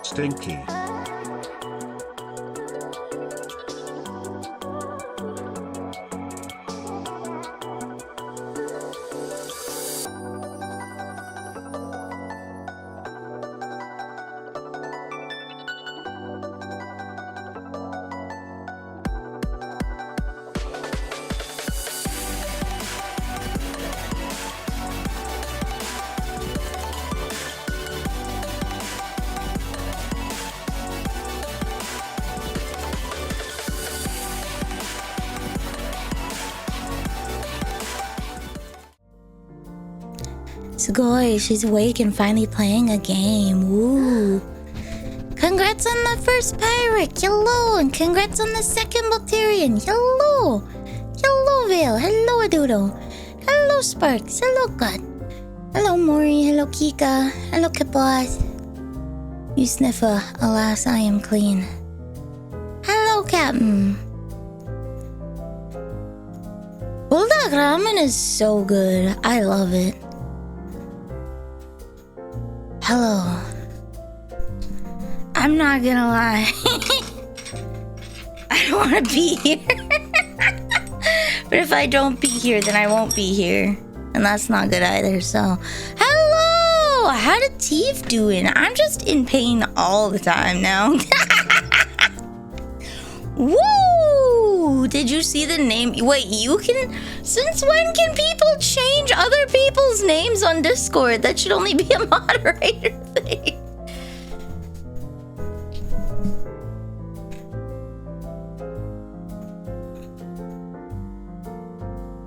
Stinky. Sugoi, she's awake and finally playing a game. Woo! Congrats on the first pirate, hello! And congrats on the second Balterian, hello! Hello, Vale, hello, Adudo. Hello, Sparks, hello, God. Hello, Mori, hello, Kika. Hello, Kipwas. You sniffer, alas, I am clean. Hello, Captain. Bulldog ramen is so good. I love it. Hello. I'm not gonna lie. I don't want to be here. But if I don't be here, then I won't be here. And that's not good either, so... Hello! How did Teef doing? I'm just in pain all the time now. Woo! Did you see the name? Wait, you can... Since when can people change other people's names on Discord? That should only be a moderator thing.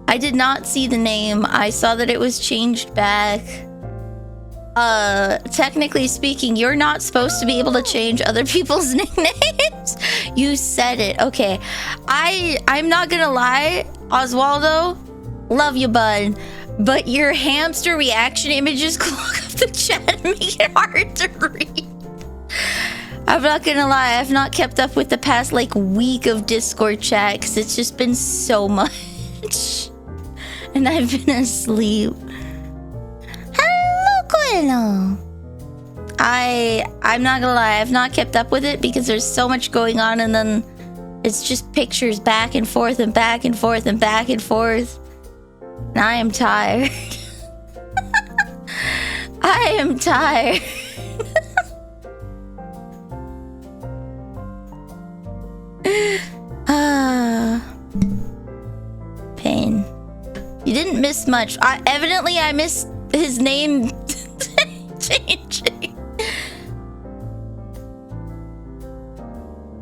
I did not see the name. I saw that it was changed back. Technically speaking, you're not supposed to be able to change other people's nicknames. You said it. Okay. I'm not gonna lie, Oswaldo, love you, bud. But your hamster reaction images clog up the chat and make it hard to read. I'm not gonna lie, I've not kept up with the past like week of Discord chat because it's just been so much. And I've been asleep. Hello, Coelho. I'm not gonna lie, I've not kept up with it because there's so much going on, and then it's just pictures back and forth and back and forth and back and forth. And I am tired. I am tired. Pain. You didn't miss much. Evidently, I missed his name changing.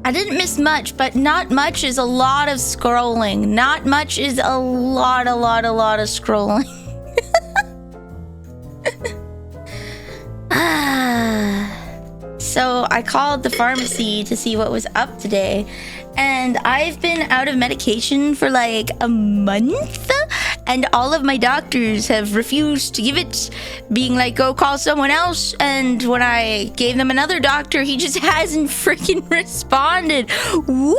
I didn't miss much, but not much is a lot of scrolling. Not much is a lot of scrolling. So I called the pharmacy to see what was up today, and I've been out of medication for like a month, and all of my doctors have refused to give it, being like, go call someone else. And when I gave them another doctor, he just hasn't freaking responded. Woo!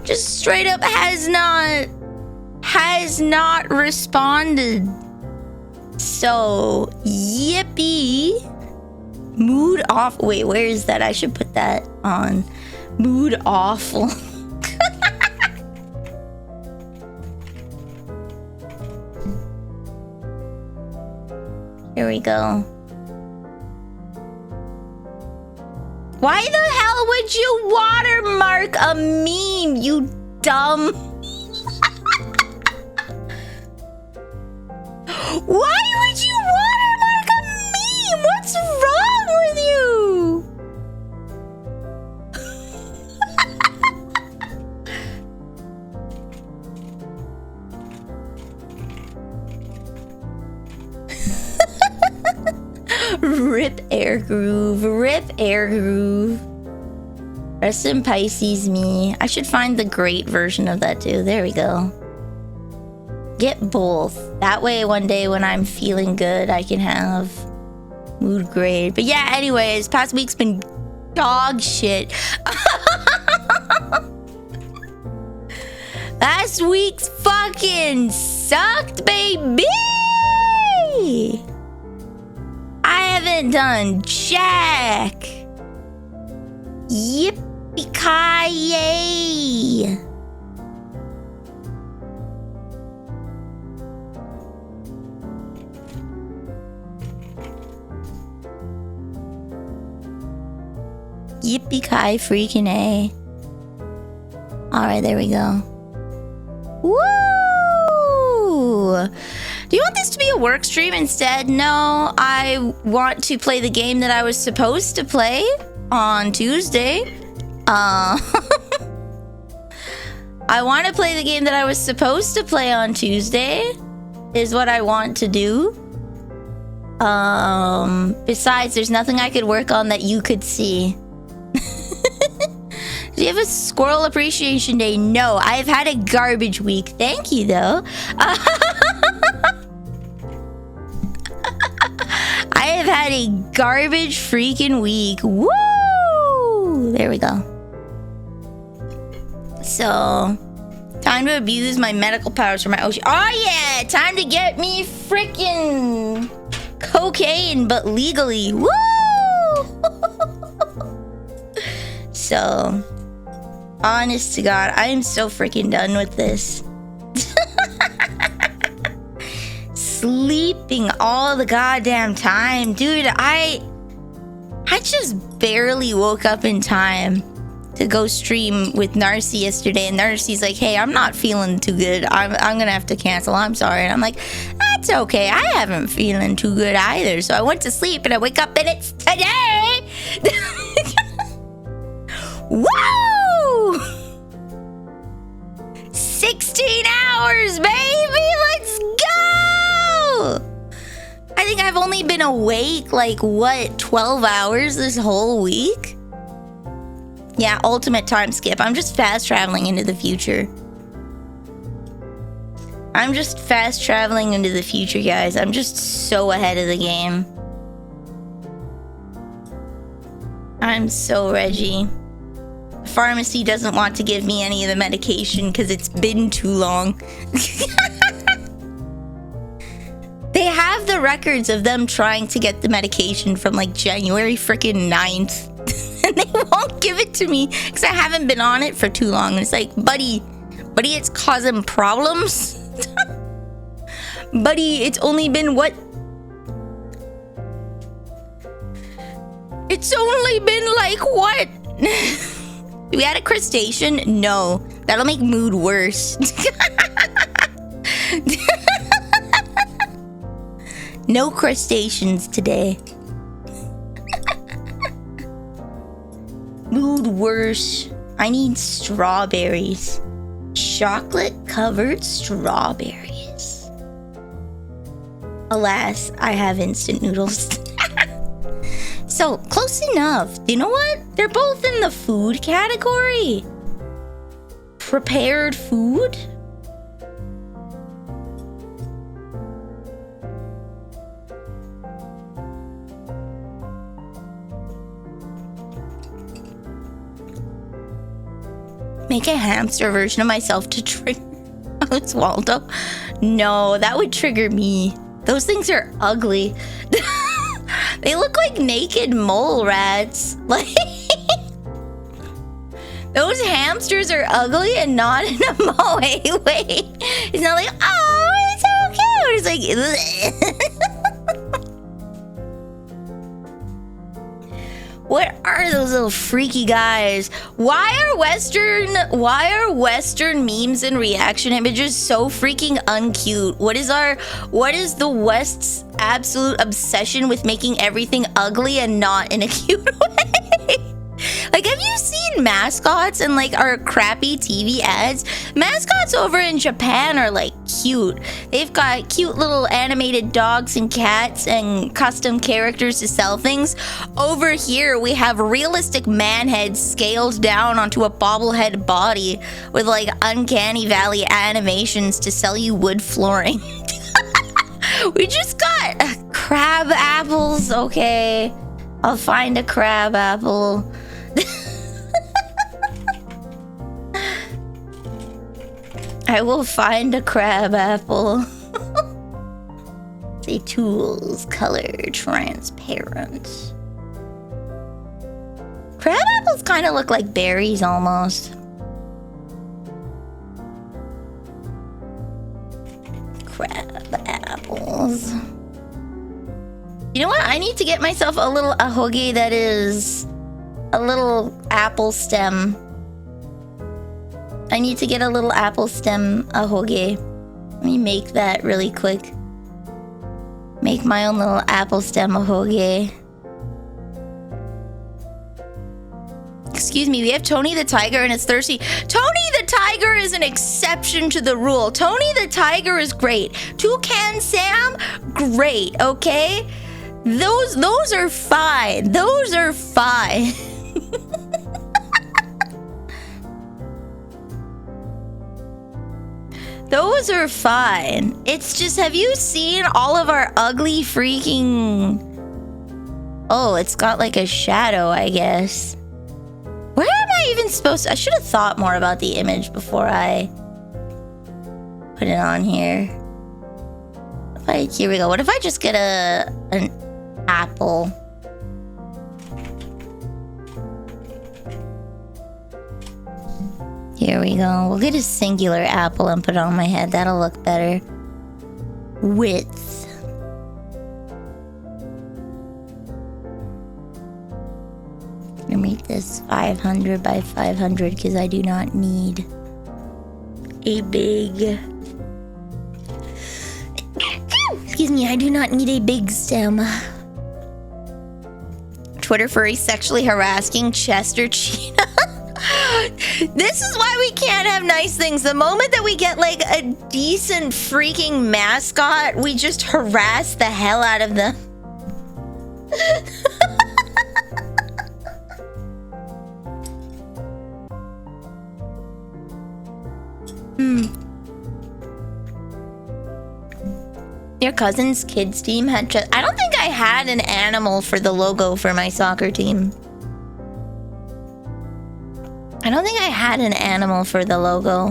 Just straight up has not responded. So, yippee. Mood off. Wait, where is that? I should put that on. Mood awful. Here we go. Why the hell would you watermark a meme, you dumb? Why would you watermark a meme? What's wrong with you? Rip Air Groove. Rip Air Groove. Rest in Pisces, me. I should find the great version of that too. There we go. Get both. That way one day when I'm feeling good, I can have mood grade. But yeah, anyways, past week's been dog shit. Last week's fucking sucked, baby. I haven't done jack. Yippee-ki-yay! Yippee-ki freaking A. Alright, there we go. Woo! Do you want this to be a work stream instead? No, I want to play the game that I was supposed to play on Tuesday. I want to play the game that I was supposed to play on Tuesday is what I want to do. Besides, there's nothing I could work on that you could see. Do you have a squirrel appreciation day? No, I've had a garbage week. Thank you, though. I have had a garbage freaking week. Woo! There we go. So, time to abuse my medical powers for my ocean. Oh yeah, time to get me freaking cocaine, but legally. Woo! So, honest to God, I am so freaking done with this. Sleeping all the goddamn time. Dude, I just barely woke up in time to go stream with Narcy yesterday, and Narcy's like, hey, I'm not feeling too good. I'm gonna have to cancel. I'm sorry. And I'm like, that's okay. I haven't feeling too good either. So I went to sleep and I wake up and it's today. Woo! 16 hours, baby! Let's go! I think I've only been awake, like, what, 12 hours this whole week? Yeah, ultimate time skip. I'm just fast traveling into the future. I'm just fast traveling into the future, guys. I'm just so ahead of the game. I'm so Reggie. Pharmacy doesn't want to give me any of the medication because it's been too long. They have the records of them trying to get the medication from like January freaking 9th. And they won't give it to me because I haven't been on it for too long. And it's like, buddy, it's causing problems. Buddy, it's only been what? It's only been like what? Do we add a crustacean? No. That'll make mood worse. No crustaceans today. Mood worse. I need strawberries. Chocolate covered strawberries. Alas, I have instant noodles. So, close enough. You know what? They're both in the food category. Prepared food? Make a hamster version of myself to trigger Waldo. No, that would trigger me. Those things are ugly. They look like naked mole rats. Like, those hamsters are ugly and not in a moe way. It's not like, oh, it's so cute. It's like, what are those little freaky guys? Why are Western memes and reaction images so freaking uncute? What is the West's absolute obsession with making everything ugly and not in a cute way? Like, I've Have you seen mascots and like our crappy TV ads? Mascots over in Japan are like cute. They've got cute little animated dogs and cats and custom characters to sell things. Over here, we have realistic man heads scaled down onto a bobblehead body with like uncanny valley animations to sell you wood flooring. We just got crab apples. Okay, I'll find a crab apple. I will find a crab apple. Say tools, color, transparent. Crab apples kind of look like berries almost. Crab apples. You know what? I need to get myself a little ahoge that is a little apple stem. I need to get a little apple stem ahoge. Let me make that really quick. Make my own little apple stem ahoge. Excuse me, we have Tony the Tiger and it's thirsty. Tony the Tiger is an exception to the rule. Tony the Tiger is great. Toucan Sam, great, okay? Those are fine. Those are fine. Those are fine. It's just, have you seen all of our ugly freaking... Oh, it's got like a shadow, I guess. Where am I even supposed to... I should have thought more about the image before I put it on here. Here we go. What if I just get an apple? Here we go. We'll get a singular apple and put it on my head. That'll look better. Width. I'm gonna make this 500 by 500 because I do not need a big... Excuse me, I do not need a big stem. Twitter furry sexually harassing Chester Cheetah. This is why we can't have nice things. The moment that we get like a decent freaking mascot, we just harass the hell out of them. Your cousin's kids team had I don't think I had an animal for the logo for my soccer team. I don't think I had an animal for the logo.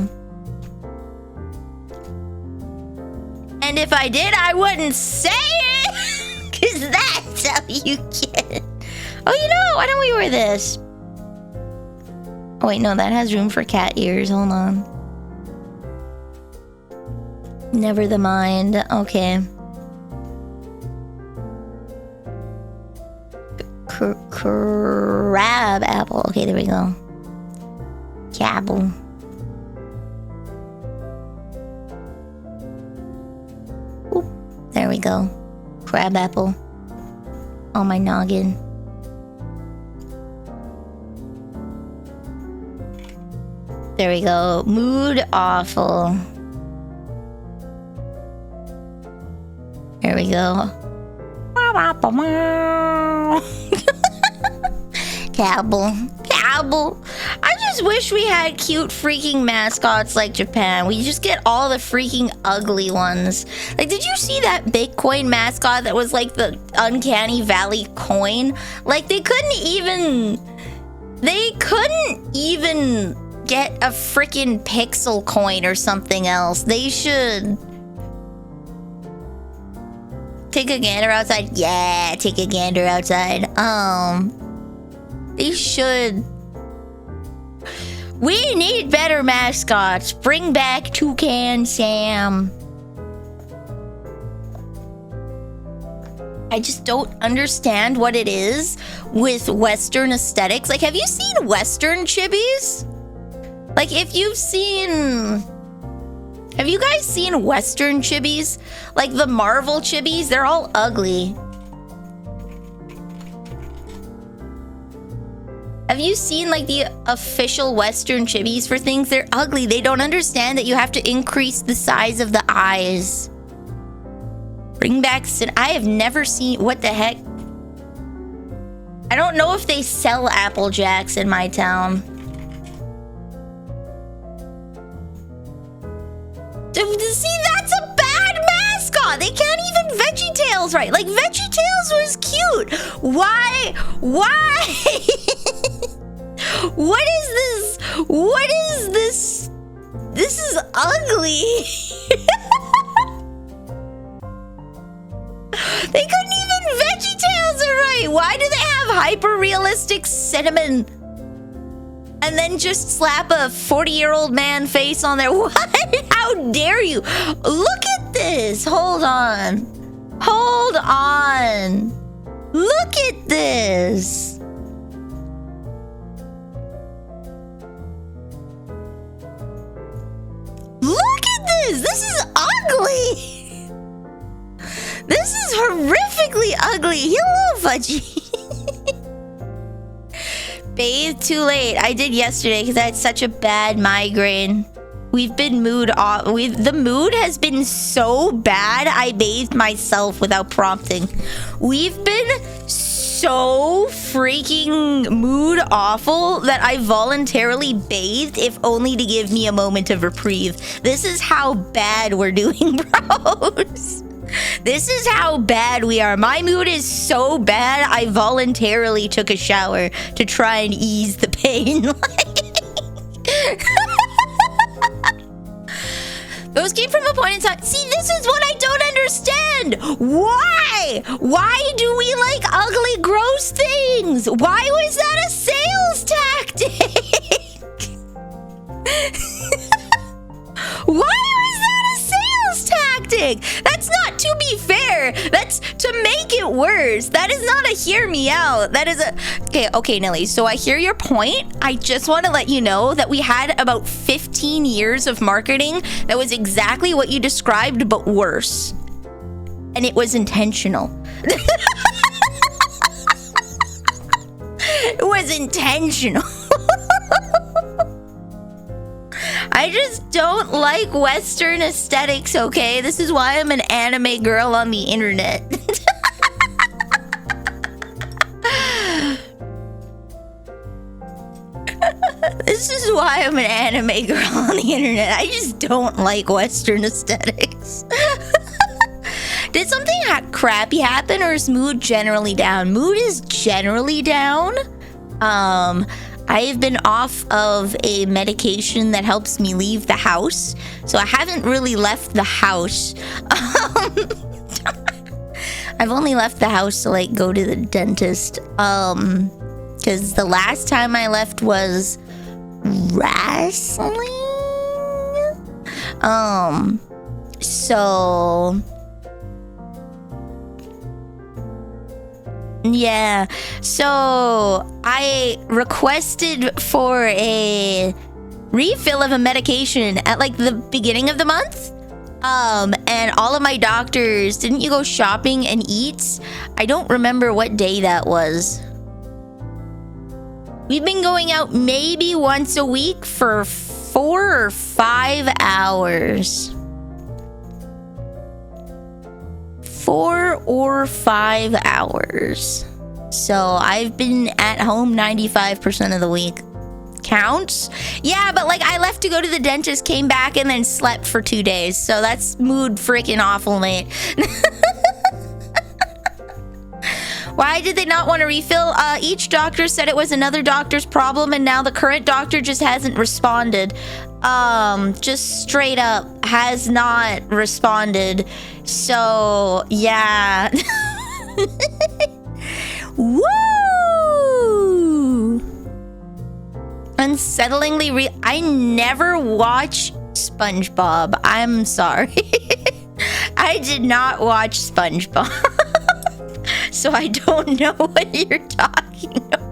And if I did, I wouldn't say it! Because that's how you get it. Oh, you know, why don't we wear this? Oh, wait, no, that has room for cat ears. Hold on. Never the mind. Okay. Crab apple. Okay, there we go. Cabble. Oop, there we go. Crab apple. On my noggin. There we go. Mood awful. There we go. Cabble. Cabble. I just wish we had cute freaking mascots like Japan. We just get all the freaking ugly ones. Like, did you see that Bitcoin mascot that was like the Uncanny Valley coin? Like, they couldn't even get a freaking pixel coin or something else. They should... Take a gander outside. Yeah, take a gander outside. They should... We need better mascots. Bring back Toucan Sam. I just don't understand what it is with Western aesthetics. Like, have you seen Western chibis? Like, if you've seen... Have you guys seen Western chibis? Like the Marvel chibis? They're all ugly. Have you seen like the official Western chibis for things? They're ugly. They don't understand that you have to increase the size of the eyes. Bring back I have never seen, what the heck? I don't know if they sell Apple Jacks in my town. See, that's a bad mascot. They can't even VeggieTales right. Like, VeggieTales was cute. Why? What is this? What is this? This is ugly. They couldn't even VeggieTales it right. Why do they have hyper-realistic cinnamon? And then just slap a 40-year-old man face on there. What? How dare you? Look at this. Hold on. Hold on. Look at this. Look at this. This is ugly. This is horrifically ugly. Hello, Fudgy. Bathed too late. I did yesterday because I had such a bad migraine. We've been mood off. The mood has been so bad, I bathed myself without prompting. We've been so freaking mood awful that I voluntarily bathed, if only to give me a moment of reprieve. This is how bad we're doing, bros. This is how bad we are. My mood is so bad, I voluntarily took a shower to try and ease the pain. Those came from a point in time. See, this is what I don't understand. Why? Why do we like ugly, gross things? Why was that a sales tactic? Why was that a sales tactic? That's not to be fair. That's to make it worse. That is not a hear me out. That is a... Okay, Nelly. So I hear your point. I just want to let you know that we had about 15 years of marketing that was exactly what you described, but worse. And it was intentional. It was intentional. I just don't like Western aesthetics, okay? This is why I'm an anime girl on the internet. This is why I'm an anime girl on the internet. I just don't like Western aesthetics. Did something crappy happen, or is mood generally down? Mood is generally down. I have been off of a medication that helps me leave the house, so I haven't really left the house. I've only left the house to like go to the dentist, because the last time I left was wrestling. So yeah, so I requested for a refill of a medication at like the beginning of the month. And all of my doctors, didn't you go shopping and eat? I don't remember what day that was. We've been going out maybe once a week for 4 or 5 hours. 4 or 5 hours. So I've been at home 95% of the week. Counts? Yeah, but like I left to go to the dentist, came back, and then slept for 2 days. So that's mood freaking awful, mate. Why did they not want to refill? Each doctor said it was another doctor's problem, and now the current doctor just hasn't responded. Just straight up has not responded. So, yeah. Woo! Unsettlingly I never watch SpongeBob. I'm sorry. I did not watch SpongeBob. So I don't know what you're talking about.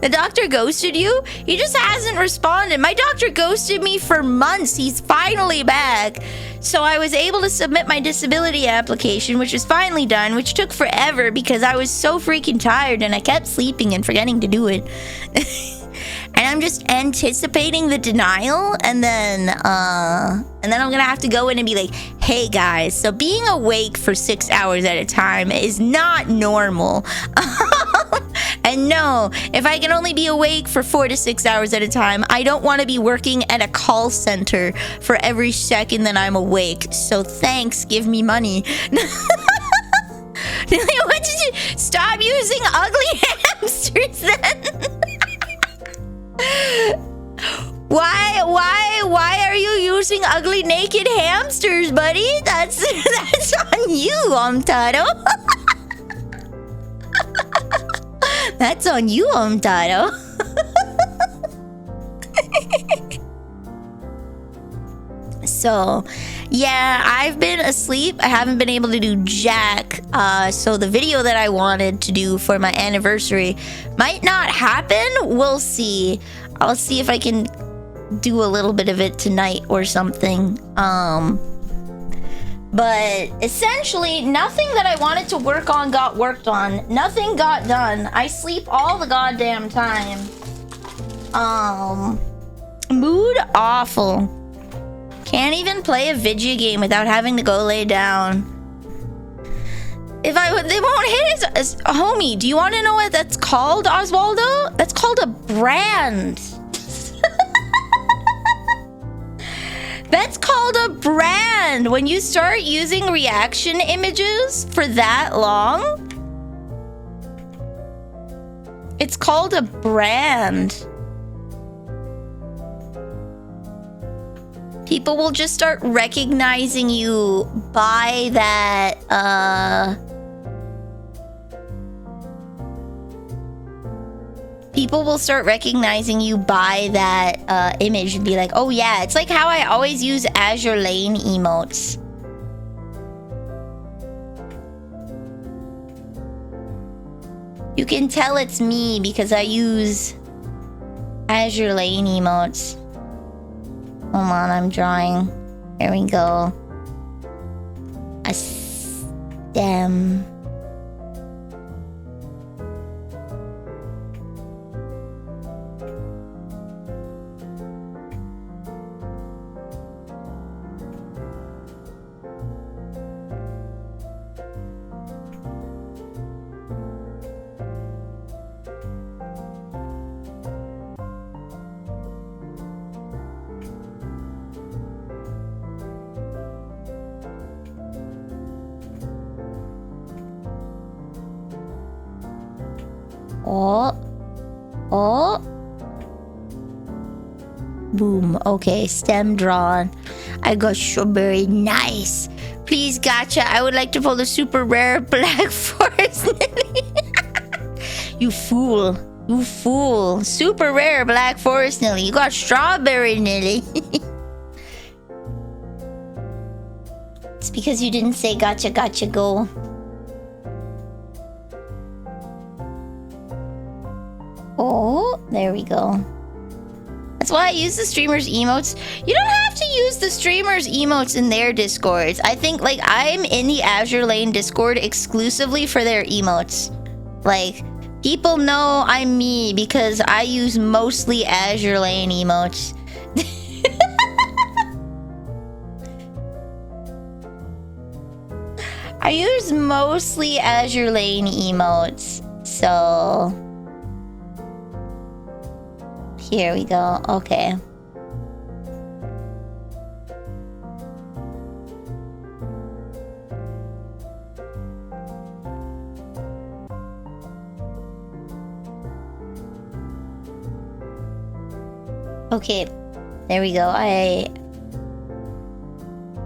The doctor ghosted you? He just hasn't responded. My doctor ghosted me for months. He's finally back. So I was able to submit my disability application, which was finally done, which took forever because I was so freaking tired and I kept sleeping and forgetting to do it. And I'm just anticipating the denial, and then I'm gonna have to go in and be like, hey guys, so being awake for 6 hours at a time is not normal. And no, if I can only be awake for 4 to 6 hours at a time, I don't want to be working at a call center for every second that I'm awake. So thanks, give me money. What did you stop using ugly hamsters then? Why are you using ugly naked hamsters, buddy? That's on you, Omtaro. That's on you, Omtaro. So, yeah, I've been asleep. I haven't been able to do jack. So the video that I wanted to do for my anniversary might not happen. We'll see. I'll see if I can do a little bit of it tonight or something. But essentially, nothing that I wanted to work on got worked on. Nothing got done. I sleep all the goddamn time. Mood awful. Can't even play a video game without having to go lay down. They won't hit us. Homie, do you want to know what that's called, Oswaldo? That's called a brand. That's called a brand. When you start using reaction images for that long, it's called a brand. People will just start recognizing you by that, people will start recognizing you by that image and be like, oh yeah, it's like how I always use Azure Lane emotes. You can tell it's me because I use Azure Lane emotes. Hold on, I'm drawing. There we go. A stem. Oh. Boom. Okay, stem drawn. I got strawberry. Nice. Please, gotcha. I would like to pull the super rare black forest lily. You fool. You fool. Super rare black forest lily. You got strawberry lily. It's because you didn't say gotcha, gotcha, go. Oh, there we go. That's why I use the streamers' emotes. You don't have to use the streamers' emotes in their discords. I think, like, I'm in the Azure Lane Discord exclusively for their emotes. Like, people know I'm me because I use mostly Azure Lane emotes. I use mostly Azure Lane emotes, so... Here we go. Okay. Okay. There we go. I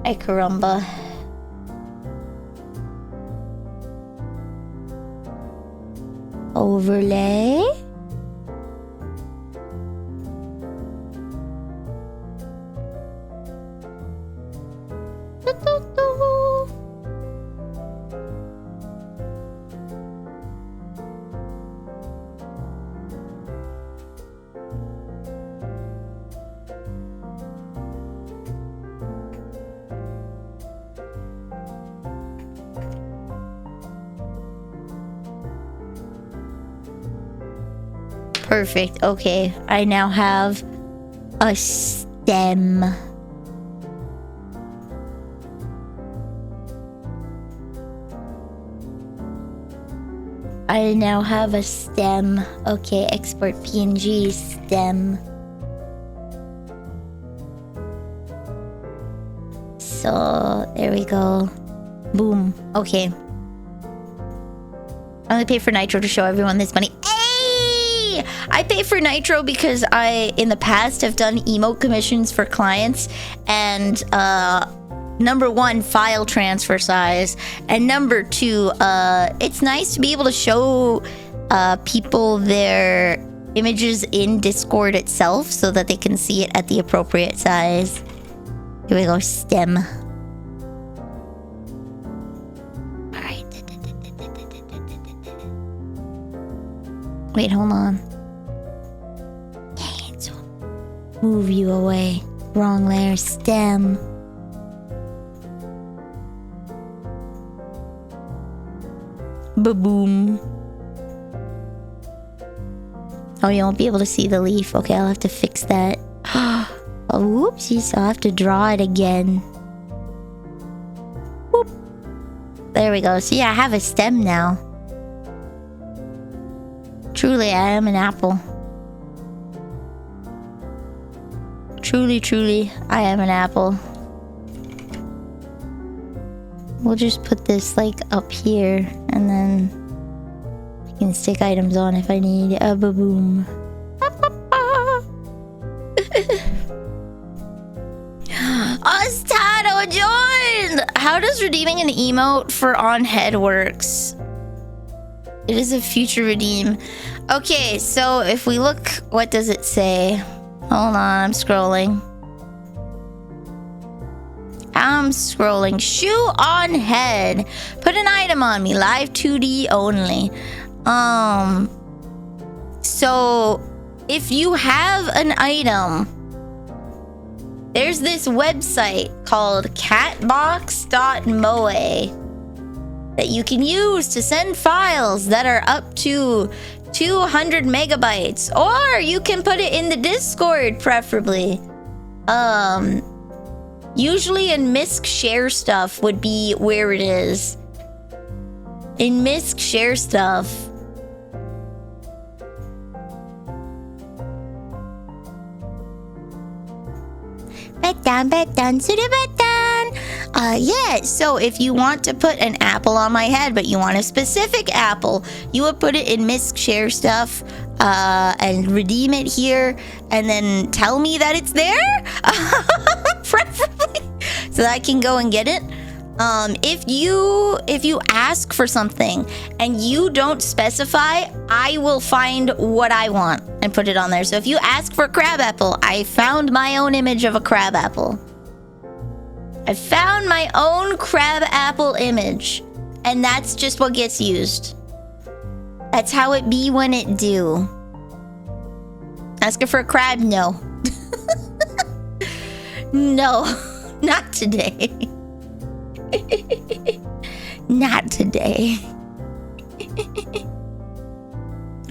caramba. Overlay. Perfect. Okay, I now have a stem. I now have a stem. Okay, export PNG stem. So there we go. Boom. Okay. I only pay for Nitro to show everyone this money. Hey! I pay for Nitro because I, in the past, have done emote commissions for clients, and number one, file transfer size, and number two, it's nice to be able to show people their images in Discord itself so that they can see it at the appropriate size. Here we go, stem. Alright. Wait, hold on. Dang it, so move you away. Wrong layer, stem. Ba-boom. Oh, you won't be able to see the leaf. Okay, I'll have to fix that. Oh, whoopsies. I'll have to draw it again. Whoop. There we go. So yeah, I have a stem now. Truly, I am an apple. Truly, truly, I am an apple. We'll just put this like up here, and then I can stick items on if I need. A ba-boom. Ostado joined! How does redeeming an emote for on head works? It is a future redeem. Okay, so if we look, what does it say? Hold on, I'm scrolling. I'm scrolling. Shoe on head. Put an item on me. Live 2D only. So if you have an item, there's this website called catbox.moe that you can use to send files that are up to 200 megabytes, or you can put it in the Discord, preferably. Usually in Misc share stuff would be where it is. In Misc share stuff. Yeah, so if you want to put an apple on my head, but you want a specific apple, you would put it in Misc share stuff, and redeem it here, and then tell me that it's there, preferably, so that I can go and get it. If you ask for something and you don't specify, I will find what I want and put it on there. So if you ask for crab apple, I found my own image of a crab apple. I found my own crab apple image, and that's just what gets used. That's how it be when it do. Asking for a crab? No. No, not today. Not today.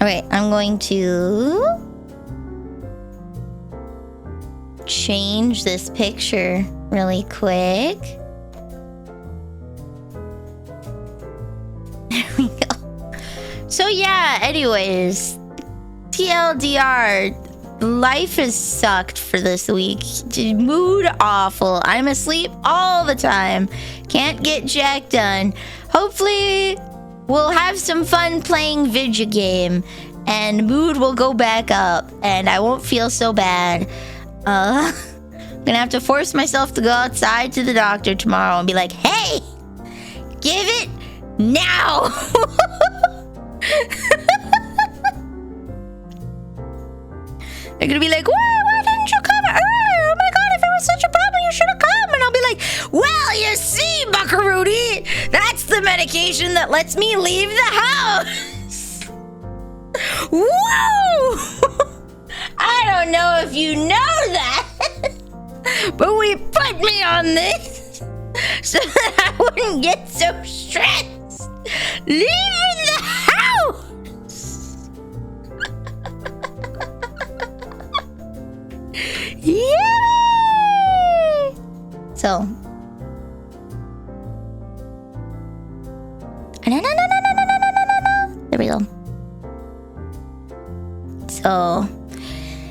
Alright, I'm going to change this picture really quick. There we go. So yeah, anyways, TLDR, life has sucked for this week. Mood awful. I'm asleep all the time. Can't get jack done. Hopefully, we'll have some fun playing video game, and mood will go back up, and I won't feel so bad. I'm gonna have to force myself to go outside to the doctor tomorrow and be like, hey, give it now. They're gonna be like, why didn't you come earlier? Oh my god, if it was such a problem, you should have come. And I'll be like, well, you see, Buckarooty, that's the medication that lets me leave the house. Woo! I don't know if you know that, but we put me on this so that I wouldn't get so stressed leaving the house. So. There we go. So,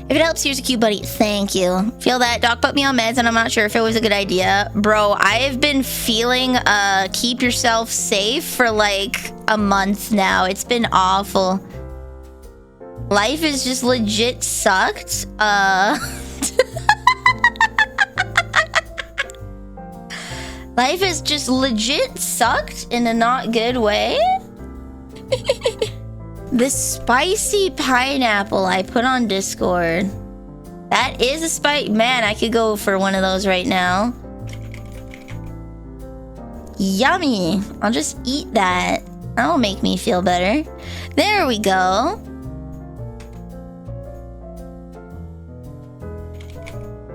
if it helps, here's a cute buddy. Thank you. Feel that? Doc put me on meds and I'm not sure if it was a good idea. Bro, I've been feeling keep yourself safe for like a month now. It's been awful. Life is just legit sucked. Life is just legit sucked in a not good way. The spicy pineapple I put on Discord. That is a spice. Man, I could go for one of those right now. Yummy. I'll just eat that. That'll make me feel better. There we go.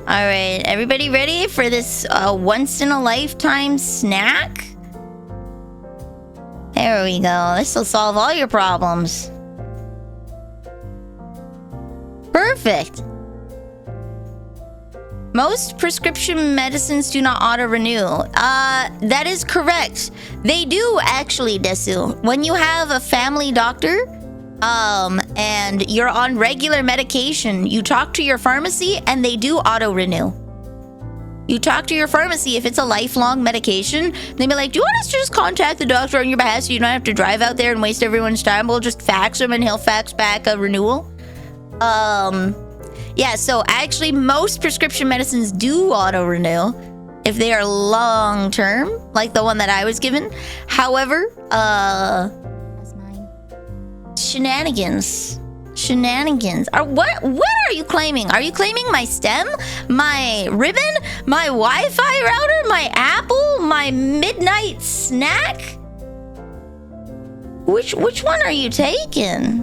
All right, everybody ready for this once-in-a-lifetime snack? There we go. This will solve all your problems. Perfect. Most prescription medicines do not auto-renew. That is correct. They do actually, Desu. When you have a family doctor, and you're on regular medication, you talk to your pharmacy and they do auto-renew. You talk to your pharmacy if it's a lifelong medication, they'll be like, do you want us to just contact the doctor on your behalf so you don't have to drive out there and waste everyone's time? We'll just fax him and he'll fax back a renewal. Yeah, so actually most prescription medicines do auto-renew if they are long-term, like the one that I was given. However, shenanigans. What are you claiming? Are you claiming my stem, my ribbon, my Wi-Fi router, my apple, my midnight snack? Which one are you taking?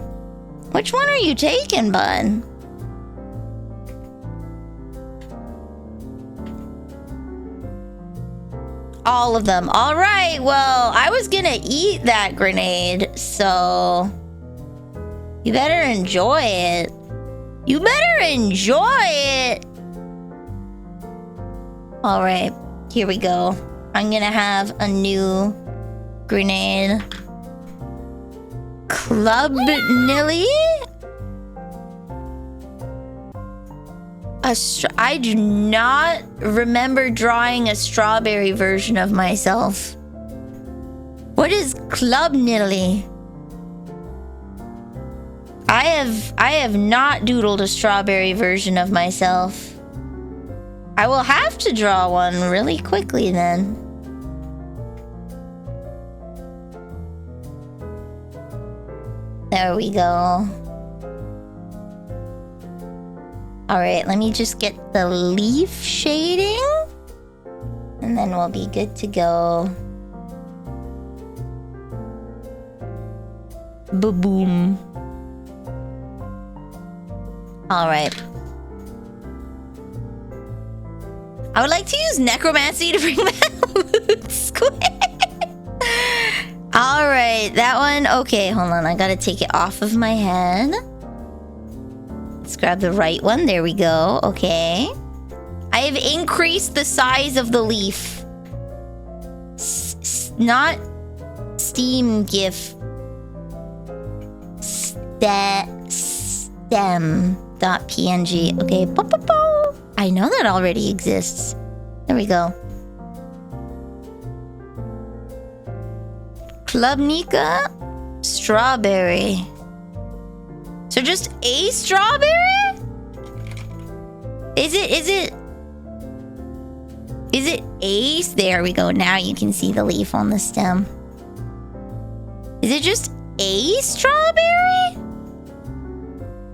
Which one are you taking, bud? All of them. All right. Well, I was gonna eat that grenade, so you better enjoy it. You better enjoy it. All right, here we go. I'm gonna have a new grenade. Club Nilly? I do not remember drawing a strawberry version of myself. What is Club Nilly? I have not doodled a strawberry version of myself. I will have to draw one really quickly then. There we go. All right, let me just get the leaf shading and then we'll be good to go. Ba-boom. All right. I would like to use necromancy to bring back Loot Squid. All right, that one. Okay, hold on. I gotta take it off of my head. Let's grab the right one. There we go. Okay. I have increased the size of the leaf. Not Steam GIF. Stem.png. Okay. I know that already exists. There we go. Club Nika. Strawberry. So just a strawberry? Is it ace? There we go. Now you can see the leaf on the stem. Is it just a strawberry?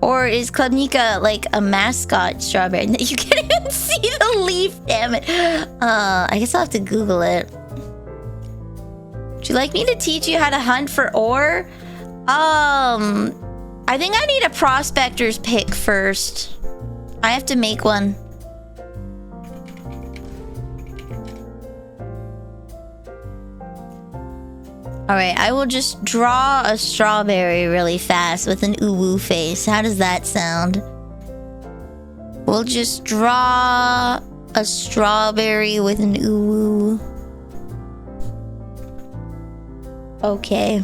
Or is Club Nika like a mascot strawberry? You can't even see the leaf, damn it. I guess I'll have to Google it. Would you like me to teach you how to hunt for ore? I think I need a prospector's pick first. I have to make one. Alright, I will just draw a strawberry really fast with an uwu face. How does that sound? We'll just draw A strawberry with an uwu. Okay.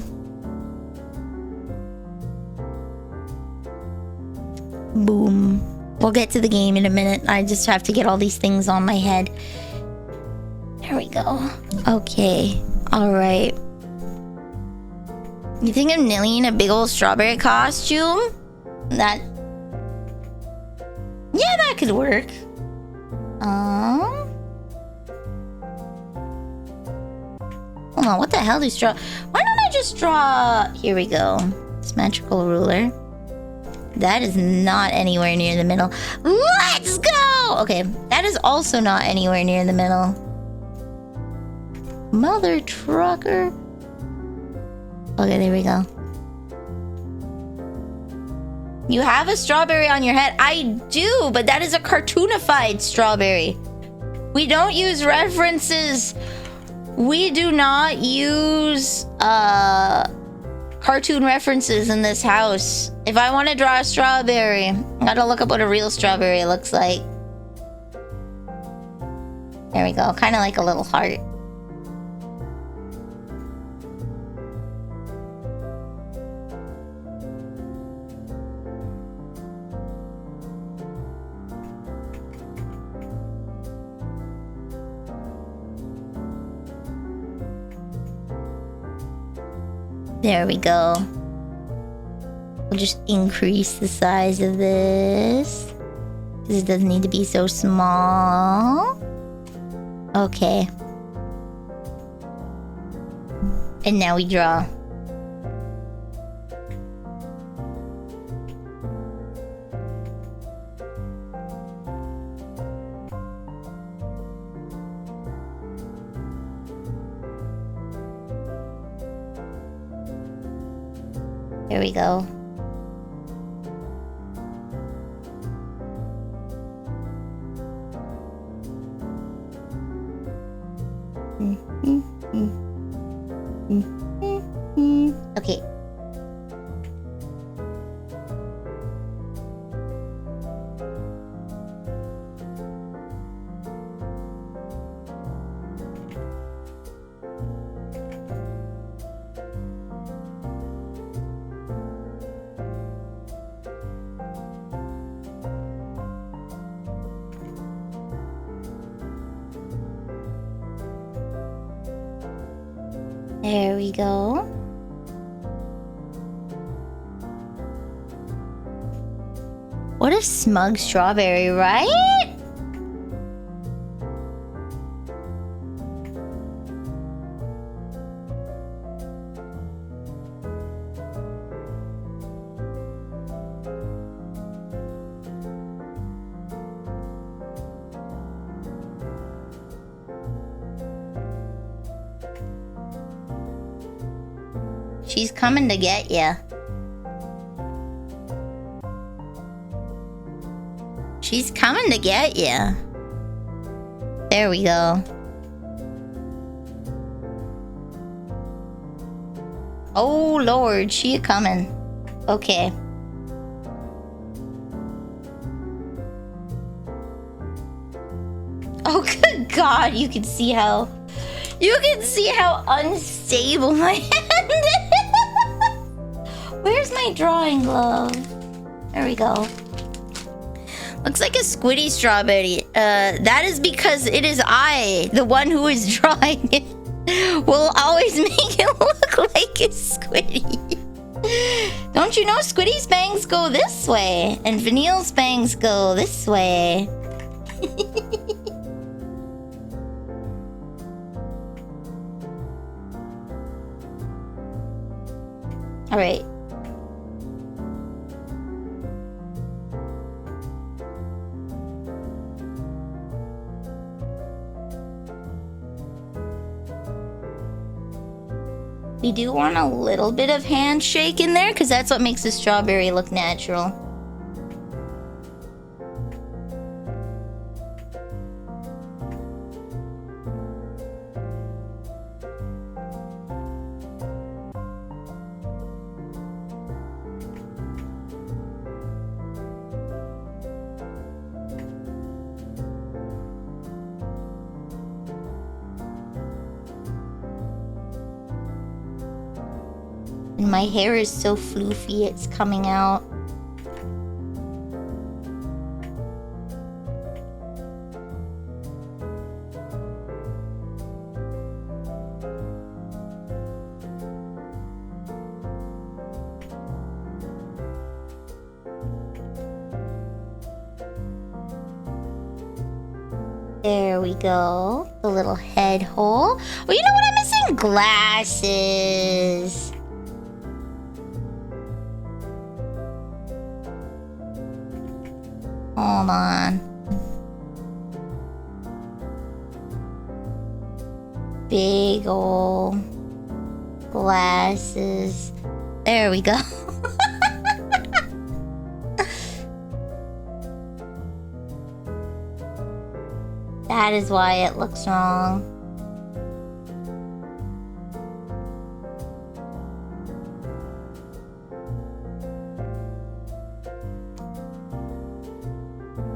Boom. We'll get to the game in a minute. I just have to get all these things on my head. There we go. Okay. Alright. You think of Nilly in a big old strawberry costume? That... Yeah, that could work. Hold on, what the hell do straw... Why don't I just draw... Here we go. Symmetrical ruler. That is not anywhere near the middle. Let's go! Okay, that is also not anywhere near the middle. Mother trucker. Okay, there we go. You have a strawberry on your head. I do, but that is a cartoonified strawberry. We don't use references. We do not use cartoon references in this house. If I want to draw a strawberry, I gotta look up what a real strawberry looks like. There we go. Kind of like a little heart. There we go. We'll just increase the size of this, because it doesn't need to be so small. Okay. And now we draw. There we go. Okay. There we go. What a smug strawberry, right? She's coming to get ya. She's coming to get ya. There we go. Oh Lord, she coming. Okay. Oh good God, you can see how unstable my hand is. Where's my drawing glove? There we go. Looks like a squiddy strawberry. That is because it is I, the one who is drawing it, will always make it look like a squiddy. Don't you know Squiddy's bangs go this way, and Vanille's bangs go this way. All right. We do want a little bit of handshake in there, because that's what makes the strawberry look natural. My hair is so floofy, it's coming out. There we go. The little head hole. Well, you know what? I'm missing glasses. Hold on. Big ol' glasses. There we go. That is why it looks wrong.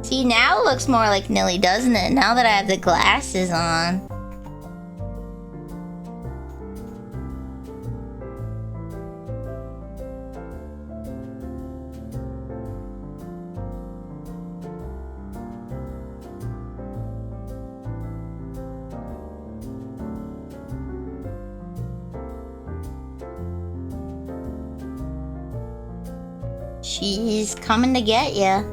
See, now it looks more like Nilly, doesn't it? Now that I have the glasses on. She's coming to get ya.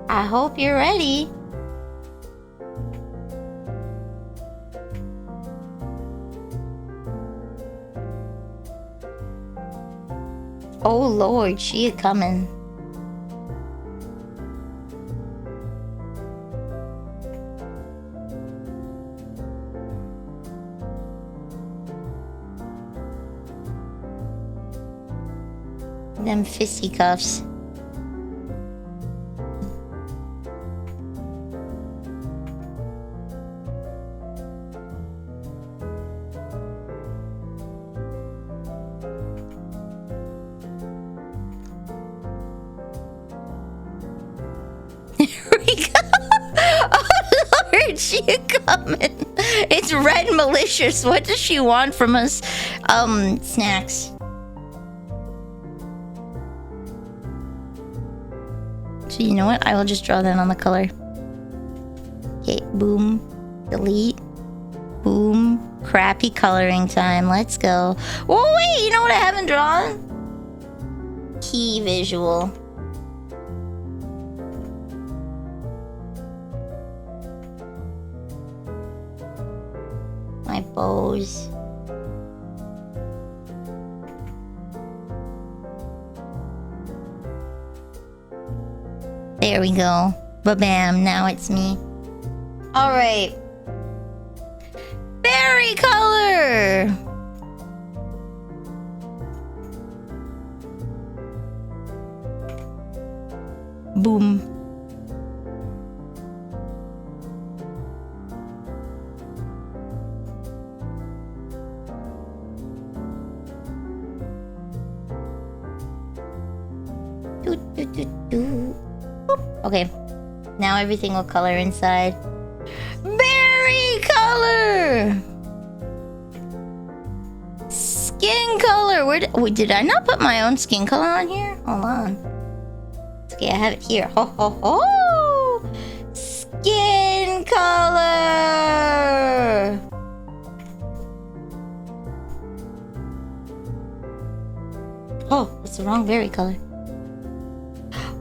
I hope you're ready. Oh Lord, she a coming. Them fisticuffs. There we go. Oh Lord, she a coming. It's Red Malicious. What does she want from us? Snacks. So you know what? I will just draw that on the color. Okay, boom. Delete. Boom. Crappy coloring time. Let's go. Oh wait, you know what I haven't drawn? Key visual. My bows. There we go. Ba-bam, now it's me. Alright. Berry color! Boom. Do, do, do, do. Okay, now everything will color inside. Berry color! Skin color! Wait, did I not put my own skin color on here? Hold on. Okay, I have it here. Ho ho ho! Skin color! Oh, that's the wrong berry color.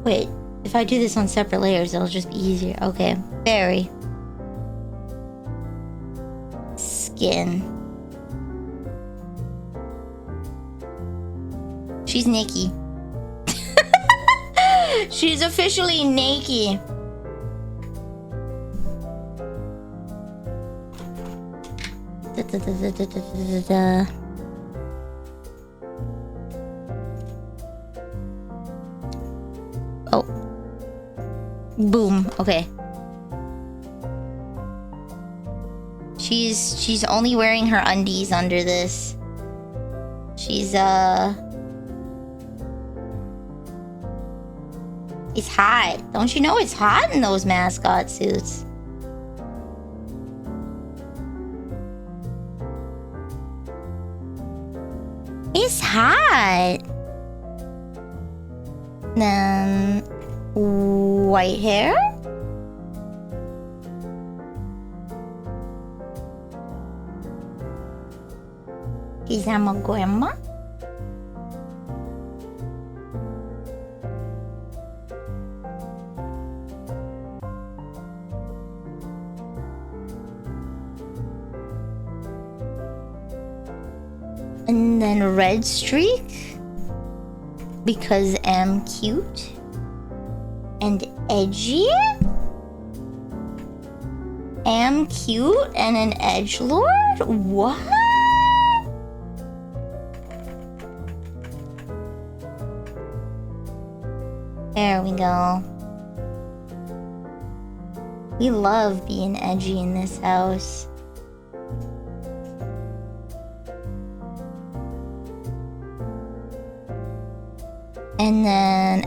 Wait. If I do this on separate layers, it'll just be easier. Okay, berry. Skin. She's Nikki. She's officially Nikki. Da, da, da, da, da, da, da, da. Oh. Boom. Okay. She's only wearing her undies under this. She's it's hot. Don't you know it's hot in those mascot suits? He's hot. Then white hair. He's my grandma. And then red streak because I'm cute and edgy. Am cute and an edgelord? What? There we go. We love being edgy in this house. And then.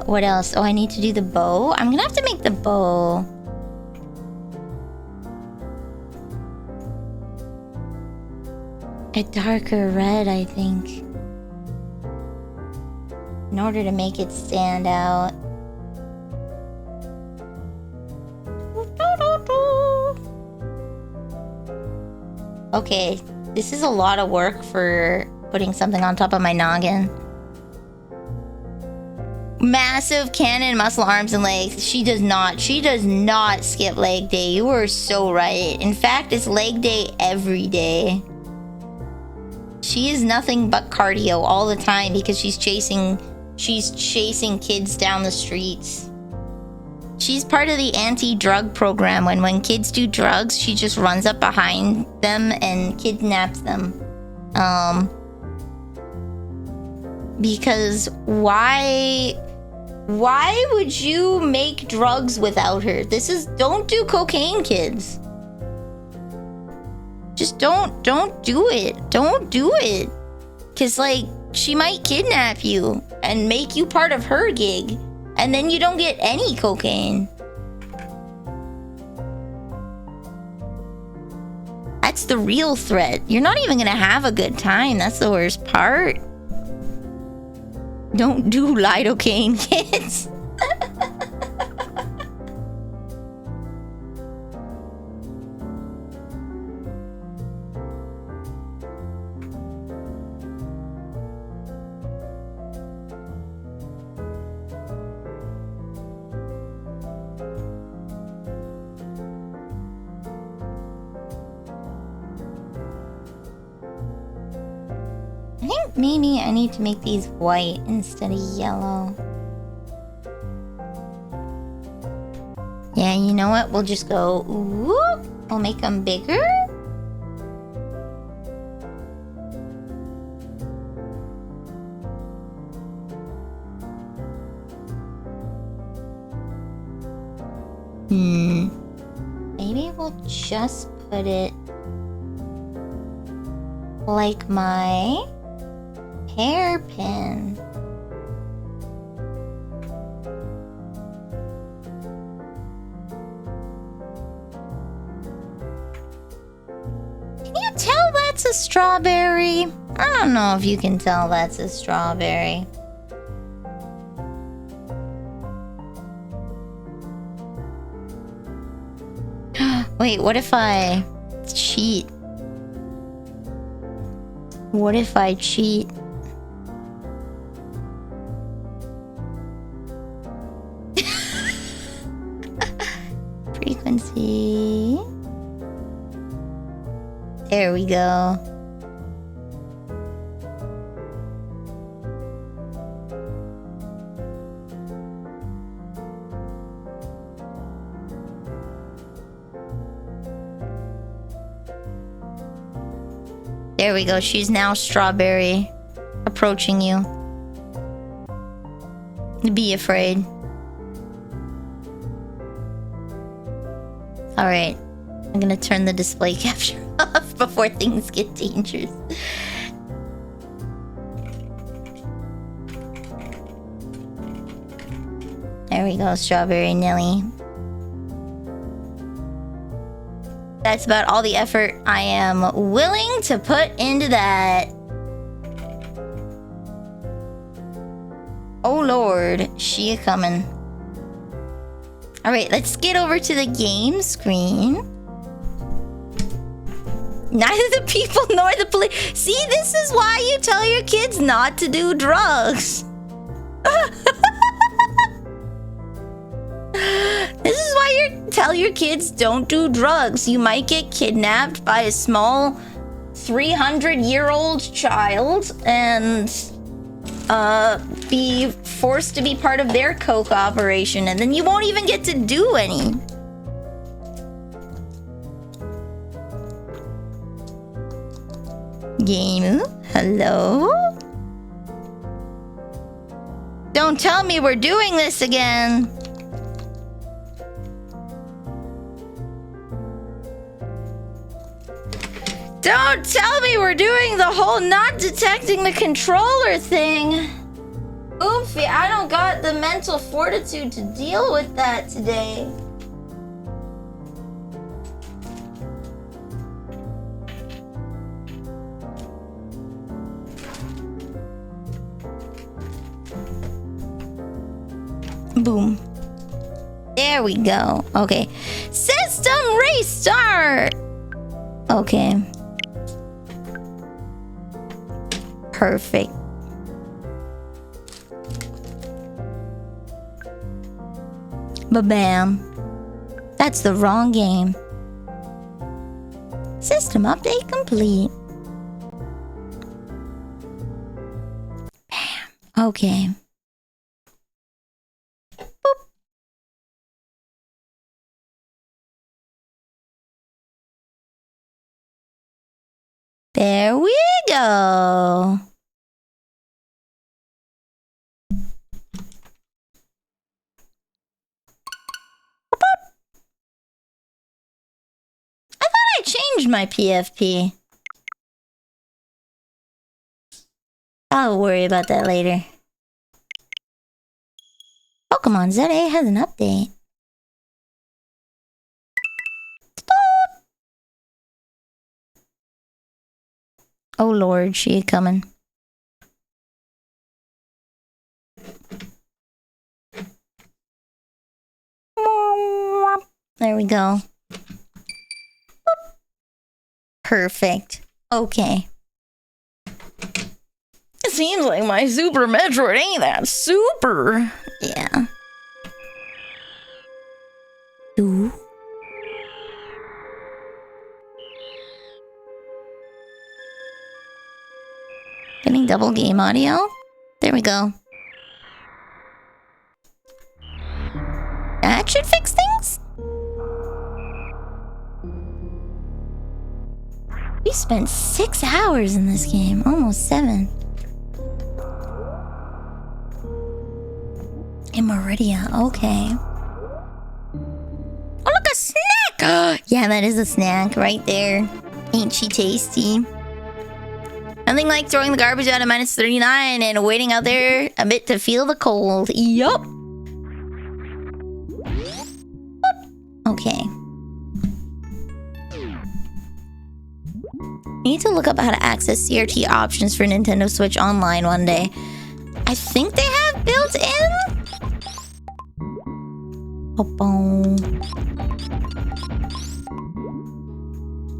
What else? Oh, I need to do the bow. I'm gonna have to make the bow. A darker red, I think. In order to make it stand out. Okay, this is a lot of work for putting something on top of my noggin. Massive cannon, muscle, arms, and legs. She does not skip leg day. You are so right. In fact, it's leg day every day. She is nothing but cardio all the time because she's chasing kids down the streets. She's part of the anti-drug program. When kids do drugs, she just runs up behind them and kidnaps them. Because why would you make drugs without her? Don't do cocaine, kids. Just don't do it. Don't do it. Cause like she might kidnap you and make you part of her gig. And then you don't get any cocaine. That's the real threat. You're not even gonna have a good time. That's the worst part. Don't do lidocaine, kids. I think maybe I need to make these white instead of yellow. Yeah, you know what? We'll just go, ooh, we'll make them bigger. Maybe we'll just put it like my hairpin. Can you tell that's a strawberry? I don't know if you can tell that's a strawberry. Wait, what if I cheat? What if I cheat? Frequency. There we go. There we go. She's now strawberry. Approaching you. Be afraid. Alright. I'm gonna turn the display capture off before things get dangerous. There we go, Strawberry Nelly. That's about all the effort I am willing to put into that. Oh lord, she coming. Alright, let's get over to the game screen. Neither the people nor the police. See, this is why you tell your kids not to do drugs. This is why you tell your kids don't do drugs. You might get kidnapped by a small 300-year-old child and be forced to be part of their coke operation, and then you won't even get to do any. Game, hello? Don't tell me we're doing this again. Don't tell me we're doing the whole not detecting the controller thing. Oofy, I don't got the mental fortitude to deal with that today. Boom. There we go. Okay. System restart. Okay. Perfect. Ba-bam. That's the wrong game. System update complete. Bam. Okay. Boop. There we go. I changed my PFP. I'll worry about that later. Pokemon ZA has an update. Oh lord, she coming. There we go. Perfect. Okay. It seems like my Super Metroid ain't that super. Yeah. Ooh. Getting double game audio. There we go. That should fix things. We spent 6 hours in this game, almost 7. In Meridia, okay. Oh, look, a snack! Yeah, that is a snack right there. Ain't she tasty? Nothing like throwing the garbage out at -39 and waiting out there a bit to feel the cold. Yup. Okay. Need to look up how to access CRT options for Nintendo Switch Online one day. I think they have built in.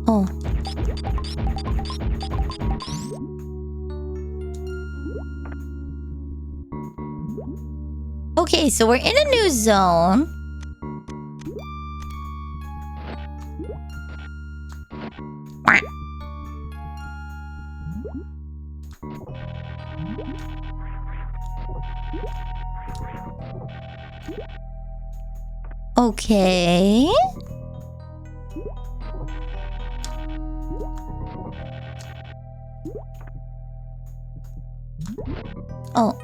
Oh. Okay, so we're in a new zone. Okay. Oh.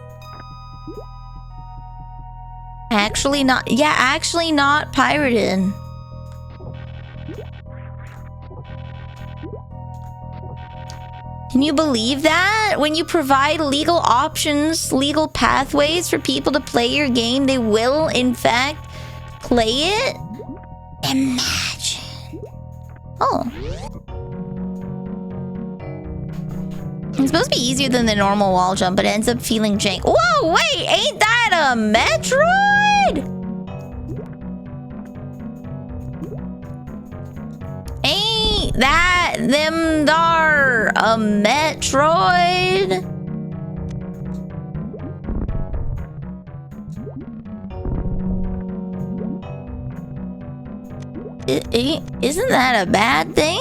Actually not. Yeah, actually not pirated. Can you believe that? When you provide legal options, legal pathways for people to play your game, they will, in fact, play it? Imagine. Oh. It's supposed to be easier than the normal wall jump, but it ends up feeling jank. Whoa, wait, ain't that a Metroid? Ain't that them dar a Metroid? Isn't that a bad thing?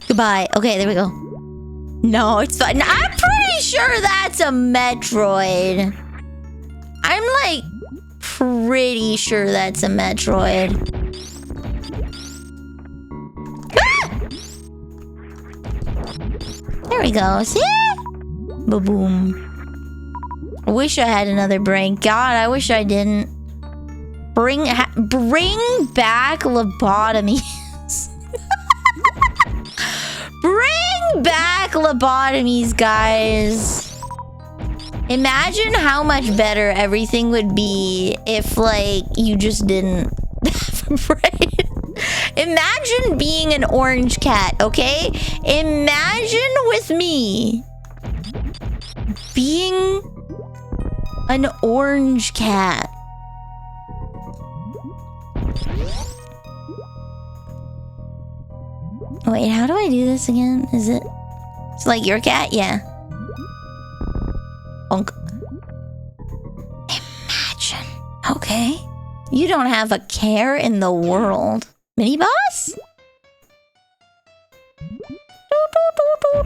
Goodbye. Okay, there we go. No, it's fine. I'm pretty sure that's a Metroid. I'm like pretty sure that's a Metroid. There we go. See? Ba-boom. I wish I had another brain. God, I wish I didn't. Bring back lobotomies. Bring back lobotomies, guys. Imagine how much better everything would be if, like, you just didn't have a brain. Imagine being an orange cat, okay? Imagine with me being an orange cat. Wait, how do I do this again? Is it... It's like your cat? Yeah. Bonk. Imagine. Okay. You don't have a care in the world. Mini boss? Oh,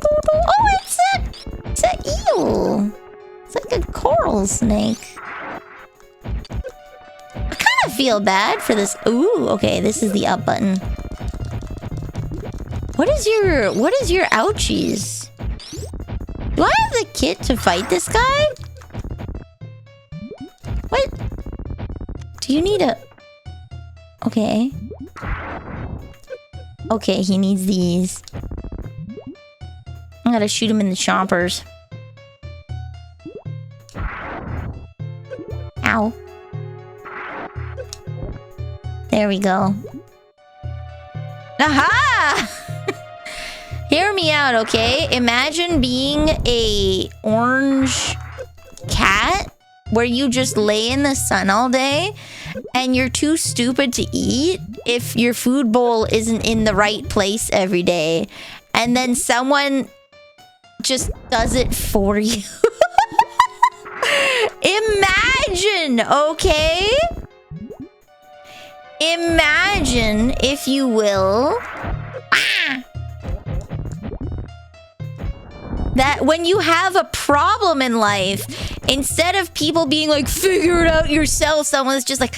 it's a eel. It's like a coral snake. I kind of feel bad for this. Ooh, okay, this is the up button. What is your ouchies? Do I have the kit to fight this guy? What? Do you need a... Okay. Okay, he needs these. I gotta shoot him in the chompers. Ow. There we go. Aha! Hear me out, okay? Imagine being a orange cat where you just lay in the sun all day and you're too stupid to eat if your food bowl isn't in the right place every day. And then someone just does it for you. Imagine, okay? Imagine, if you will, that when you have a problem in life, instead of people being like, figure it out yourself, someone's just like,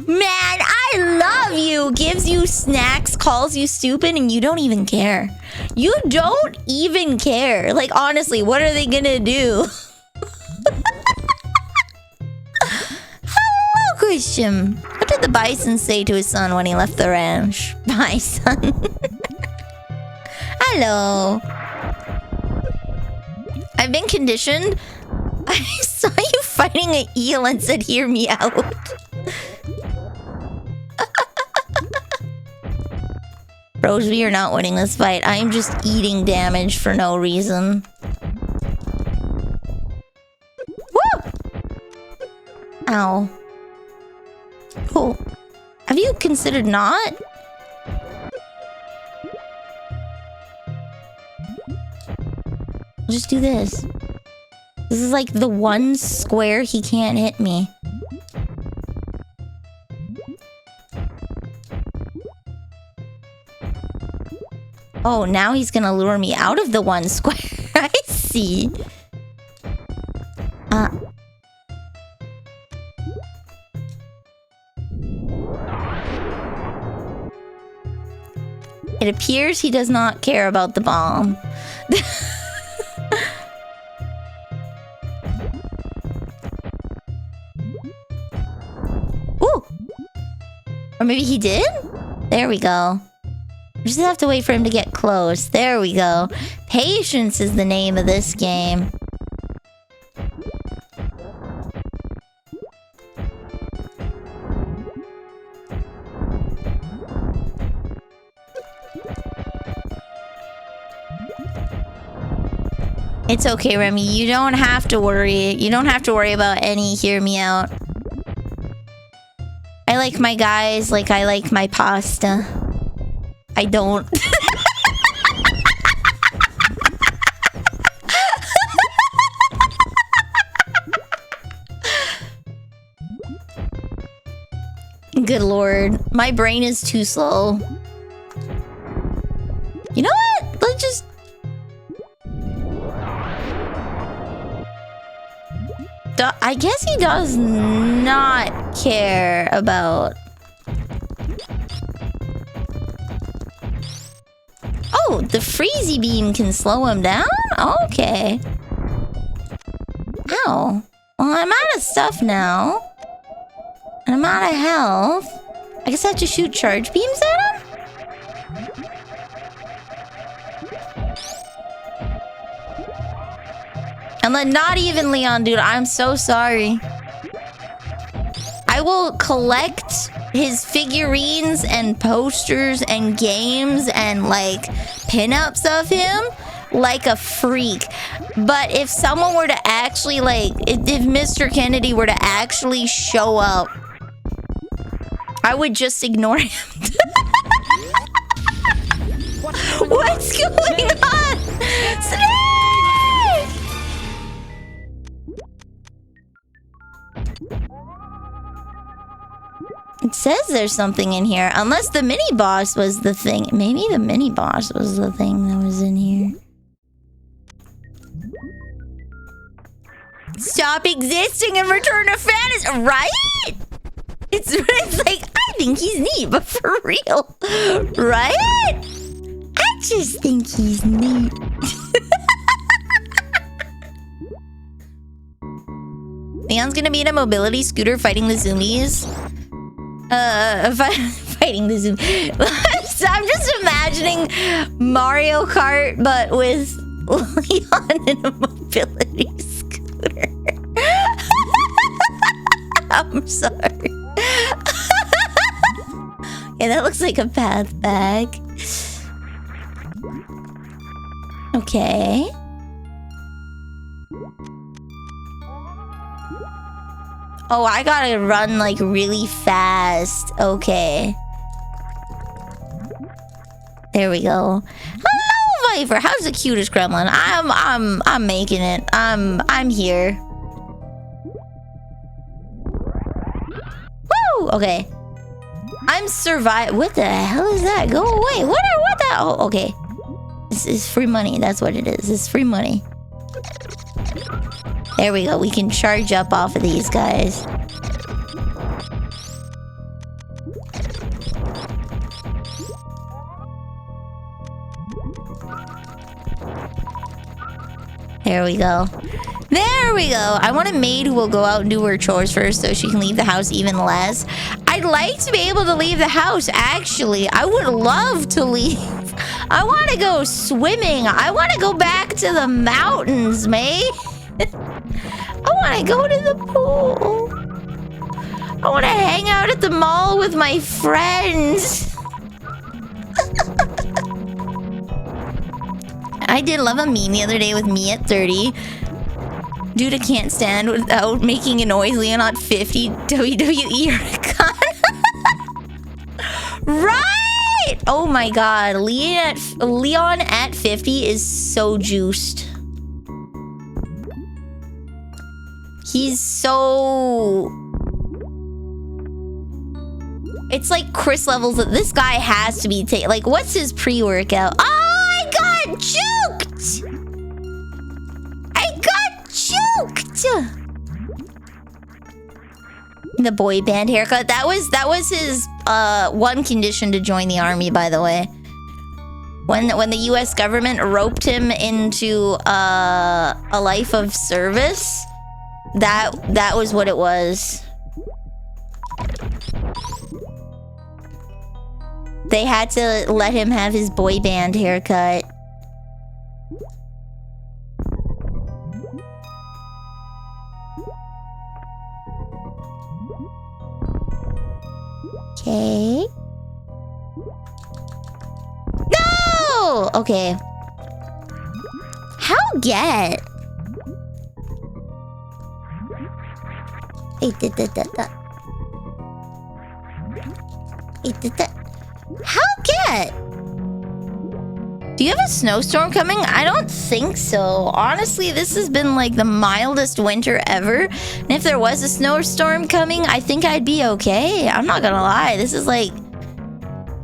man, I love you, gives you snacks, calls you stupid, and you don't even care. You don't even care. Like, honestly, what are they gonna do? Hello, Christian. What did the bison say to his son when he left the ranch? Bison. Hello. I've been conditioned. I saw you fighting an eel and said, hear me out. Bros, we are not winning this fight. I am just eating damage for no reason. Woo! Ow. Cool. Have you considered not? Just do this. This is like the one square he can't hit me. Oh, now he's gonna lure me out of the one square. I see. It appears he does not care about the bomb. Ooh! Or maybe he did? There we go. We just have to wait for him to get close. There we go. Patience is the name of this game. It's okay, Remy. You don't have to worry. You don't have to worry about any hear me out. I like my guys like I like my pasta. I don't. Good lord. My brain is too slow. You know what? Let's just... I guess he does not care about... Oh, the freezy beam can slow him down? Okay. Ow. Well, I'm out of stuff now. And I'm out of health. I guess I have to shoot charge beams at him? And then not even Leon, dude. I'm so sorry. I will collect his figurines and posters and games and like pinups of him like a freak. But if someone were to actually like, if Mr. Kennedy were to actually show up, I would just ignore him. What's going on? Snake! It says there's something in here. Unless the mini boss was the thing. Maybe the mini boss was the thing that was in here. Stop existing and return to fantasy. Right? It's like, I think he's neat, but for real. Right? I just think he's neat. Leon's gonna be in a mobility scooter fighting the zoomies. Fighting the zoom. So I'm just imagining Mario Kart, but with Leon in a mobility scooter. I'm sorry. Yeah, that looks like a path bag. Okay. Oh, I gotta run like really fast. Okay. There we go. Hello, Viper. How's the cutest gremlin? I'm making it. I'm here. Woo! Okay. I'm survive. What the hell is that? Go away. What the? Oh, okay. This is free money. That's what it is. It's free money. There we go. We can charge up off of these guys. There we go. There we go. I want a maid who will go out and do her chores first so she can leave the house even less. I'd like to be able to leave the house, actually. I would love to leave. I want to go swimming. I want to go back to the mountains, mate. I want to go to the pool. I want to hang out at the mall with my friends. I did love a meme the other day with me at 30. Dude, I can't stand without making a noise. Leon at 50. WWE Recon. Right! Oh my god. Leon at 50 is so juiced. He's so... It's like Chris levels that this guy has to be like, what's his pre-workout? Oh, I got juked! I got juked! The boy band haircut. That was his one condition to join the army, by the way. When the US government roped him into a life of service, that was what it was. They had to let him have his boy band haircut. Okay. No! Okay. How don't get. How get? Do you have a snowstorm coming? I don't think so. Honestly, this has been like the mildest winter ever. And if there was a snowstorm coming, I think I'd be okay. I'm not gonna lie. This is like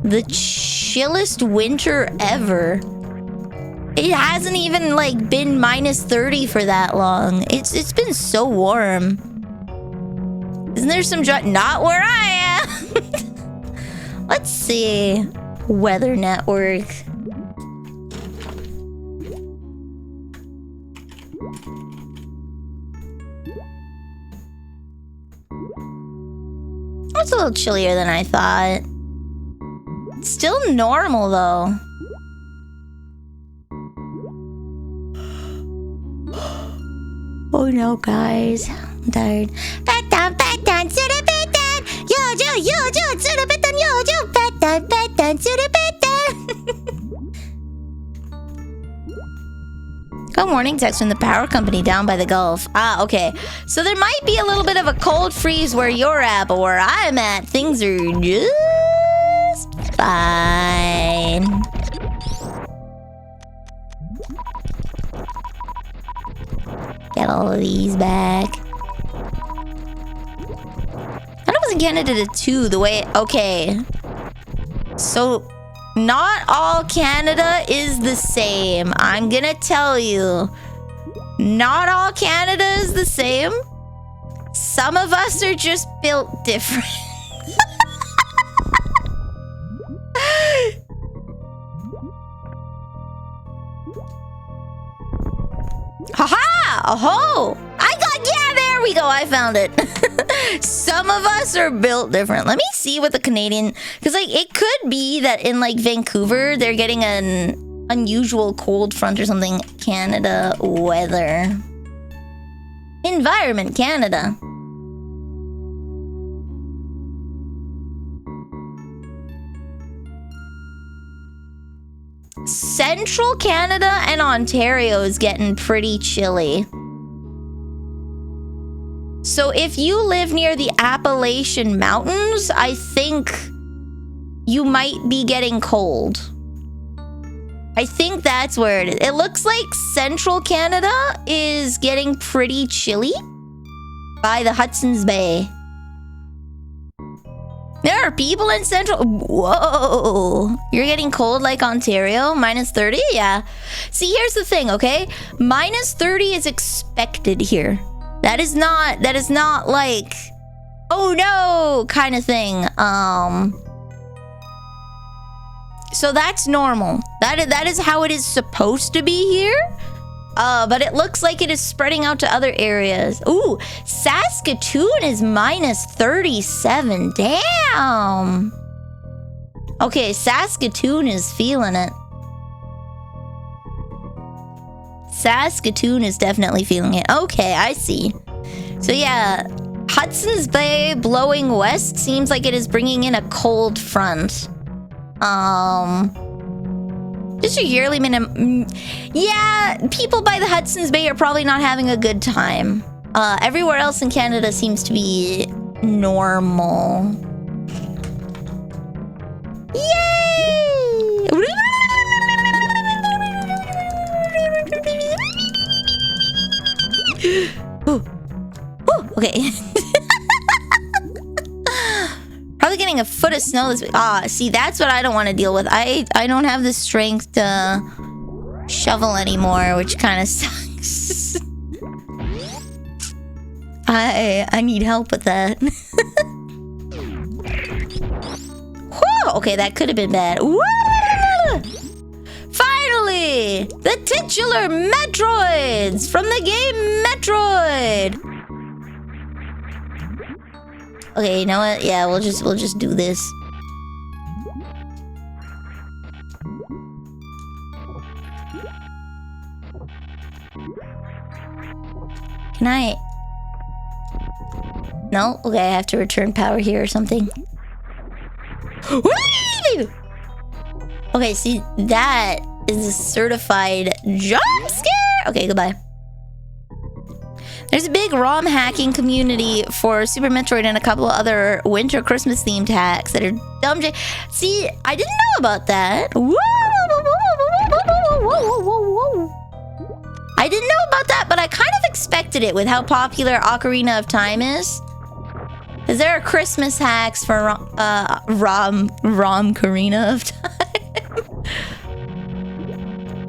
the chillest winter ever. It hasn't even like been minus 30 for that long. It's been so warm. Isn't there some not where I am? Let's see. Weather network. It's a little chillier than I thought. It's still normal though. Oh no, guys. I'm tired. Batan, batan, sura batan. Yo, sura batan, yo, batan, batan, sura batan. Good morning, text from the power company down by the Gulf. Ah, okay. So there might be a little bit of a cold freeze where you're at, but where I'm at, things are just fine. Get all of these back. I was in Canada too, the way... Okay. So... Not all Canada is the same. I'm gonna tell you. Not all Canada is the same. Some of us are just built different. Haha! Oh! Yeah, there we go. I found it. Some of us are built different. Let me see what the Canadian... Because, like, it could be that in, like, Vancouver, they're getting an unusual cold front or something. Canada weather. Environment Canada. Central Canada and Ontario is getting pretty chilly. So if you live near the Appalachian Mountains, I think you might be getting cold. I think that's where it is. It looks like Central Canada is getting pretty chilly by the Hudson's Bay. There are people in Central... Whoa. You're getting cold like Ontario? Minus 30? Yeah. See, here's the thing, okay? Minus 30 is expected here. That is not like, oh no, kind of thing. So that's normal. That is how it is supposed to be here. But it looks like it is spreading out to other areas. Ooh, Saskatoon is minus 37. Damn. Okay, Saskatoon is feeling it. Saskatoon is definitely feeling it. Okay, I see. So yeah, Hudson's Bay blowing west seems like it is bringing in a cold front. Just your yearly minimum. Yeah, people by the Hudson's Bay are probably not having a good time. Everywhere else in Canada seems to be normal. Yay! Ooh. Ooh, okay. Probably getting a foot of snow this week. Ah, see, that's what I don't want to deal with. I don't have the strength to shovel anymore, which kind of sucks. I need help with that. Whew, okay, that could have been bad. Woo! Finally! The titular Metroids from the game Metroid! Okay, you know what? Yeah, we'll just do this. Can I... No? Okay, I have to return power here or something. Okay, see, that is a certified jump scare. Okay, goodbye. There's a big ROM hacking community for Super Metroid and a couple of other winter Christmas themed hacks that are dumb. See, I didn't know about that. I didn't know about that, but I kind of expected it with how popular Ocarina of Time is. Because there are Christmas hacks for ROM Karina of Time.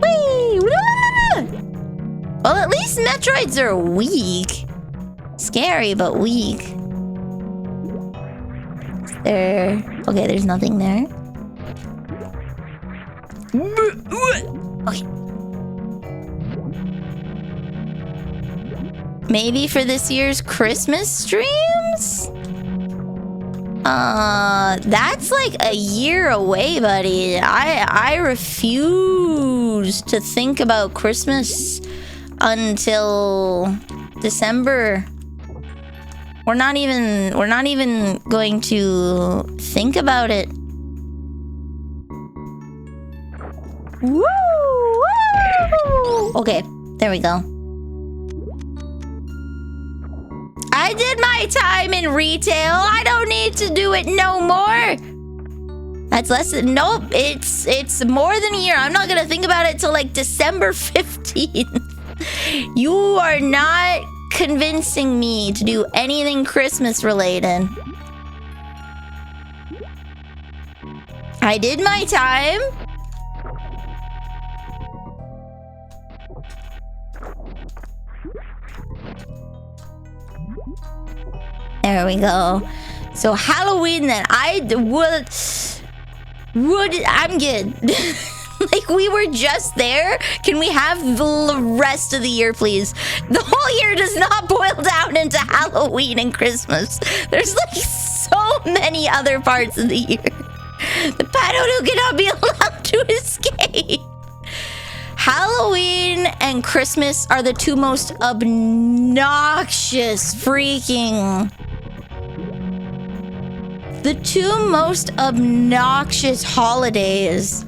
Whee! Well, at least Metroids are weak. Scary, but weak. Is there... Okay, there's nothing there. Okay. Maybe for this year's Christmas streams? That's like a year away, buddy. I refuse to think about Christmas until December. We're not even going to think about it. Woo! Woo! Okay, there we go. I did my time in retail. I don't need to do it no more. That's less than... Nope, it's more than a year. I'm not gonna think about it till like December 15th. You are not convincing me to do anything Christmas related. I did my time. There we go. So Halloween then. I'm good. Like, we were just there. Can we have the rest of the year, please? The whole year does not boil down into Halloween and Christmas. There's like so many other parts of the year. The Padodu cannot be allowed to escape. Halloween and Christmas are the two most obnoxious freaking... The two most obnoxious holidays.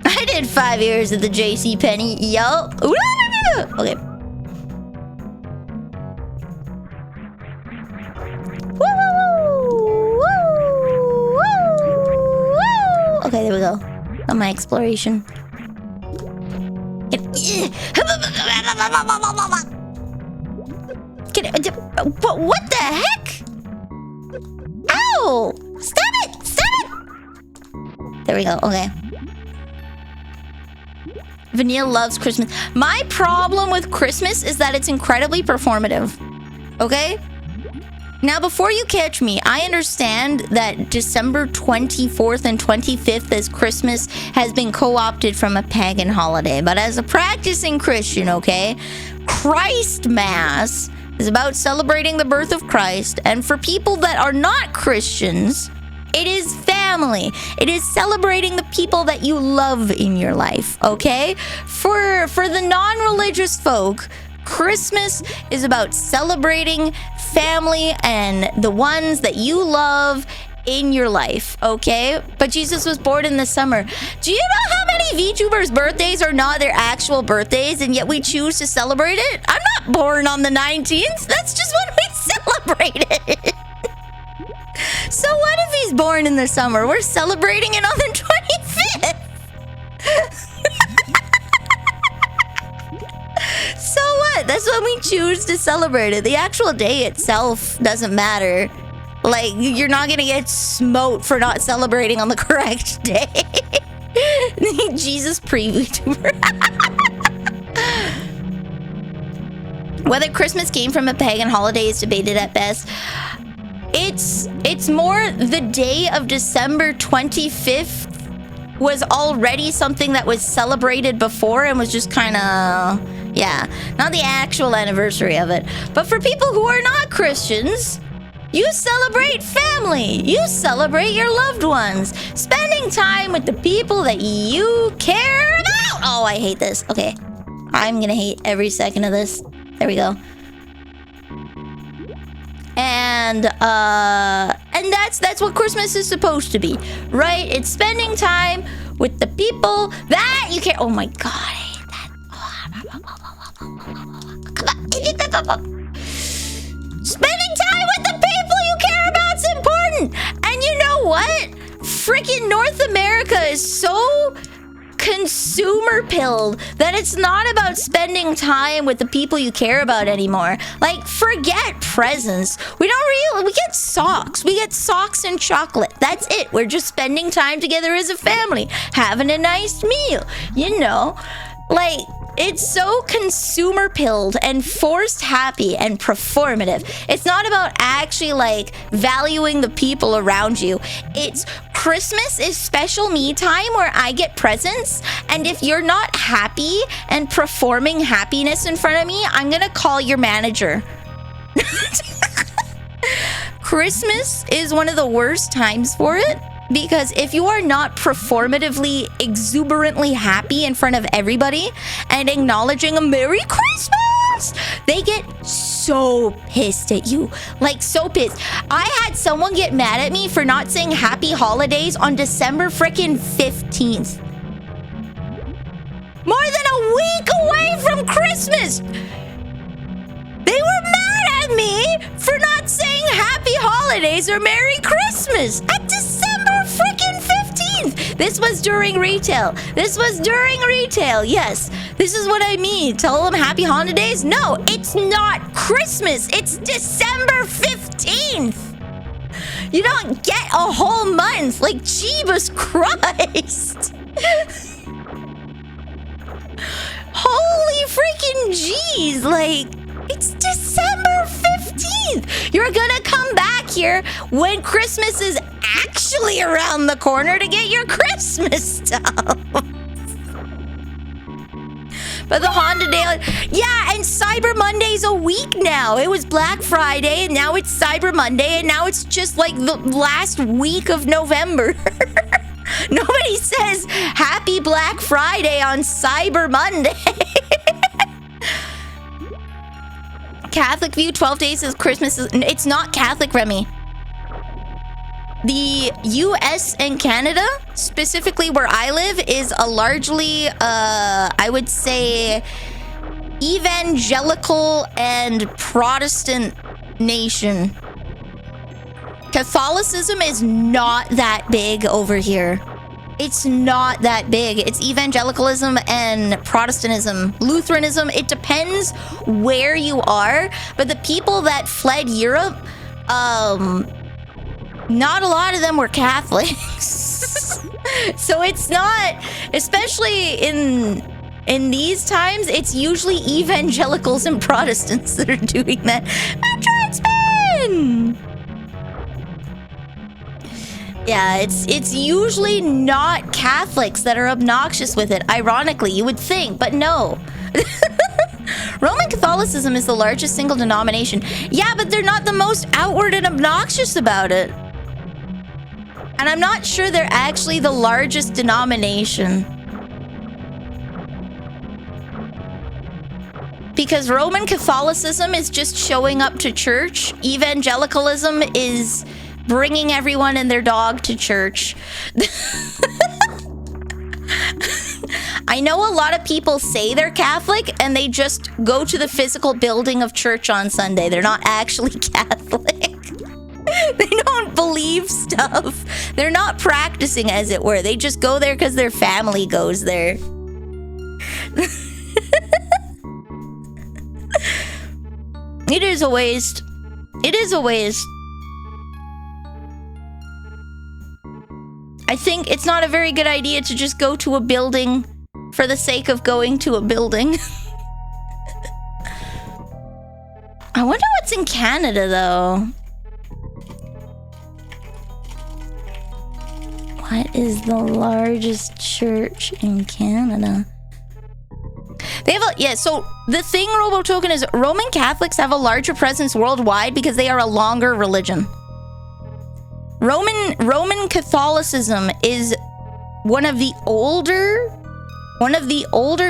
I did 5 years at the JCPenney. Yup. Okay. Okay, there we go. On my exploration. But what the heck? Ow! Stop it! Stop it! There we go. Okay. Vanille loves Christmas. My problem with Christmas is that it's incredibly performative. Okay? Now, before you catch me, I understand that December 24th and 25th as Christmas has been co-opted from a pagan holiday. But as a practicing Christian, okay, Christ Mass is about celebrating the birth of Christ. And for people that are not Christians, it is family. It is celebrating the people that you love in your life, okay? For the non-religious folk, Christmas is about celebrating family and the ones that you love in your life, okay? But Jesus was born in the summer. Do you know how many VTubers' birthdays are not their actual birthdays, and yet we choose to celebrate it? I'm not born on the 19th. That's just when we celebrate it. So what if he's born in the summer? We're celebrating it on the 25th. So what? That's when we choose to celebrate it. The actual day itself doesn't matter. Like, you're not gonna get smote for not celebrating on the correct day. Jesus pre-VTuber. Whether Christmas came from a pagan holiday is debated at best. It's more the day of December 25th was already something that was celebrated before and was just kind of, yeah, not the actual anniversary of it. But for people who are not Christians, you celebrate family. You celebrate your loved ones. Spending time with the people that you care about. Oh, I hate this. Okay. I'm gonna hate every second of this. There we go. And that's what Christmas is supposed to be, right? It's spending time with the people that you care. Oh my God, I hate that. Spending time with the people you care about is important. And you know what? Freaking North America is so consumer pilled that it's not about spending time with the people you care about anymore. Like, forget presents. We get socks. We get socks and chocolate. That's it. We're just spending time together as a family, having a nice meal, you know? Like, it's so consumer pilled and forced happy and performative. It's not about actually like valuing the people around you. It's Christmas is special me time where I get presents. And if you're not happy and performing happiness in front of me, I'm gonna call your manager. Christmas is one of the worst times for it. Because if you are not performatively, exuberantly happy in front of everybody and acknowledging a Merry Christmas, they get so pissed at you. Like, so pissed. I had someone get mad at me for not saying Happy Holidays on December frickin' 15th. More than a week away from Christmas! They were mad at me for not saying Happy Holidays or Merry Christmas at December freaking 15th. This was during retail. Yes, this is what I mean. Tell them Happy Holidays. No, it's not Christmas. It's December 15th. You don't get a whole month. Like, Jesus Christ. Holy freaking jeez. Like, it's December 15th. You're gonna come back here when Christmas is actually around the corner to get your Christmas stuff. But the Honda Day, yeah, and Cyber Monday's a week now. It was Black Friday, and now it's Cyber Monday, and now it's just like the last week of November. Nobody says Happy Black Friday on Cyber Monday. Catholic view 12 days of Christmas is, it's not Catholic, Remy. The US and Canada, specifically where I live, is a largely I would say evangelical and Protestant nation. Catholicism is not that big over here. It's not that big. It's evangelicalism and Protestantism. Lutheranism, it depends where you are. But the people that fled Europe, not a lot of them were Catholics. So it's not, especially in these times, it's usually evangelicals and Protestants that are doing that. Metroid spin! Yeah, it's usually not Catholics that are obnoxious with it. Ironically, you would think, but no. Roman Catholicism is the largest single denomination. Yeah, but they're not the most outward and obnoxious about it. And I'm not sure they're actually the largest denomination. Because Roman Catholicism is just showing up to church. Evangelicalism is bringing everyone and their dog to church. I know a lot of people say they're Catholic and they just go to the physical building of church on Sunday. They're not actually Catholic. They don't believe stuff. They're not practicing, as it were. They just go there because their family goes there. It is a waste. It is a waste. I think it's not a very good idea to just go to a building for the sake of going to a building. I wonder what's in Canada, though. What is the largest church in Canada? They have a, yeah, so the thing, RoboToken, is Roman Catholics have a larger presence worldwide because they are a longer religion. Roman Catholicism is one of the older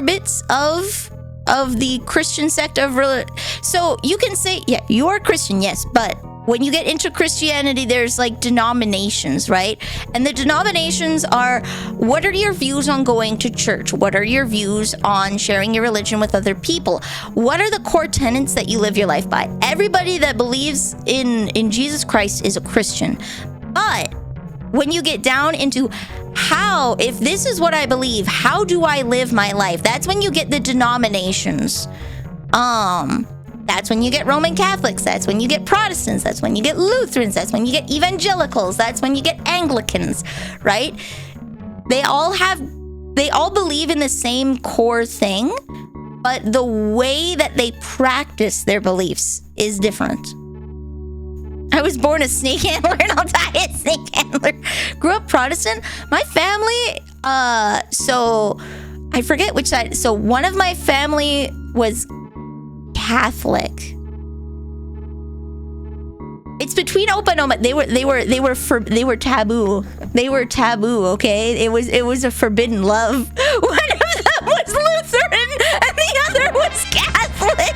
bits of the Christian sect of religion. So you can say, yeah, you are Christian, yes, but when you get into Christianity, there's like denominations, right? And the denominations are, what are your views on going to church? What are your views on sharing your religion with other people? What are the core tenets that you live your life by? Everybody that believes in Jesus Christ is a Christian. But when you get down into how, if this is what I believe, how do I live my life? That's when you get the denominations. That's when you get Roman Catholics. That's when you get Protestants. That's when you get Lutherans. That's when you get evangelicals. That's when you get Anglicans, right? They all believe in the same core thing, but the way that they practice their beliefs is different. I was born a snake handler and I'll die a snake handler. Grew up Protestant. My family, so I forget which side. So one of my family was Catholic. It's between Opa and Oma. They were taboo. They were taboo, okay? It was a forbidden love. One of them was Lutheran and the other was Catholic.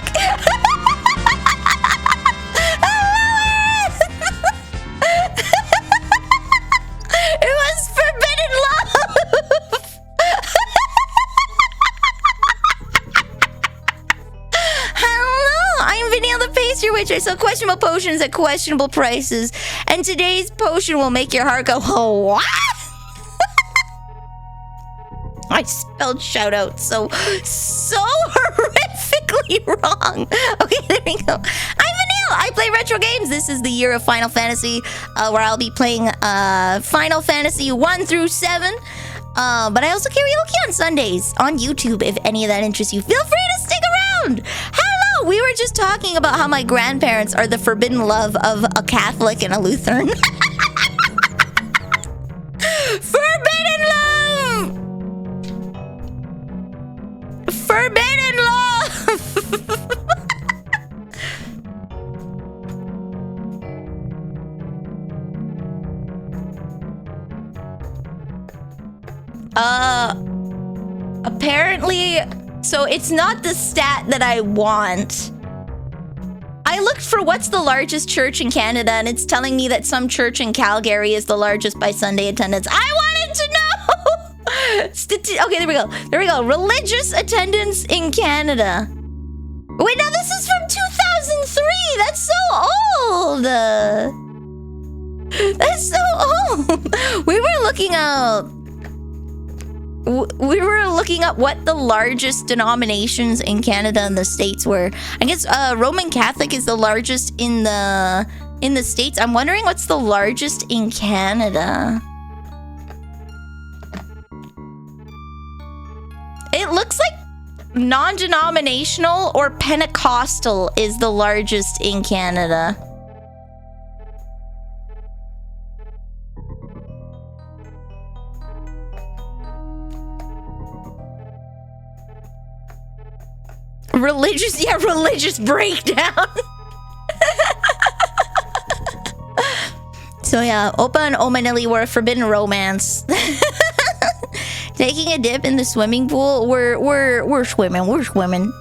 It was forbidden love. I'm Vanille the Pastry Witch. I sell questionable potions at questionable prices. And today's potion will make your heart go, oh, what? I spelled shout out so horrifically wrong. Okay, there we go. I'm Vanille. I play retro games. This is the year of Final Fantasy, where I'll be playing Final Fantasy 1 through 7. But I also karaoke on Sundays on YouTube. If any of that interests you, feel free to stick around. Hello, we were just talking about how my grandparents are the forbidden love of a Catholic and a Lutheran. Forbidden love! Forbidden love! Apparently, so it's not the stat that I want. I looked for what's the largest church in Canada, and it's telling me that some church in Calgary is the largest by Sunday attendance. I wanted to know! Okay, there we go. There we go. Religious attendance in Canada. Wait, no, this is from 2003. That's so old. That's so old. We were looking up what the largest denominations in Canada and the States were. I guess Roman Catholic is the largest in the States. I'm wondering what's the largest in Canada. It looks like non-denominational or Pentecostal is the largest in Canada. Religious breakdown. So yeah, Opa and Omanili were a forbidden romance. Taking a dip in the swimming pool. We're swimming.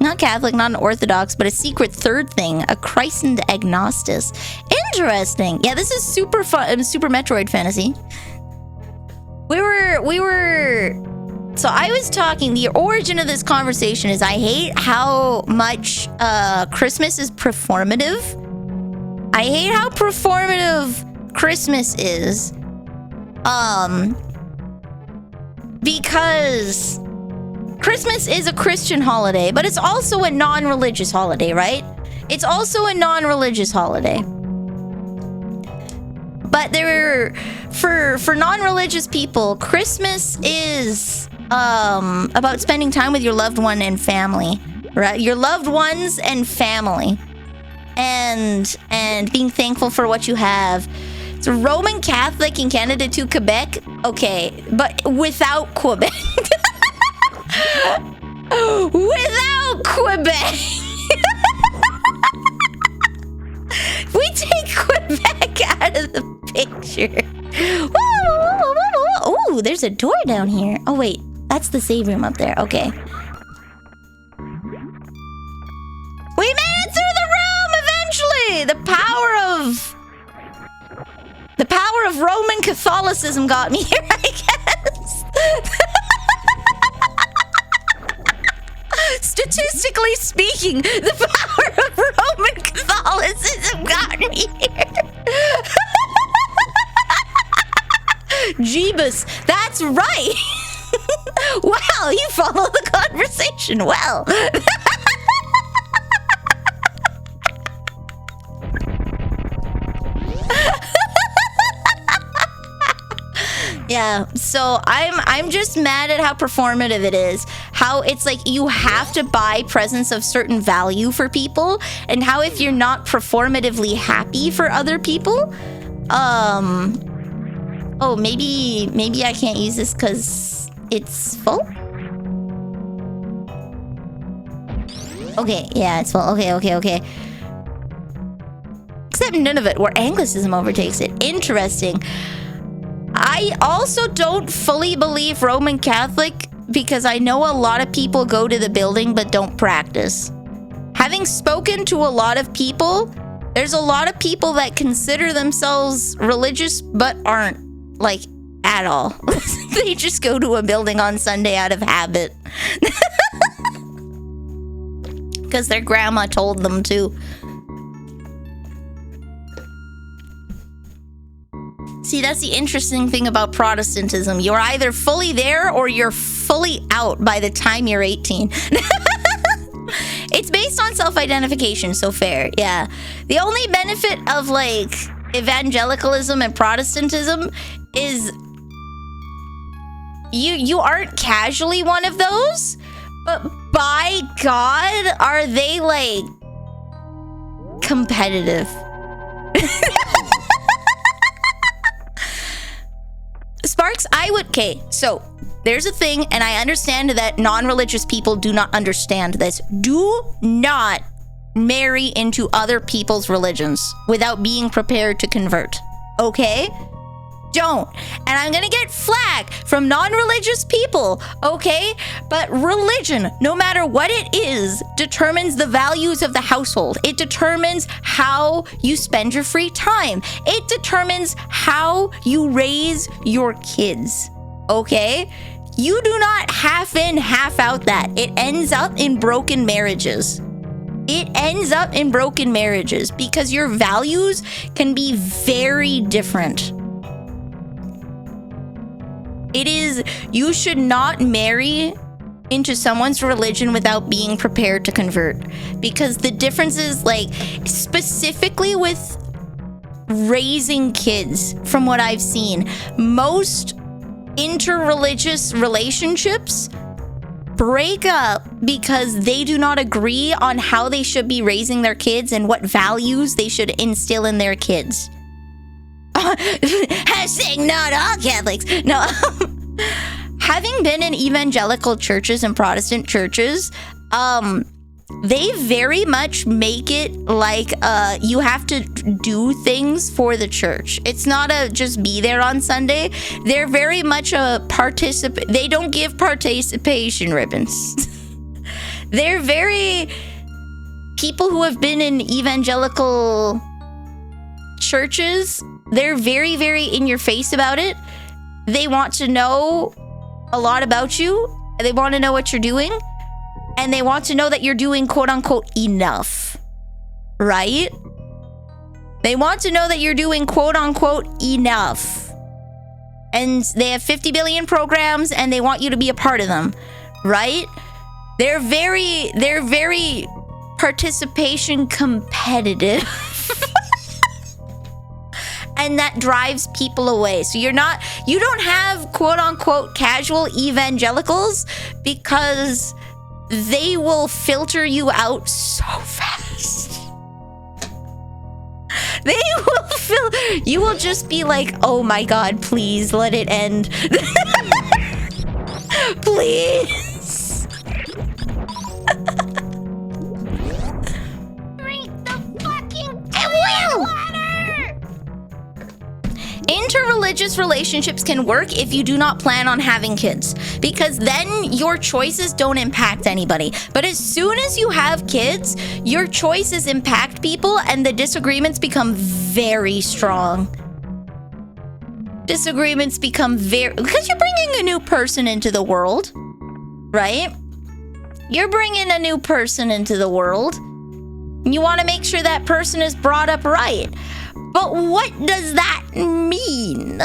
Not Catholic, not an Orthodox, but a secret third thing, a christened agnostic. Interesting. Yeah, this is super fun, super Metroid fantasy. We were. So I was talking, the origin of this conversation is I hate how much Christmas is performative. I hate how performative Christmas is. Because Christmas is a Christian holiday, but it's also a non-religious holiday, right? It's also a non-religious holiday. But for non-religious people, Christmas is about spending time with your loved one and family, right? Your loved ones and family, and being thankful for what you have. It's a Roman Catholic in Canada to Quebec, okay, but without Quebec. Without Quebec. We take Quebec out of the picture. Oh, there's a door down here. Oh wait, that's the save room up there. Okay. We made it through the room Okay, the power of Roman Catholicism got me here, I guess. Statistically speaking, the power of Roman Catholicism got me here. Jeebus, that's right. Wow, you follow the conversation well. Yeah, so I'm just mad at how performative it is. How it's like you have to buy presents of certain value for people, and how if you're not performatively happy for other people, oh, maybe I can't use this because it's full? Okay, yeah, it's full. Okay. Except none of it, where Anglicism overtakes it. Interesting. I also don't fully believe Roman Catholic because I know a lot of people go to the building but don't practice. Having spoken to a lot of people, there's a lot of people that consider themselves religious but aren't, like, at all. They just go to a building on Sunday out of habit. Because their grandma told them to. See, that's the interesting thing about Protestantism. You're either fully there or you're fully out by the time you're 18. It's based on self-identification, so fair, yeah. The only benefit of, like, evangelicalism and Protestantism is you aren't casually one of those, but by God, are they, like, competitive. Sparks, okay, so there's a thing, and I understand that non-religious people do not understand this. Do not marry into other people's religions without being prepared to convert, okay? Don't. And I'm gonna get flack from non-religious people, okay? But religion, no matter what it is, determines the values of the household. It determines how you spend your free time. It determines how you raise your kids, okay? You do not half in, half out that. It ends up in broken marriages. It ends up in broken marriages because your values can be very different. You should not marry into someone's religion without being prepared to convert. Because the difference is, like, specifically with raising kids, from what I've seen, most interreligious relationships break up because they do not agree on how they should be raising their kids and what values they should instill in their kids. Hashtag not all Catholics. No. Having been in evangelical churches and Protestant churches, they very much make it like you have to do things for the church. It's not a just be there on Sunday. They're very much a they don't give participation ribbons. They're very people who have been in evangelical churches. They're very, very in your face about it. They want to know a lot about you. They want to know what you're doing. And they want to know that you're doing quote unquote enough. Right? They want to know that you're doing quote unquote enough. And they have 50 billion programs and they want you to be a part of them. Right? They're very participation competitive. And that drives people away. So you don't have quote unquote casual evangelicals because they will filter you out so fast. They will you will just be like, oh my God, please let it end. Please. Drink the fucking water. religious relationships can work if you do not plan on having kids, because then your choices don't impact anybody. But as soon as you have kids, your choices impact people and the disagreements become very strong. Disagreements become because you're bringing a new person into the world, right? You're bringing a new person into the world. You want to make sure that person is brought up right. But what does that mean?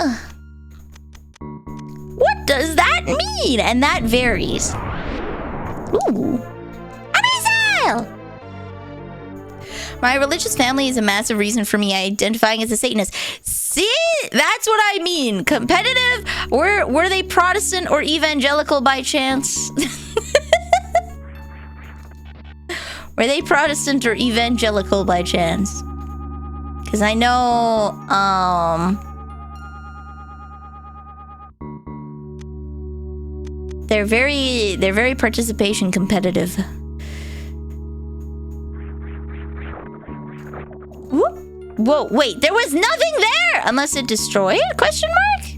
What does that mean? And that varies. Ooh. A missile! My religious family is a massive reason for me identifying as a Satanist. See? That's what I mean. Competitive? Were they Protestant or evangelical by chance? Were they Protestant or evangelical by chance? Because I know, they're very participation competitive. Whoop. Whoa, wait, there was nothing there unless it destroyed? Question mark?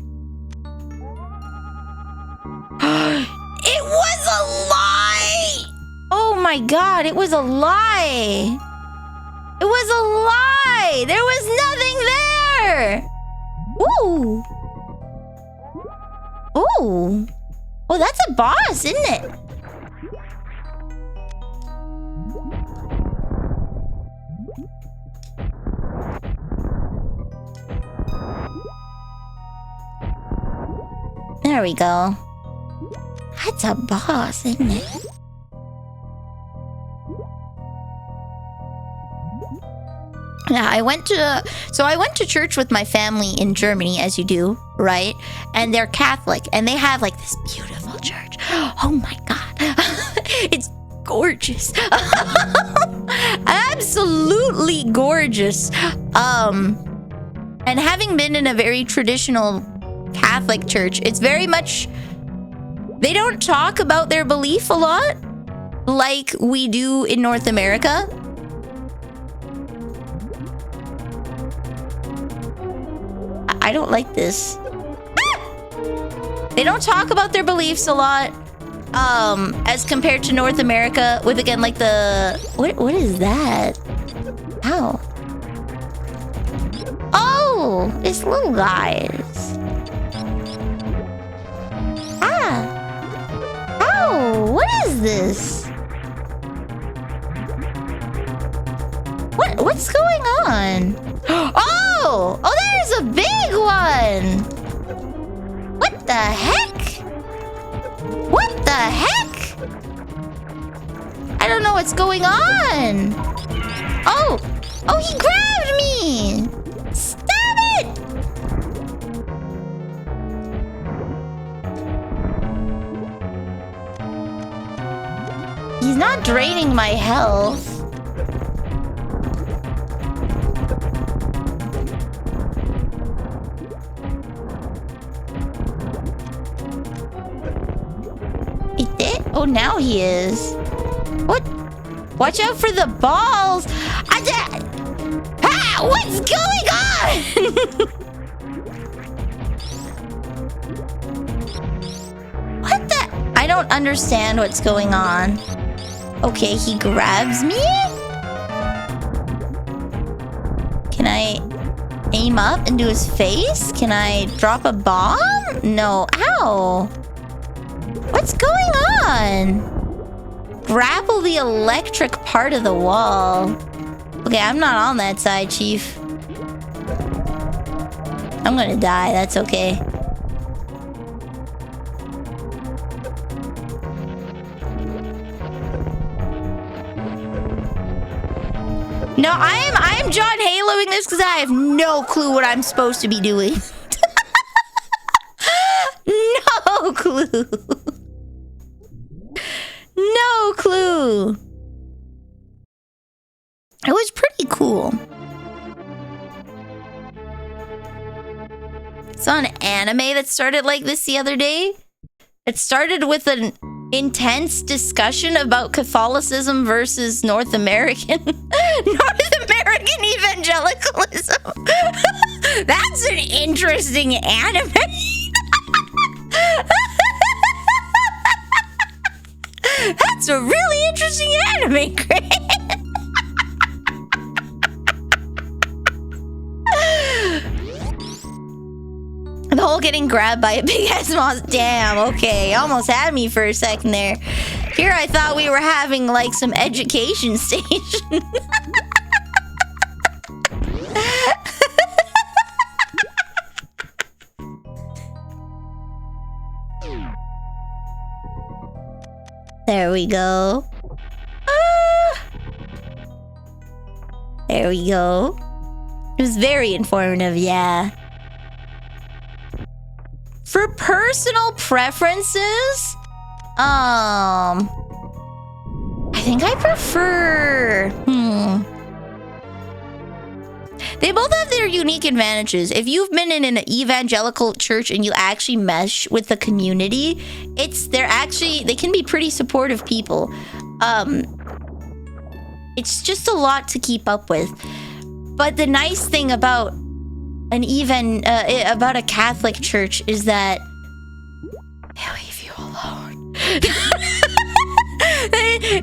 It was a lie! Oh my god, it was a lie! It was a lie! There was nothing there! Ooh! Ooh! Oh, that's a boss, isn't it? There we go. That's a boss, isn't it? Yeah, I went to church with my family in Germany, as you do, right? And they're Catholic, and they have like this beautiful church. Oh my god. It's gorgeous. Absolutely gorgeous. And having been in a very traditional Catholic church, it's very much, they don't talk about their belief a lot like we do in North America. I don't like this. They don't talk about their beliefs a lot as compared to North America with, again, like the what is that? Ow. Oh, it's little guys. Ah. Oh, what is this? What's going on? Oh, there's a big one. What the heck? What the heck? I don't know what's going on. Oh, he grabbed me. Stop it. He's not draining my health. Oh, now he is. What? Watch out for the balls. What's going on? What the? I don't understand what's going on. Okay, he grabs me? Can I aim up into his face? Can I drop a bomb? No. Ow. What's going on? Grapple the electric part of the wall. Okay, I'm not on that side, Chief. I'm gonna die, that's okay. No, I am John Haloing this because I have no clue what I'm supposed to be doing. No clue. No clue. It was pretty cool. Saw an anime that started like this the other day. It started with an intense discussion about Catholicism versus North American evangelicalism. That's an interesting anime. That's a really interesting anime, Craig. The whole getting grabbed by a big ass monster. Damn, okay. Almost had me for a second there. Here I thought we were having like some education station. There we go. There we go. It was very informative, yeah. For personal preferences, I think I prefer, They both have their unique advantages. If you've been in an evangelical church and you actually mesh with the community, they can be pretty supportive people. It's just a lot to keep up with. But the nice thing about about a Catholic church is that they leave you alone.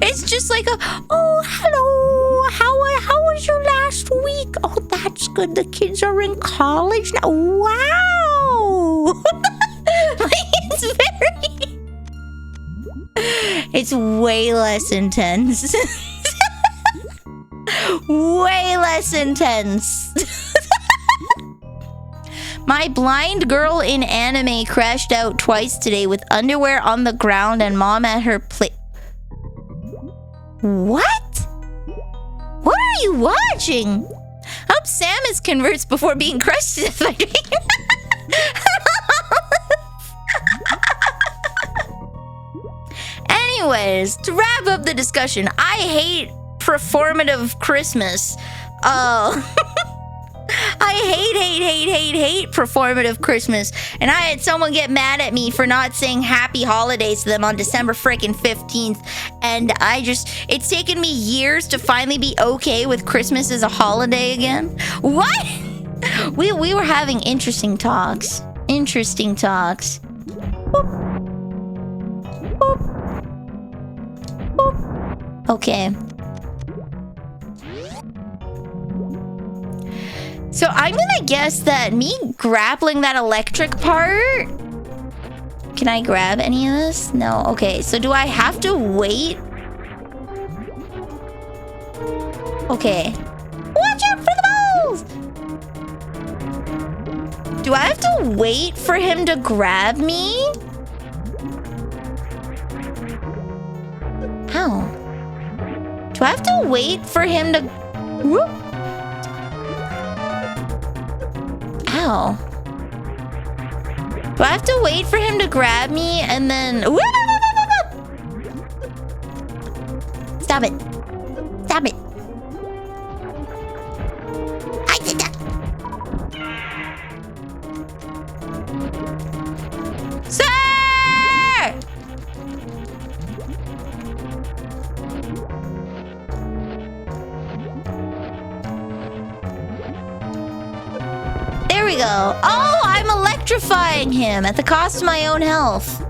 It's just like oh, hello, how was your last week? Oh, that's good. The kids are in college now. Wow. It's way less intense. Way less intense. My blind girl in anime crashed out twice today with underwear on the ground and mom at her plate. What? What are you watching? Hope Samus converts before being crushed to death by dragon. Anyways, to wrap up the discussion, I hate performative Christmas. I hate performative Christmas. And I had someone get mad at me for not saying happy holidays to them on December freaking 15th. And it's taken me years to finally be okay with Christmas as a holiday again. What? We were having interesting talks. Interesting talks. Boop. Boop. Boop. Okay. So I'm gonna guess that me grappling that electric part... Can I grab any of this? No. Okay, so do I have to wait? Okay. Watch out for the balls! Do I have to wait for him to grab me? How? Do I have to wait for him to... Whoop. Ow. Do I have to wait for him to grab me and then... Stop it. Stop it. I did that. Sir! There we go. Oh, I'm electrifying him at the cost of my own health.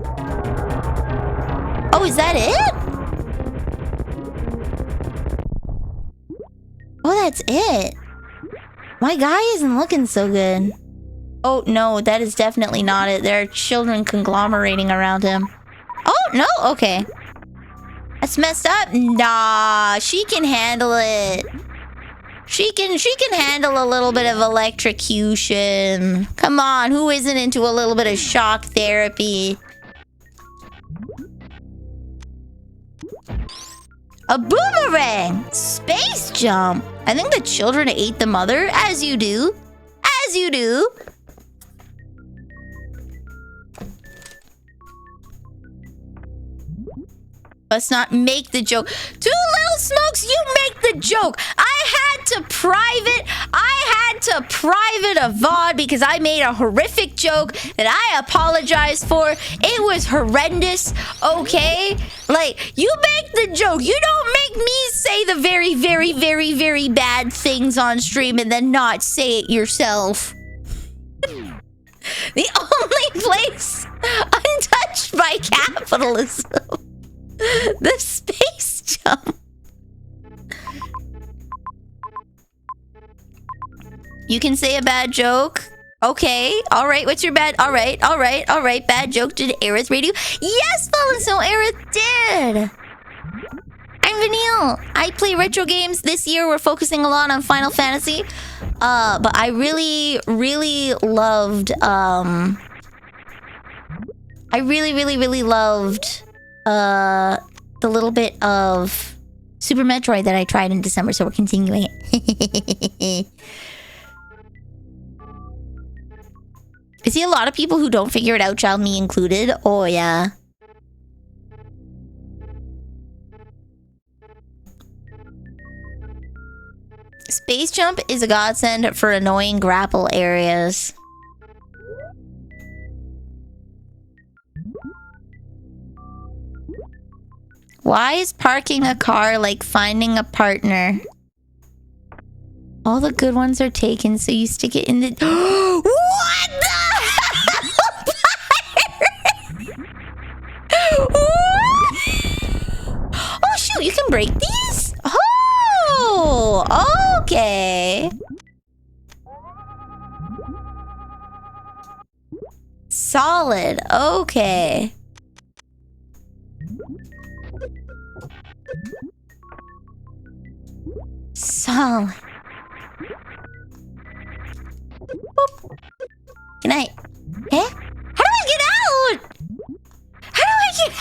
Oh, is that it? Oh, that's it. My guy isn't looking so good. Oh, no, that is definitely not it. There are children conglomerating around him. Oh, no, okay. That's messed up. Nah, she can handle it. She can handle a little bit of electrocution. Come on, who isn't into a little bit of shock therapy? A boomerang! Space jump! I think the children ate the mother, as you do. As you do. Let's not make the joke. Two Little Smokes, you make the joke. I had to private a VOD because I made a horrific joke that I apologize for. It was horrendous, okay? Like, you make the joke. You don't make me say the very, very, very, very bad things on stream and then not say it yourself. The only place untouched by capitalism. The space jump. You can say a bad joke. Okay. All right. What's your bad? All right. All right. All right. Bad joke. Did Aerith read you? Yes, Fallen Snow. Aerith did. I'm Vanille. I play retro games. This year we're focusing a lot on Final Fantasy. But I really, really loved, I really loved, the little bit of Super Metroid that I tried in December, so we're continuing it. I see a lot of people who don't figure it out, child me included. Oh, yeah. Space jump is a godsend for annoying grapple areas. Why is parking a car like finding a partner? All the good ones are taken, so you stick it in the... What the hell? Oh, shoot, you can break these? Oh, okay. Solid, okay. Solid. Boop. Good night. Eh? How do I get out? How do I get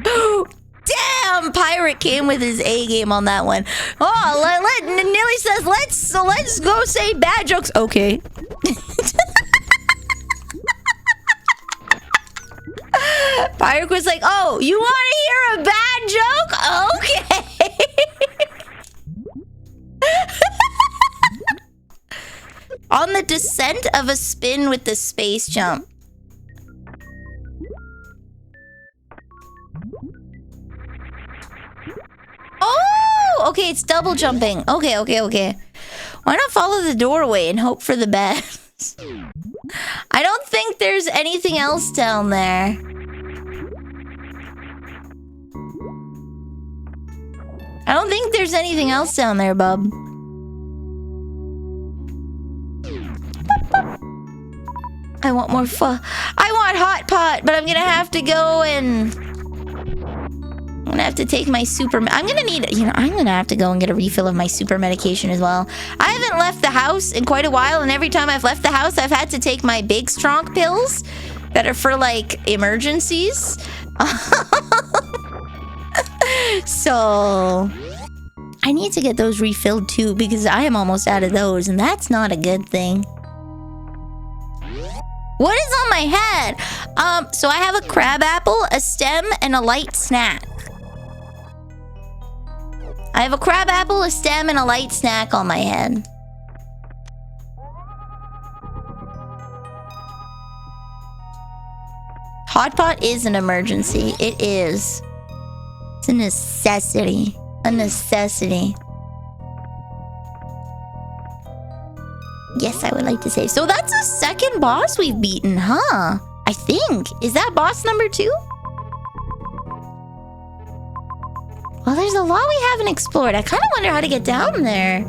out? Damn, Pirate came with his A game on that one. Oh, Nilly says, let's go say bad jokes. Okay. Pirate was like, oh, you want to hear a bad joke? Okay. On the descent of a spin with the space jump. Oh, okay, it's double jumping. Okay. Why not follow the doorway and hope for the best? I don't think there's anything else down there. I don't think there's anything else down there, bub. I want more I want hot pot, but I'm gonna have to go and... I'm gonna have to take my super... I'm gonna need... You know, I'm gonna have to go and get a refill of my super medication as well. I haven't left the house in quite a while, and every time I've left the house, I've had to take my big strong pills that are for, like, emergencies. So... I need to get those refilled too, because I am almost out of those, and that's not a good thing. What is on my head? So I have a crab apple, a stem, and a light snack. I have a crab apple, a stem, and a light snack on my head. Hot pot is an emergency. It is. It's a necessity. A necessity. Yes, I would like to say. So that's the second boss we've beaten, huh? I think. Is that boss number 2? Well, there's a lot we haven't explored. I kind of wonder how to get down there.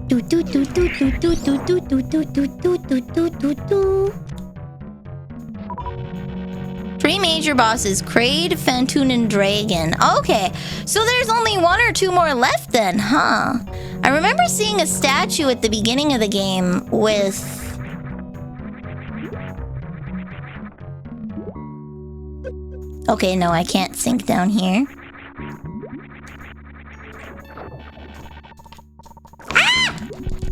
Do do do do do do do do do do do do do do do. 3 major bosses, Kraid, Phantoon, and Dragon. Okay, so there's only 1 or 2 more left then, huh? I remember seeing a statue at the beginning of the game with... Okay, no, I can't sink down here. Ah!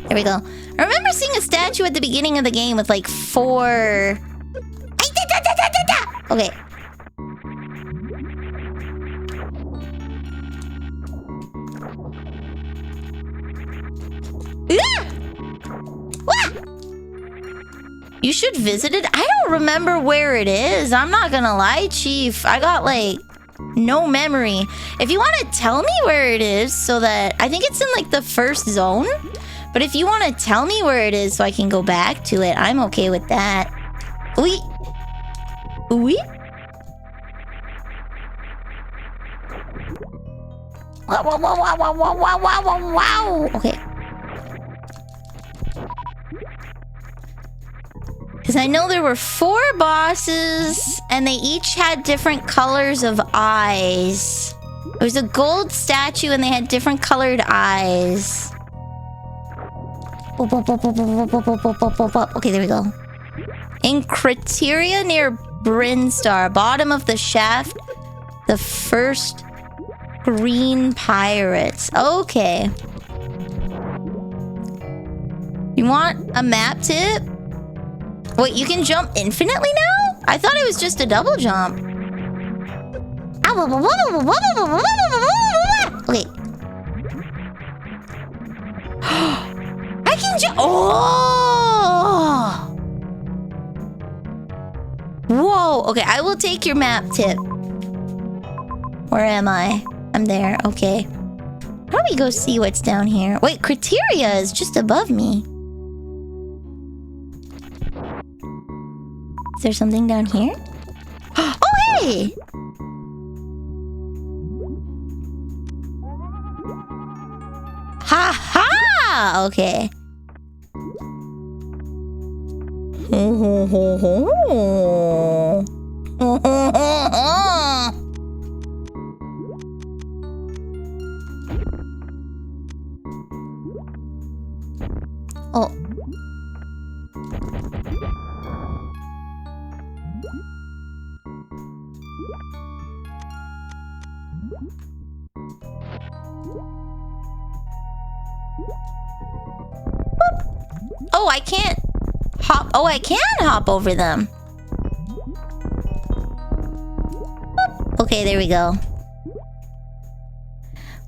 There we go. I remember seeing a statue at the beginning of the game with like 4... Okay. You should visit it. I don't remember where it is. I'm not gonna lie, Chief. I got like No memory. If you want to tell me where it is so that... I think it's in like the first zone. But if you want to tell me where it is so I can go back to it, I'm okay with that. Ooh. Ooh. Wow, wow, wow, wow, wow, wow, wow, wow, wow. Okay. Because I know there were 4 bosses, and they each had different colors of eyes. There was a gold statue, and they had different colored eyes. Okay, there we go. In Criteria near Brinstar, bottom of the shaft, the first green pirates. Okay. You want a map tip? Wait, you can jump infinitely now? I thought it was just a double jump. Okay. I can jump. Oh! Whoa. Okay, I will take your map tip. Where am I? I'm there. Okay. How do we go see what's down here? Wait, Criteria is just above me. Is there something down here? Oh, hey! Ha ha! Okay. Ho ho ho ho. Ho ho ho ho. Oh. Oh, I can't hop. Oh, I can hop over them. Okay, there we go.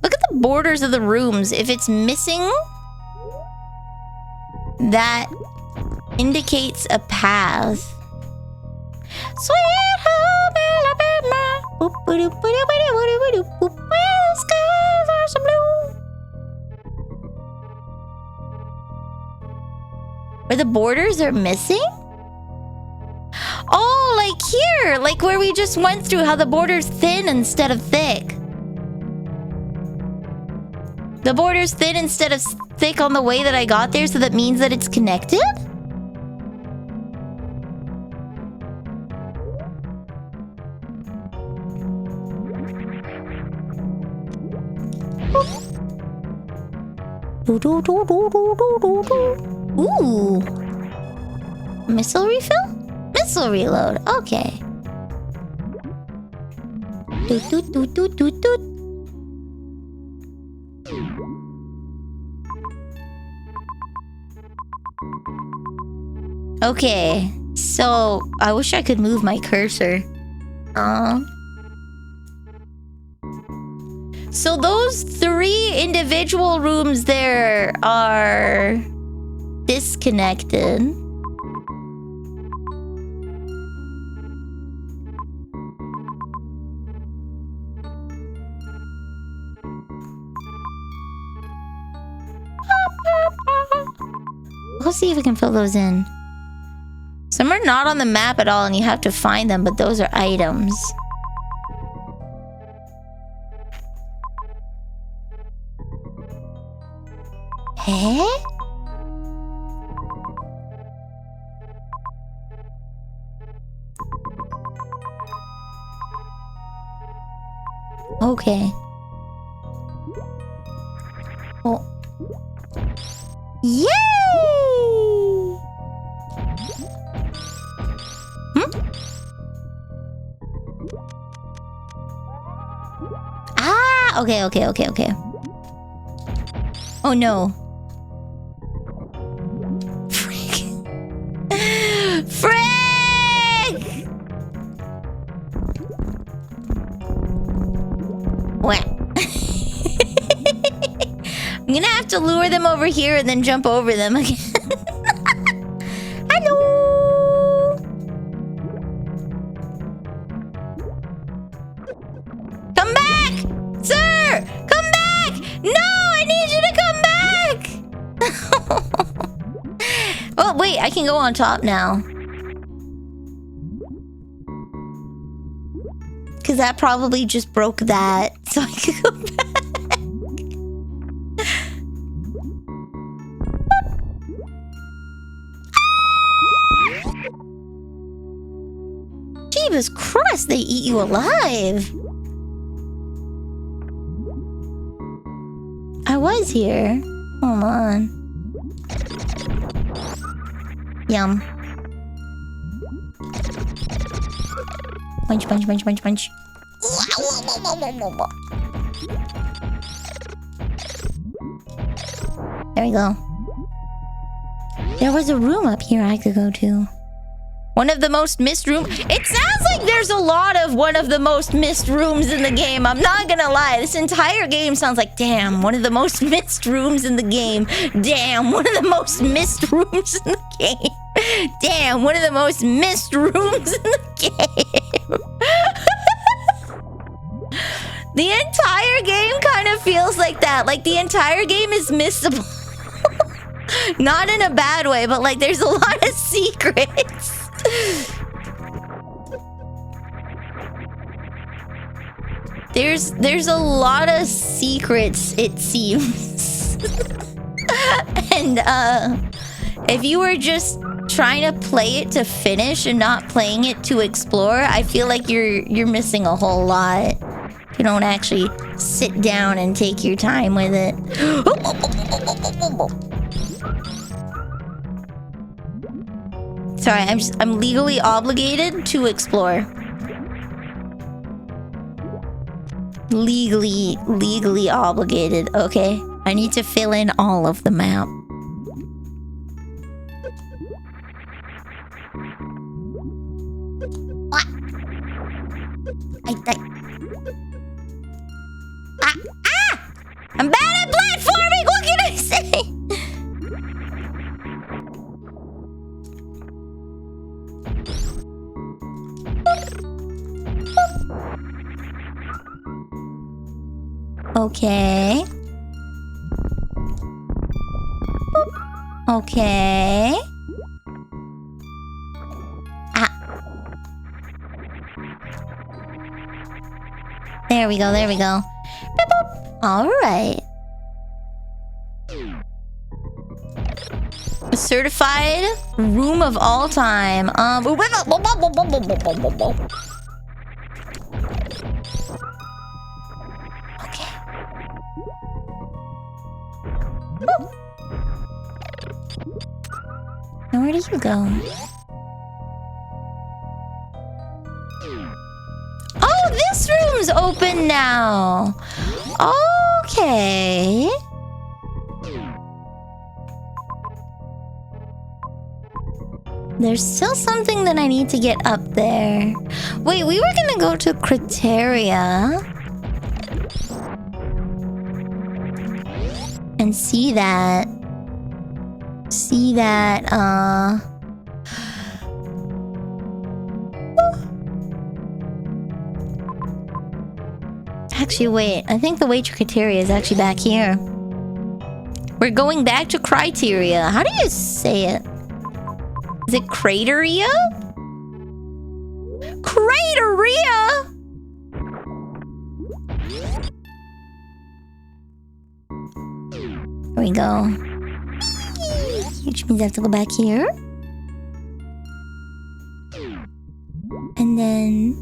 Look at the borders of the rooms. If it's missing, that indicates a path. Sweet home Alabama. The skies are so blue. Where the borders are missing? Oh, like here. Like where we just went through, how the border's thin instead of thick. The border's thin instead of thick on the way that I got there, so that means that it's connected? Ooh. Missile refill? Missile reload. Okay. Doot doot doot doot doot doot. Okay, so I wish I could move my cursor. So those 3 individual rooms there are disconnected. Let's see if we can fill those in. Some are not on the map at all and you have to find them, but those are items. Eh? Okay. Oh. Yay! Ah, okay. Oh no. Frick. What? I'm gonna have to lure them over here and then jump over them again. Hello. can go on top now. Because that probably just broke that. So I could go back. Jeebus Christ, they eat you alive. I was here. Hold on. Yum. Punch, punch, punch, punch, punch. There we go. There was a room up here I could go to. One of the most missed rooms. It sounds like there's a lot of one of the most missed rooms in the game. I'm not gonna lie. This entire game sounds like, damn, one of the most missed rooms in the game. Damn, one of the most missed rooms in the game. Damn, one of the most missed rooms in the game. The entire game kind of feels like that. Like the entire game is missable. Not in a bad way, but like there's a lot of secrets. There's a lot of secrets, it seems. And if you were just trying to play it to finish and not playing it to explore, I feel like you're missing a whole lot. You don't actually sit down and take your time with it. Sorry, I'm legally obligated to explore. Legally obligated, okay? I need to fill in all of the map. What? I'm bad at platforming! What can I say? Okay. Okay. Ah. There we go, there we go. Boop, boop. All right. A certified room of all time. Now where do you go? Oh, this room's open now. Okay. There's still something that I need to get up there. Wait, we were gonna go to Criteria and see that. Actually, wait. I think the way to Criteria is actually back here. We're going back to Criteria. How do you say it? Is it Crateria? Crateria! There we go. Which means I have to go back here. And then...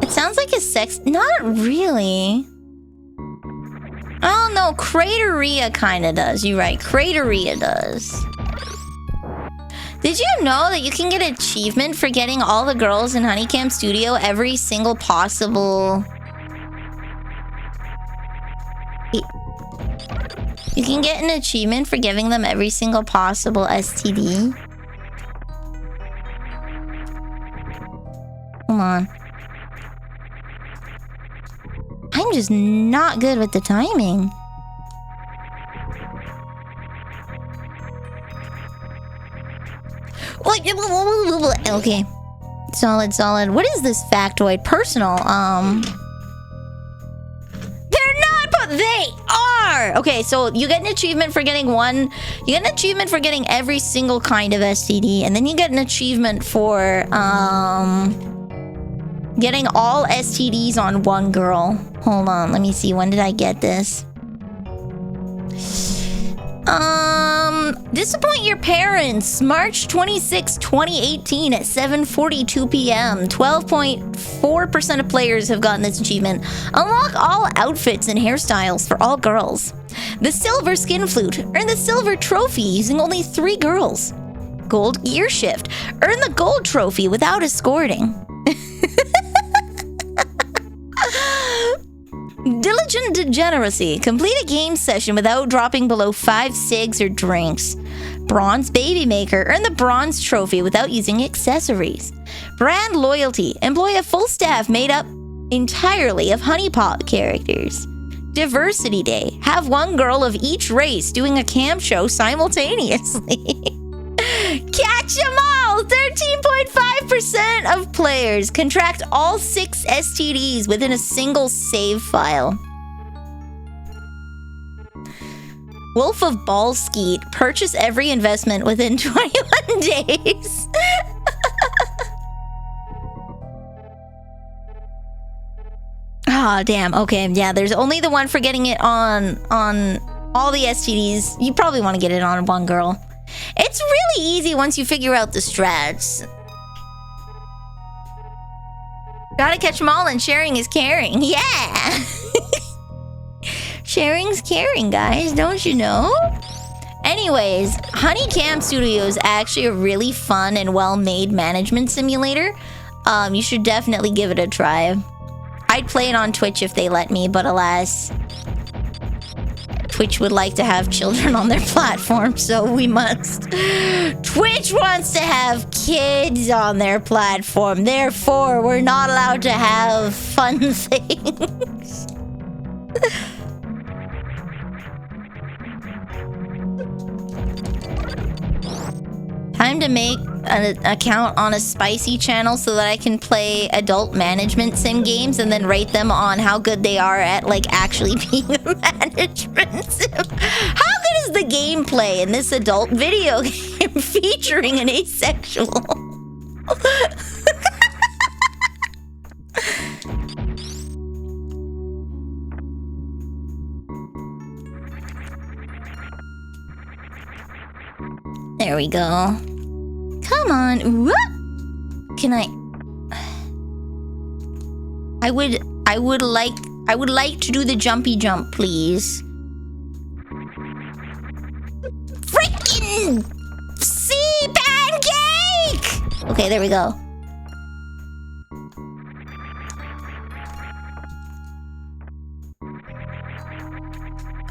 It sounds like a sex... Not really. Oh no, Crateria kinda does. You're right, Crateria does. Did you know that you can get an achievement for getting all the girls in Honeycam Studio every single possible... You can get an achievement for giving them every single possible STD. Hold on. I'm just not good with the timing. Okay. Solid. What is this factoid? Personal. they are! Okay, so you get an achievement for getting one. You get an achievement for getting every single kind of STD, and then you get an achievement for getting all STDs on one girl. Hold on, let me see. When did I get this? Disappoint your parents. March 26, 2018 at 7:42 p.m. 12.4% of players have gotten this achievement. Unlock all outfits and hairstyles for all girls. The silver skin flute. Earn the silver trophy using only 3 girls. Gold gear shift. Earn the gold trophy without escorting. Diligent degeneracy. Complete a game session without dropping below 5 cigs or drinks. Bronze baby maker. Earn the bronze trophy without using accessories. Brand loyalty. Employ a full staff made up entirely of honeypot characters. Diversity day. Have one girl of each race doing a cam show simultaneously. Catch 'em all! 13.5% of players contract all 6 STDs within a single save file. Wolf of Ball Skeet. Purchase every investment within 21 days. Ah, damn. Okay, yeah, there's only the one for getting it on all the STDs. You probably want to get it on one girl. It's really easy once you figure out the strats. Gotta catch them all, and sharing is caring. Yeah! Sharing's caring, guys. Don't you know? Anyways, Honeycam Studio is actually a really fun and well-made management simulator. You should definitely give it a try. I'd play it on Twitch if they let me, but alas, Twitch would like to have children on their platform, so we must. Twitch wants to have kids on their platform, therefore we're not allowed to have fun things. Time to make an account on a spicy channel so that I can play adult management sim games and then rate them on how good they are at like actually being a management sim. How good is the gameplay in this adult video game featuring an asexual? There we go. Come on. Whoop. Can I would like to do the jumpy jump, please. Freaking sea pancake! Okay, there we go.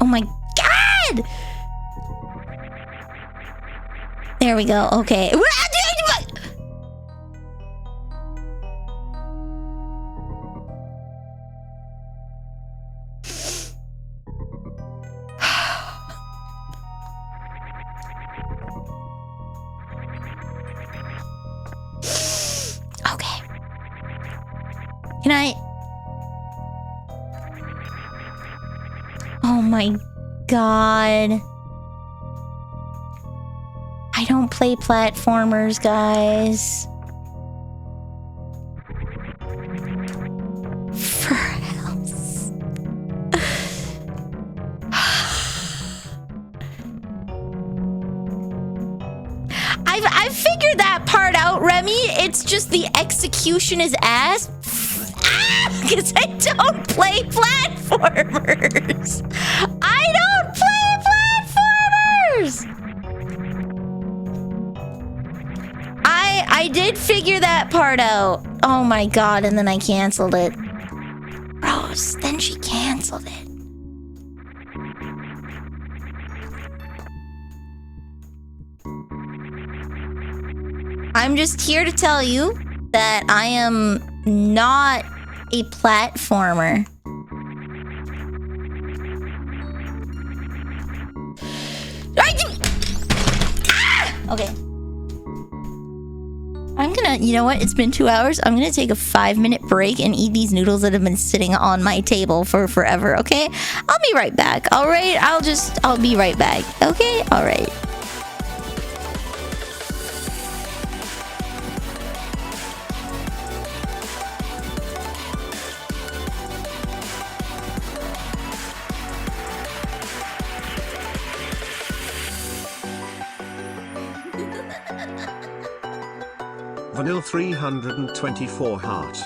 Oh my god! There we go. Okay. Okay. Can I? Oh my god. I don't play platformers, guys. For else. I've figured that part out, Remy. It's just the execution is ass. Because I don't play platformers. I don't play platformers. I did figure that part out. Oh my god, and then I canceled it. Rose, then she canceled it. I'm just here to tell you that I am not a platformer. Okay. I'm gonna, you know what? It's been 2 hours. I'm gonna take a 5-minute break and eat these noodles that have been sitting on my table for forever, okay? I'll be right back, all right? I'll be right back, okay? All right. Vanille 324 heart.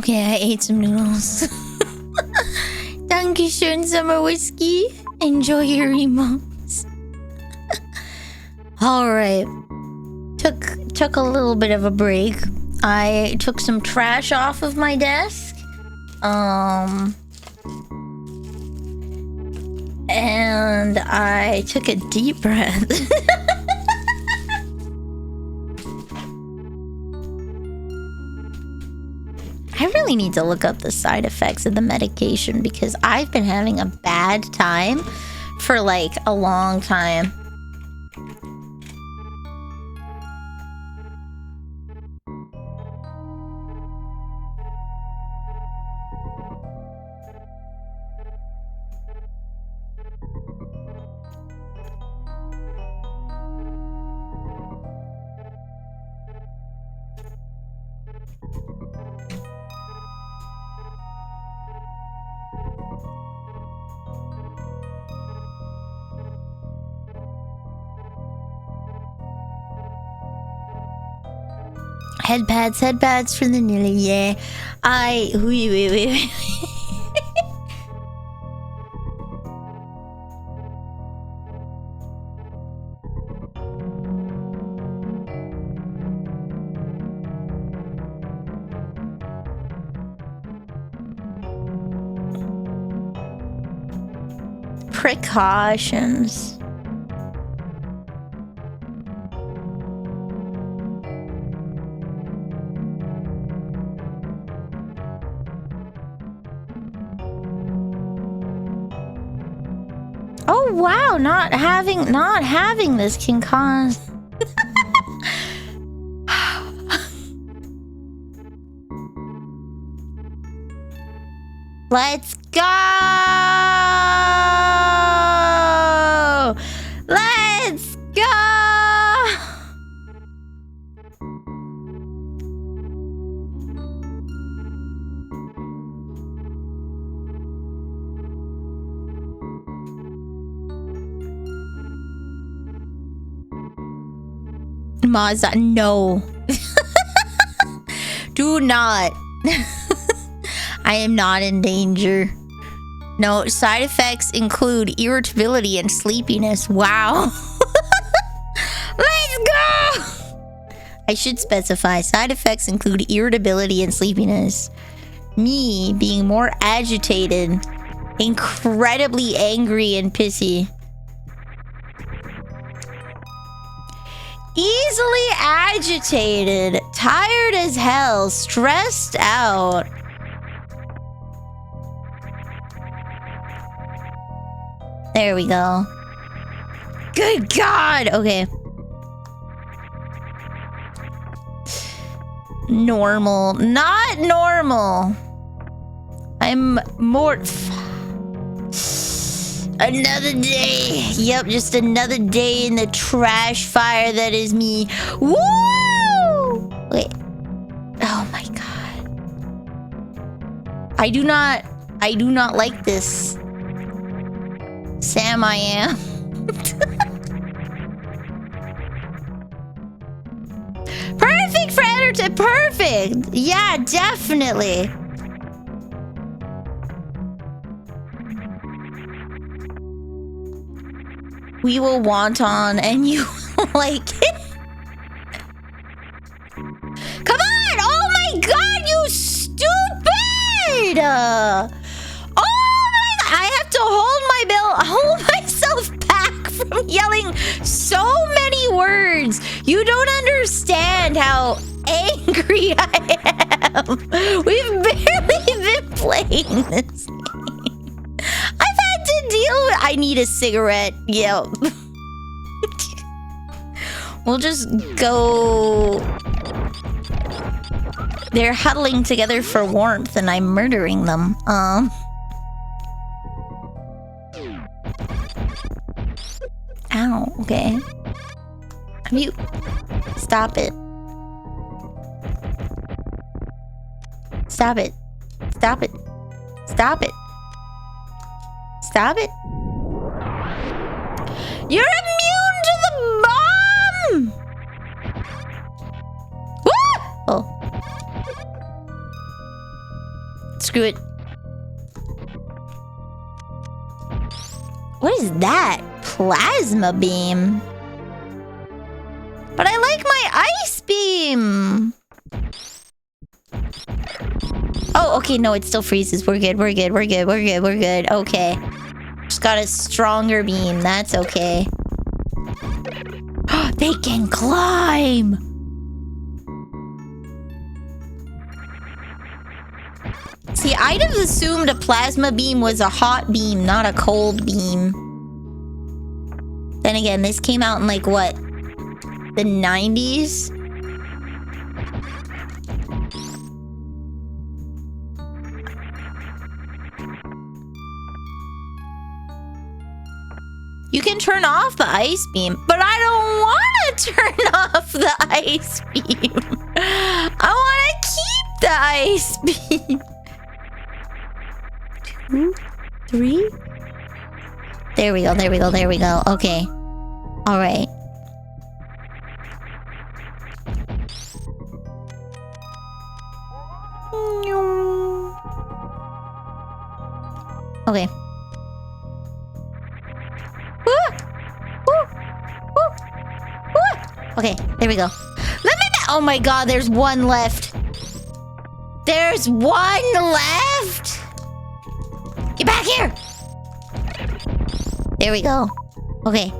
Okay, I ate some noodles. Dankeschön, Summer Whiskey. Enjoy your emotes. Alright. Took a little bit of a break. I took some trash off of my desk. And I took a deep breath. I really need to look up the side effects of the medication because I've been having a bad time for like a long time. Headpads for the nilly, yeah. Wait. Precautions. Oh wow, not having this can cause Let's go! Let's go! Mazda, no. Do not. I am not in danger. No, side effects include irritability and sleepiness. Wow. Let's go! I should specify side effects include irritability and sleepiness. Me being more agitated, incredibly angry and pissy. Easily agitated, tired as hell, stressed out. There we go. Good God! Okay. Normal. Not normal. I'm more... Another day. Yep, just another day in the trash fire that is me. Woo! Wait. Oh my God. I do not like this. Sam, I am. Perfect for entertainment. Perfect. Yeah, definitely. We will want on and you will like it. Come on! Oh my God, you stupid! I have to hold myself back from yelling so many words. You don't understand how angry I am. We've barely been playing this game. I've had to deal with... I need a cigarette. Yep. We'll just go... They're huddling together for warmth and I'm murdering them. Ow, okay. You... Stop it. Stop it. Stop it. Stop it. Stop it. You're immune to the bomb! Woo! Oh. Screw it. What is that? Plasma beam. But I like my ice beam. Oh, okay. No, it still freezes. We're good. We're good. We're good. We're good. We're good. Okay. Just got a stronger beam. That's okay. They can climb. See, I'd have assumed a plasma beam was a hot beam, not a cold beam. Then again, this came out in like what? The 90s? You can turn off the ice beam, but I don't want to turn off the ice beam. I want to keep the ice beam. 2, 3. There we go, there we go, there we go. Okay. All right. Okay. Okay, there we go. Oh my god, there's one left. There's one left. Get back here. There we go. Okay.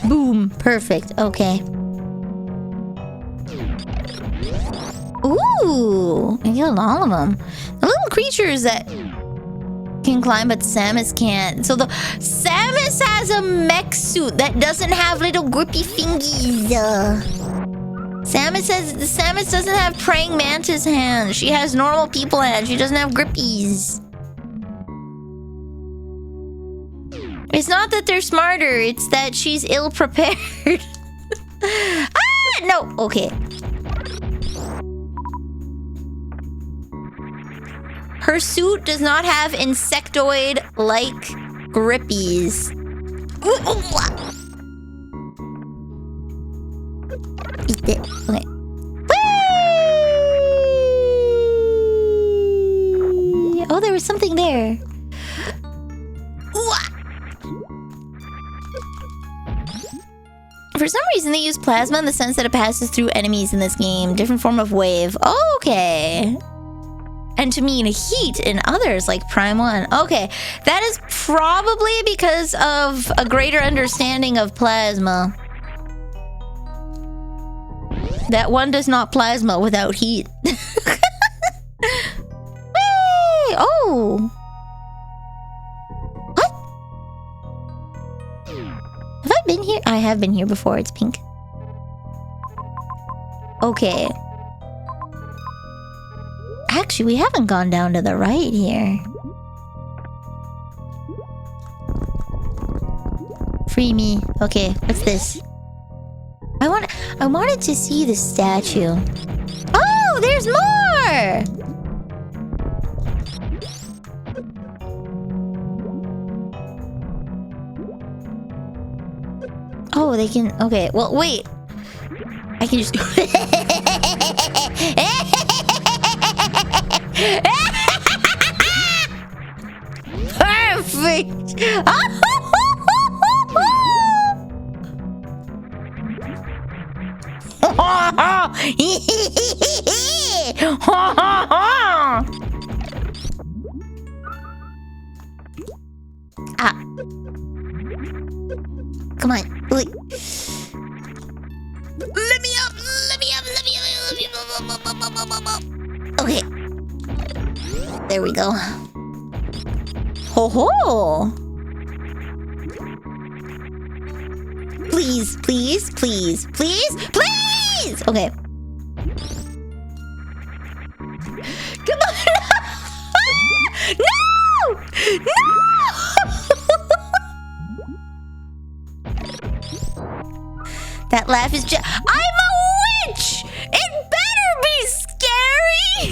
Boom. Perfect. Okay. Ooh. I killed all of them. The little creatures that can climb, but Samus can't. So the Samus has a mech suit that doesn't have little grippy fingies. Samus doesn't have praying mantis hands. She has normal people hands. She doesn't have grippies. It's not that they're smarter. It's that she's ill prepared. Ah, no. Okay. Her suit does not have insectoid-like grippies. Eat it. Okay. Whee! Oh, there was something there. For some reason, they use plasma in the sense that it passes through enemies in this game. Different form of wave. Oh, okay. And to mean heat in others, like Prime 1. Okay, that is probably because of a greater understanding of plasma. That one does not plasma without heat. Whee! Oh! What? Have I been here? I have been here before. It's pink. Okay. Actually, we haven't gone down to the right here. Free me. Okay, what's this? I wanted to see the statue. Oh, there's more! Oh, they can... Okay, well, wait. I can just... Perfect! Ah. Come on. Wait. Let me up! Let me up! Let me up! Let me up! Okay. There we go. Ho ho! Please, please, please, please, please! Okay. Come on! No! No! That laugh is just... I'm a witch! It better be scary!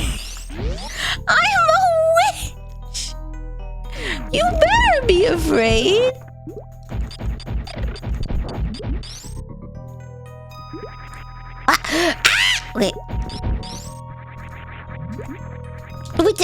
I'm a witch! You better be afraid! Ah! Okay. Wait,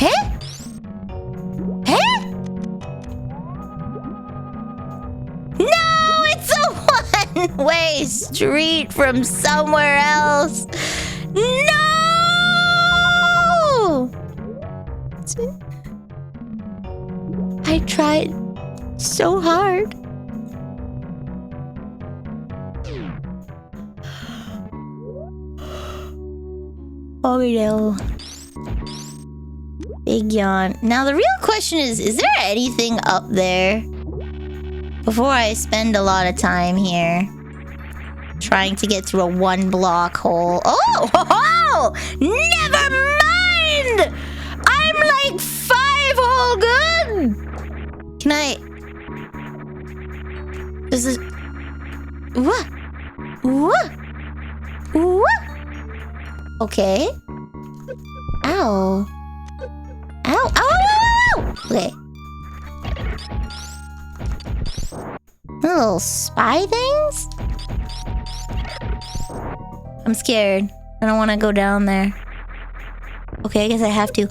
Huh? Huh? No, it's a one-way street from somewhere else. No! I tried so hard. Oh no. Big yawn. Now the real question is there anything up there? Before I spend a lot of time here trying to get through a one-block hole. Oh! Oh! Never mind! I'm like 5 hole good! Can I... Is this... What? What? What? Okay. Ow. Ow. Ow. Ow. Ow. Okay. Little spy things? I'm scared. I don't want to go down there. Okay, I guess I have to.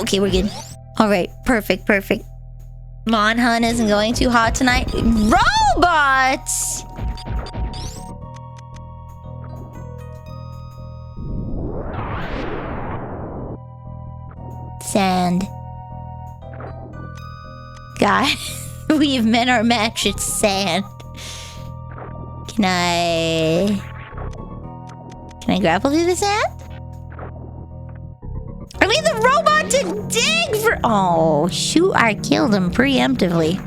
Okay, we're good. Alright, perfect, perfect. Mon Hun isn't going too hot tonight. Robots! Sand. God, we've met our match. It's sand. Can I grapple through the sand? I need the robot to dig for... Oh, shoot, I killed him preemptively.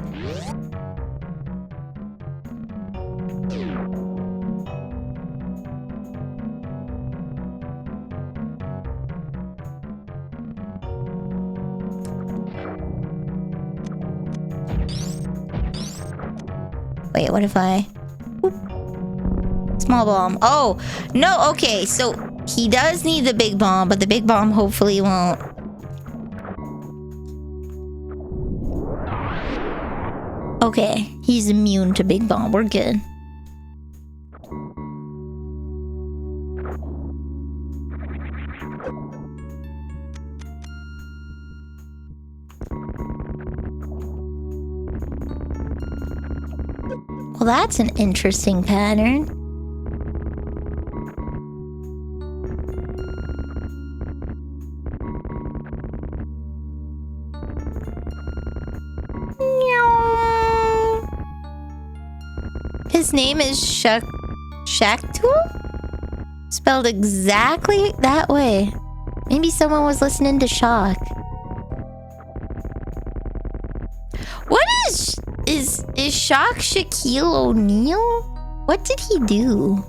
Wait, what if I... Oop. Small bomb. Oh, no, okay, so he does need the big bomb, but the big bomb hopefully won't. Okay, he's immune to big bomb. We're good. Well, that's an interesting pattern. His name is Shaktul? Spelled exactly that way. Maybe someone was listening to Shock. What is Shock Shaquille O'Neal? What did he do?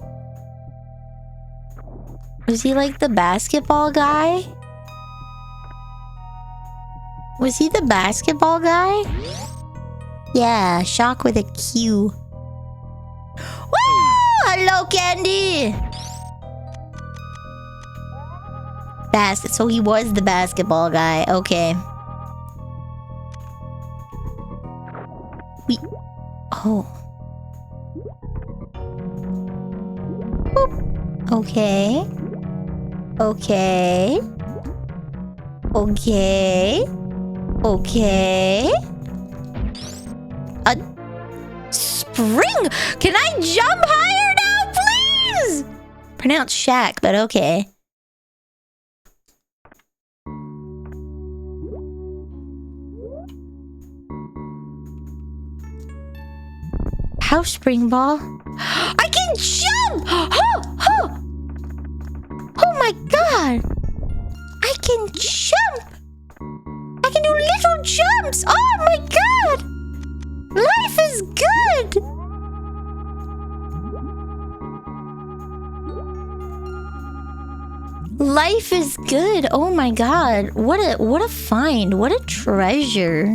Was he like the basketball guy? Was he the basketball guy? Yeah, Shock with a Q. Woo! Hello, Candy! So he was the basketball guy. Okay. Oh. Boop. Okay. Okay. Okay. Okay. Spring! Can I jump higher now, please? Pronounced Shaq, but okay. House spring ball. I can jump! Oh, oh. Oh my god! I can jump! I can do little jumps! Oh my god! Life is good! Life is good. Oh my god. What a find. What a treasure.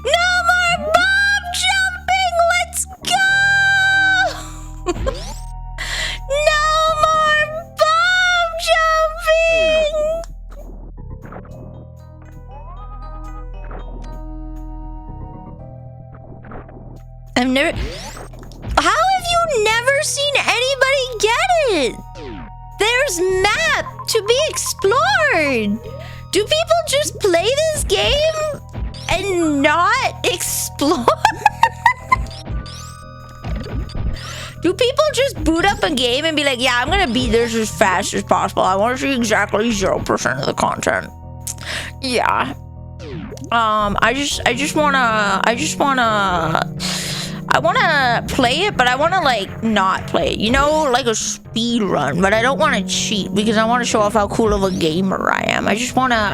No more bomb jumping. Let's go. No more bomb jumping. I've never... How have you never seen anybody get it? There's map to be explored. Do people just play this game and not explore? Do people just boot up a game and be like, yeah, I'm gonna beat this as fast as possible. I want to see exactly 0% of the content. Yeah. I wanna play it, but I wanna like not play it. You know, like a speed run, but I don't wanna cheat because I wanna show off how cool of a gamer I am. I just wanna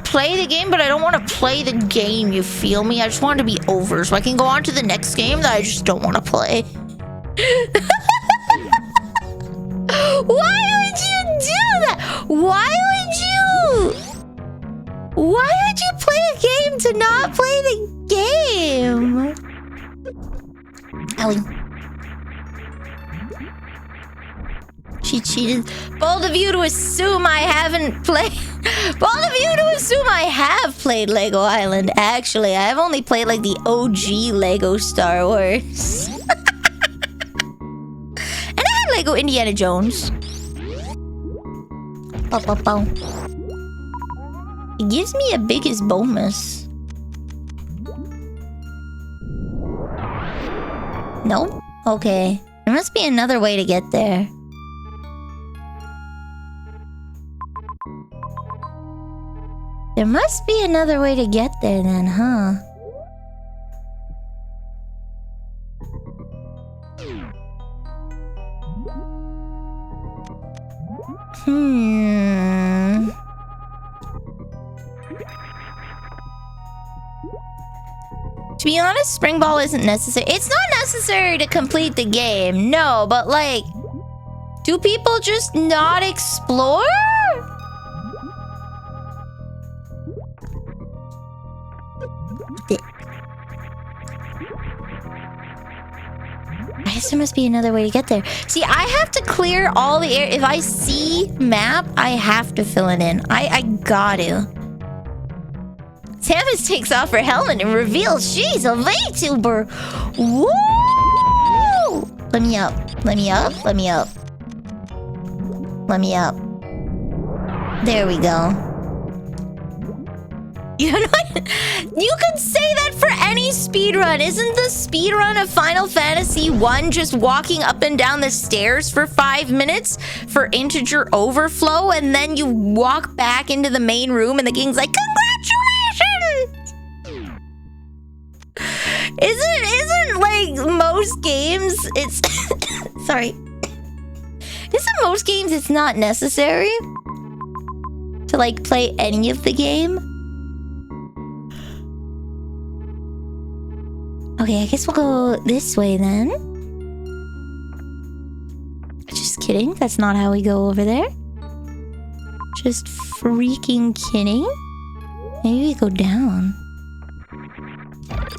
play the game, but I don't wanna play the game, you feel me? I just want it to be over so I can go on to the next game that I just don't wanna play. Why would you do that? Why would you play a game to not play the game? Ellie. She cheated. Bold of you to assume I haven't played... Bold of you to assume I have played Lego Island. Actually, I've only played like the OG Lego Star Wars. And I had Lego Indiana Jones. It gives me a biggest bonus. Nope. Okay. There must be another way to get there. There must be another way to get there then, huh? To be honest, Spring Ball isn't necessary. It's not necessary to complete the game, no, but like, do people just not explore? I guess there must be another way to get there. See, I have to clear all the air. If I see map, I have to fill it in. I got to. Samus takes off her helmet and reveals she's a VTuber. Woo! Let me up. Let me up. Let me up. Let me up. There we go. You know what? You could say that for any speedrun. Isn't the speedrun of Final Fantasy 1 just walking up and down the stairs for 5 minutes for integer overflow, and then you walk back into the main room and the king's like, congratulations! Isn't like most games, it's... Sorry. Isn't most games it's not necessary to like play any of the game? Okay, I guess we'll go this way then. Just kidding. That's not how we go over there. Just freaking kidding. Maybe we go down.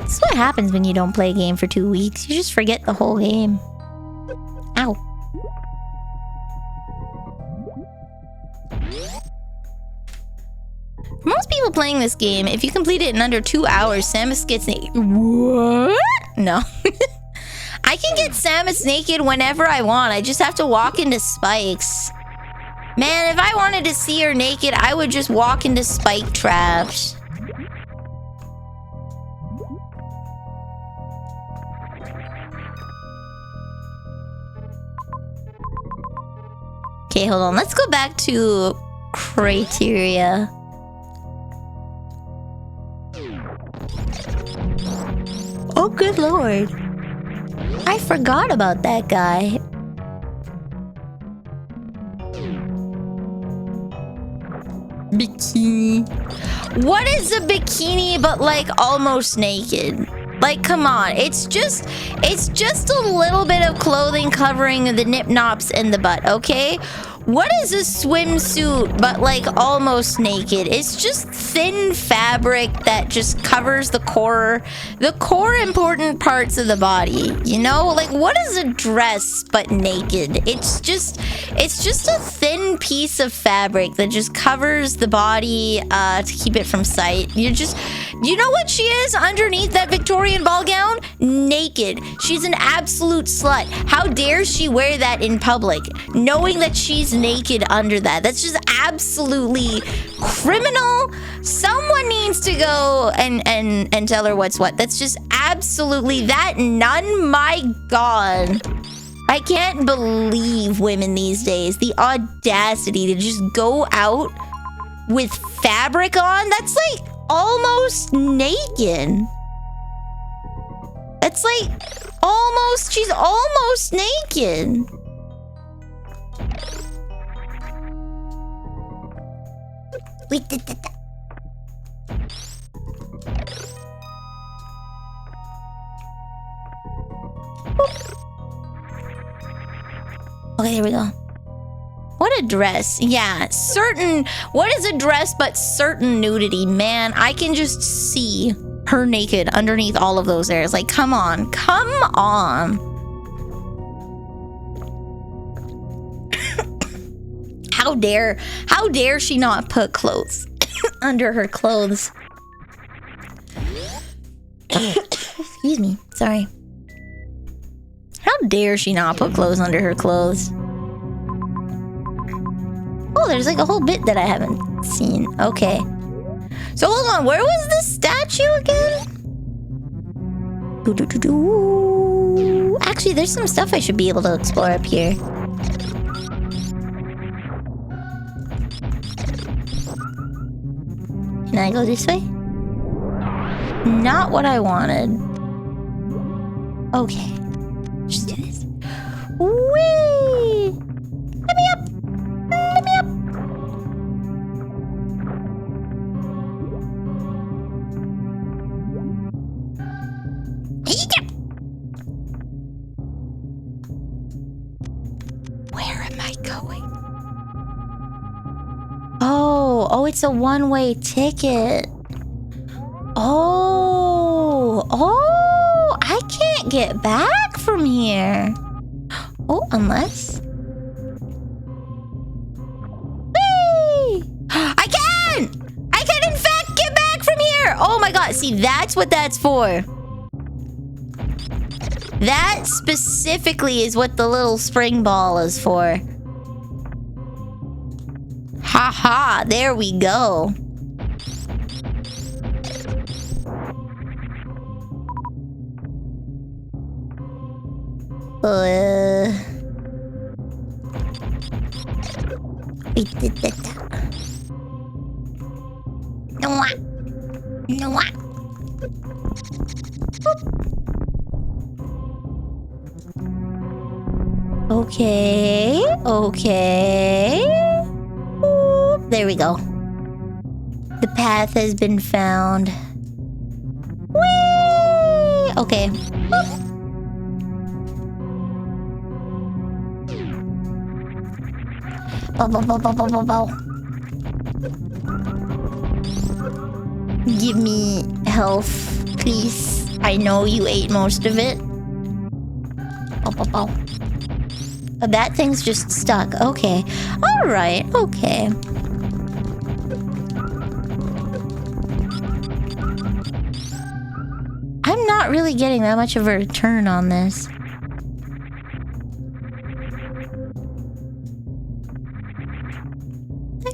This is what happens when you don't play a game for 2 weeks. You just forget the whole game. Ow. For most people playing this game, if you complete it in under 2 hours, Samus gets naked. What? No. I can get Samus naked whenever I want. I just have to walk into spikes. Man, if I wanted to see her naked, I would just walk into spike traps. Okay, hold on. Let's go back to criteria. Oh, good lord. I forgot about that guy. Bikini. What is a bikini but like almost naked? Like, come on. It's just a little bit of clothing covering the nip nops and the butt, okay? What is a swimsuit but like almost naked? It's just thin fabric that just covers the core important parts of the body, you know? Like, what is a dress but naked? It's just a thin piece of fabric that just covers the body to keep it from sight. You know what she is underneath that Victorian ball gown? Naked. She's an absolute slut. How dare she wear that in public, knowing that she's naked under that? That's just absolutely criminal. Someone needs to go and tell her what's what. That's just absolutely that none. My God. I can't believe women these days. The audacity to just go out with fabric on. That's like almost naked. That's like almost, she's almost naked. Wait, okay, there we go. What a dress. Yeah, what is a dress but certain nudity? Man, I can just see her naked underneath all of those areas. Like, come on. Come on. How dare she not put clothes under her clothes? Excuse me. Sorry. How dare she not put clothes under her clothes? Oh, there's like a whole bit that I haven't seen. Okay. So hold on, where was this statue again? Actually, there's some stuff I should be able to explore up here. Can I go this way? Not what I wanted. Okay. Just do this. Whee! Let me up! Let me up! Where am I going? Oh, it's a one-way ticket. Oh, I can't get back from here. Oh, unless... Whee! I can in fact get back from here. Oh my God, see, that's what that's for. That specifically is what the little spring ball is for. Haha, there we go. No. Okay. Ooh, there we go. The path has been found. Whee! Okay. Bow. Give me health, please. I know you ate most of it. Bow. That thing's just stuck. Okay. Alright, okay. I'm not really getting that much of a return on this.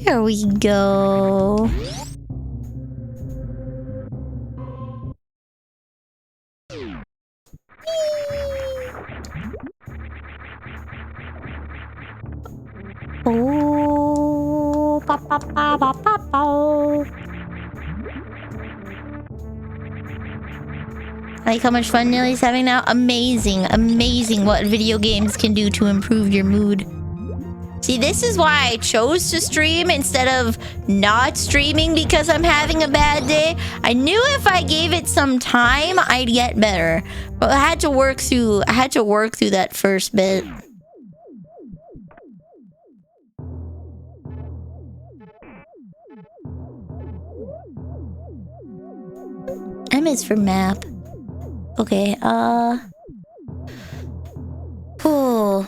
There we go. Oh, like how much fun Nilly's having now? Amazing what video games can do to improve your mood. See, this is why I chose to stream instead of not streaming because I'm having a bad day. I knew if I gave it some time, I'd get better. But I had to work through that first bit. M is for map. Okay, Cool.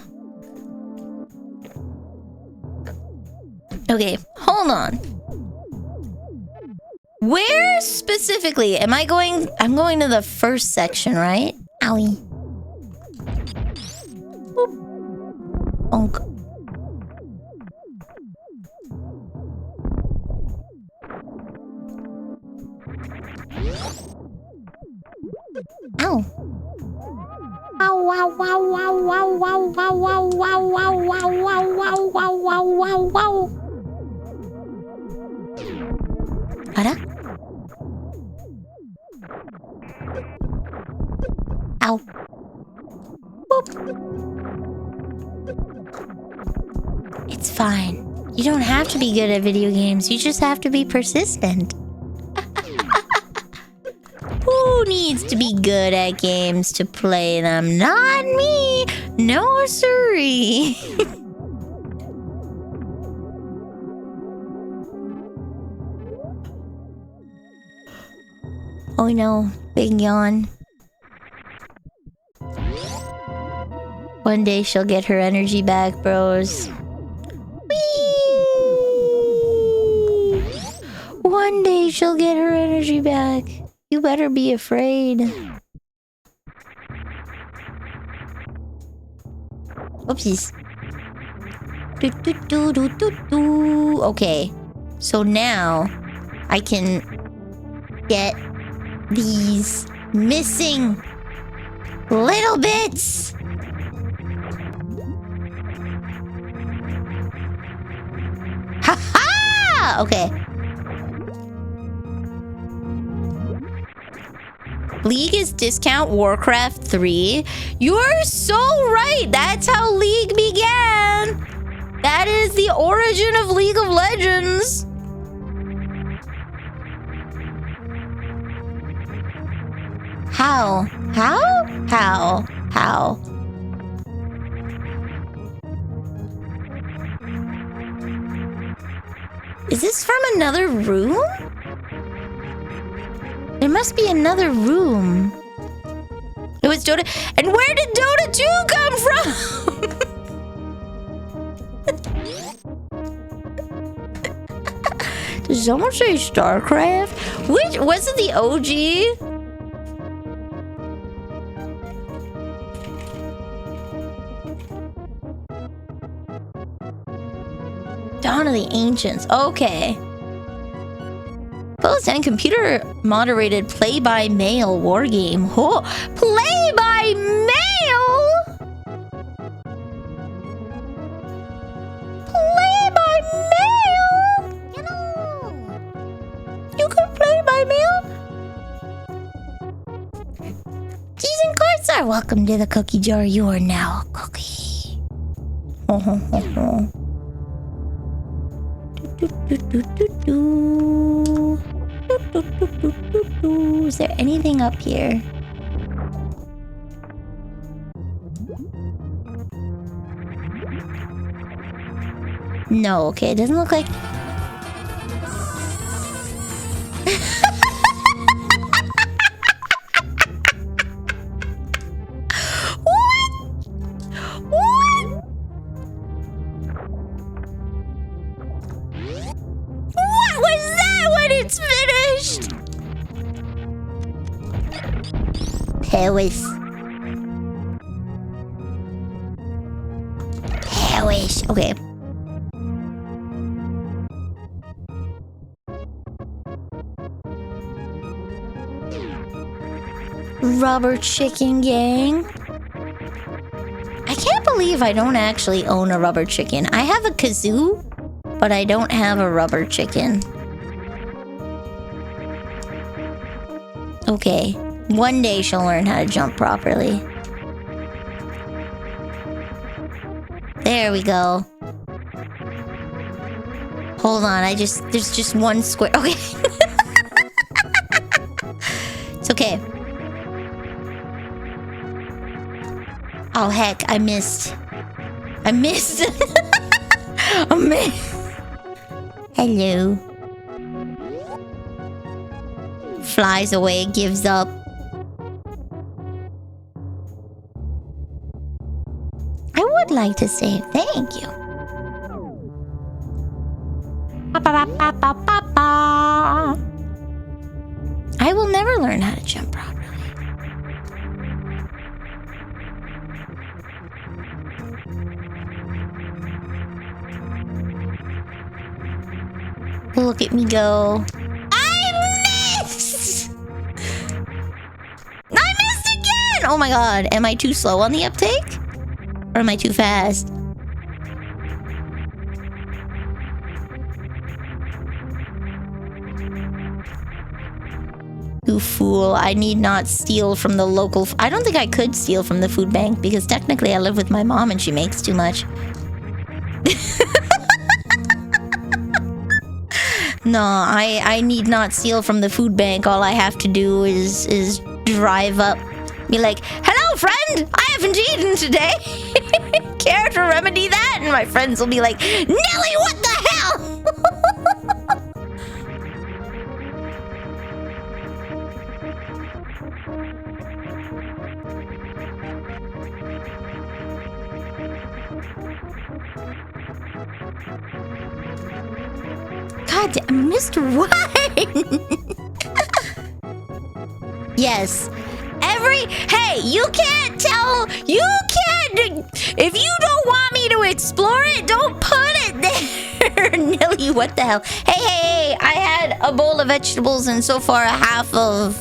Okay, hold on. Where specifically am I going? I'm going to the first section, right? Owie. Boop. Bonk. Ow. Wow, wow, wow, wow, wow, wow, wow, wow, wow, wow, wow, wow, wow, wow, wow, wow. Ada? Ow. Boop. It's fine. You don't have to be good at video games. You just have to be persistent. Who needs to be good at games to play them? Not me. No, siree. Oh no, big yawn. One day she'll get her energy back, bros. Whee! One day she'll get her energy back. You better be afraid. Oopsies. Okay. So now I can get these missing little bits. Ha ha! Okay. League is discount Warcraft 3. You're so right. That's how League began. That is the origin of League of Legends. How? How? How? How? Is this from another room? There must be another room. It was Dota. And where did Dota 2 come from? Did someone say StarCraft? Which was it, the OG? Dawn of the Ancients. Okay. Closed and computer moderated play-by-mail war game. Oh, play-by-mail? Play-by-mail? You know, you can play by mail. Cheese and cards are welcome to the cookie jar. You are now a cookie. Ho ho ho ho. Is there anything up here? No, okay, it doesn't look like... Perish. Okay. Rubber chicken gang. I can't believe I don't actually own a rubber chicken. I have a kazoo, but I don't have a rubber chicken. Okay. One day she'll learn how to jump properly. There we go. Hold on, there's just one square. Okay. It's okay. Oh, heck, I missed. I missed. I missed. Hello. Flies away, gives up. I would like to say thank you. I will never learn how to jump properly. Look at me go. I missed! I missed again! Oh my god, am I too slow on the uptake? Or am I too fast? You fool, I need not steal from the local... I don't think I could steal from the food bank because technically I live with my mom and she makes too much. No, I need not steal from the food bank. All I have to do is drive up. Be like, hello friend, I haven't eaten today. Care to remedy that? And my friends will be like, Nelly, what the hell? God damn, Mr. Wine. Yes. Hey, you can't tell. You can't. If you don't want me to explore it, don't put it there. Nelly, what the hell? Hey, I had a bowl of vegetables and so far a half of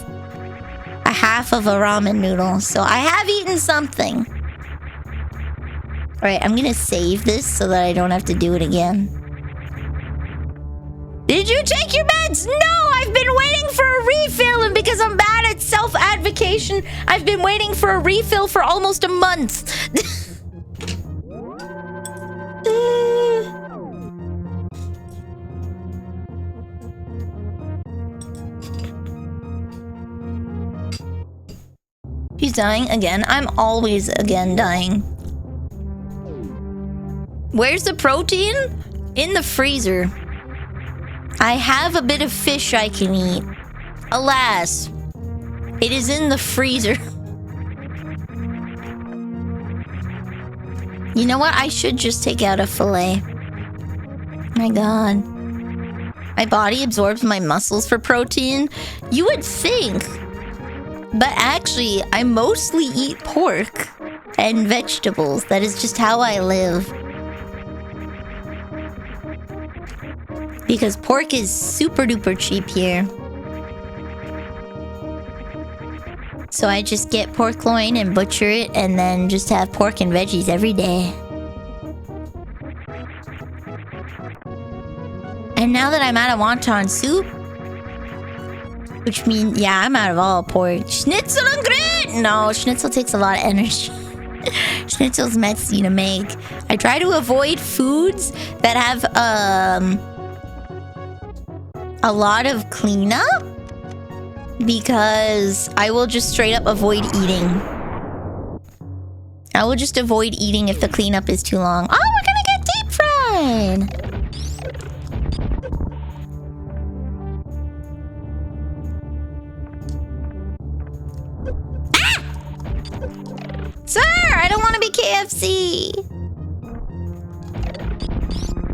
a ramen noodle. So I have eaten something. All right, I'm gonna save this so that I don't have to do it again. Did you take your meds? No, I've been waiting for a refill, and because I'm bad at self-advocation, I've been waiting for a refill for almost a month. She's dying again. I'm always again dying. Where's the protein? In the freezer. I have a bit of fish I can eat. Alas, it is in the freezer. You know what? I should just take out a fillet. My god. My body absorbs my muscles for protein. You would think. But actually, I mostly eat pork and vegetables. That is just how I live. Because pork is super duper cheap here. So I just get pork loin and butcher it and then just have pork and veggies every day. And now that I'm out of wonton soup, which means, yeah, I'm out of all pork. Schnitzel and grit! No, schnitzel takes a lot of energy. Schnitzel's messy to make. I try to avoid foods that have, a lot of cleanup because I will just straight up avoid eating. I will just avoid eating if the cleanup is too long. Oh, we're gonna get deep fried! Ah! Sir, I don't want to be KFC.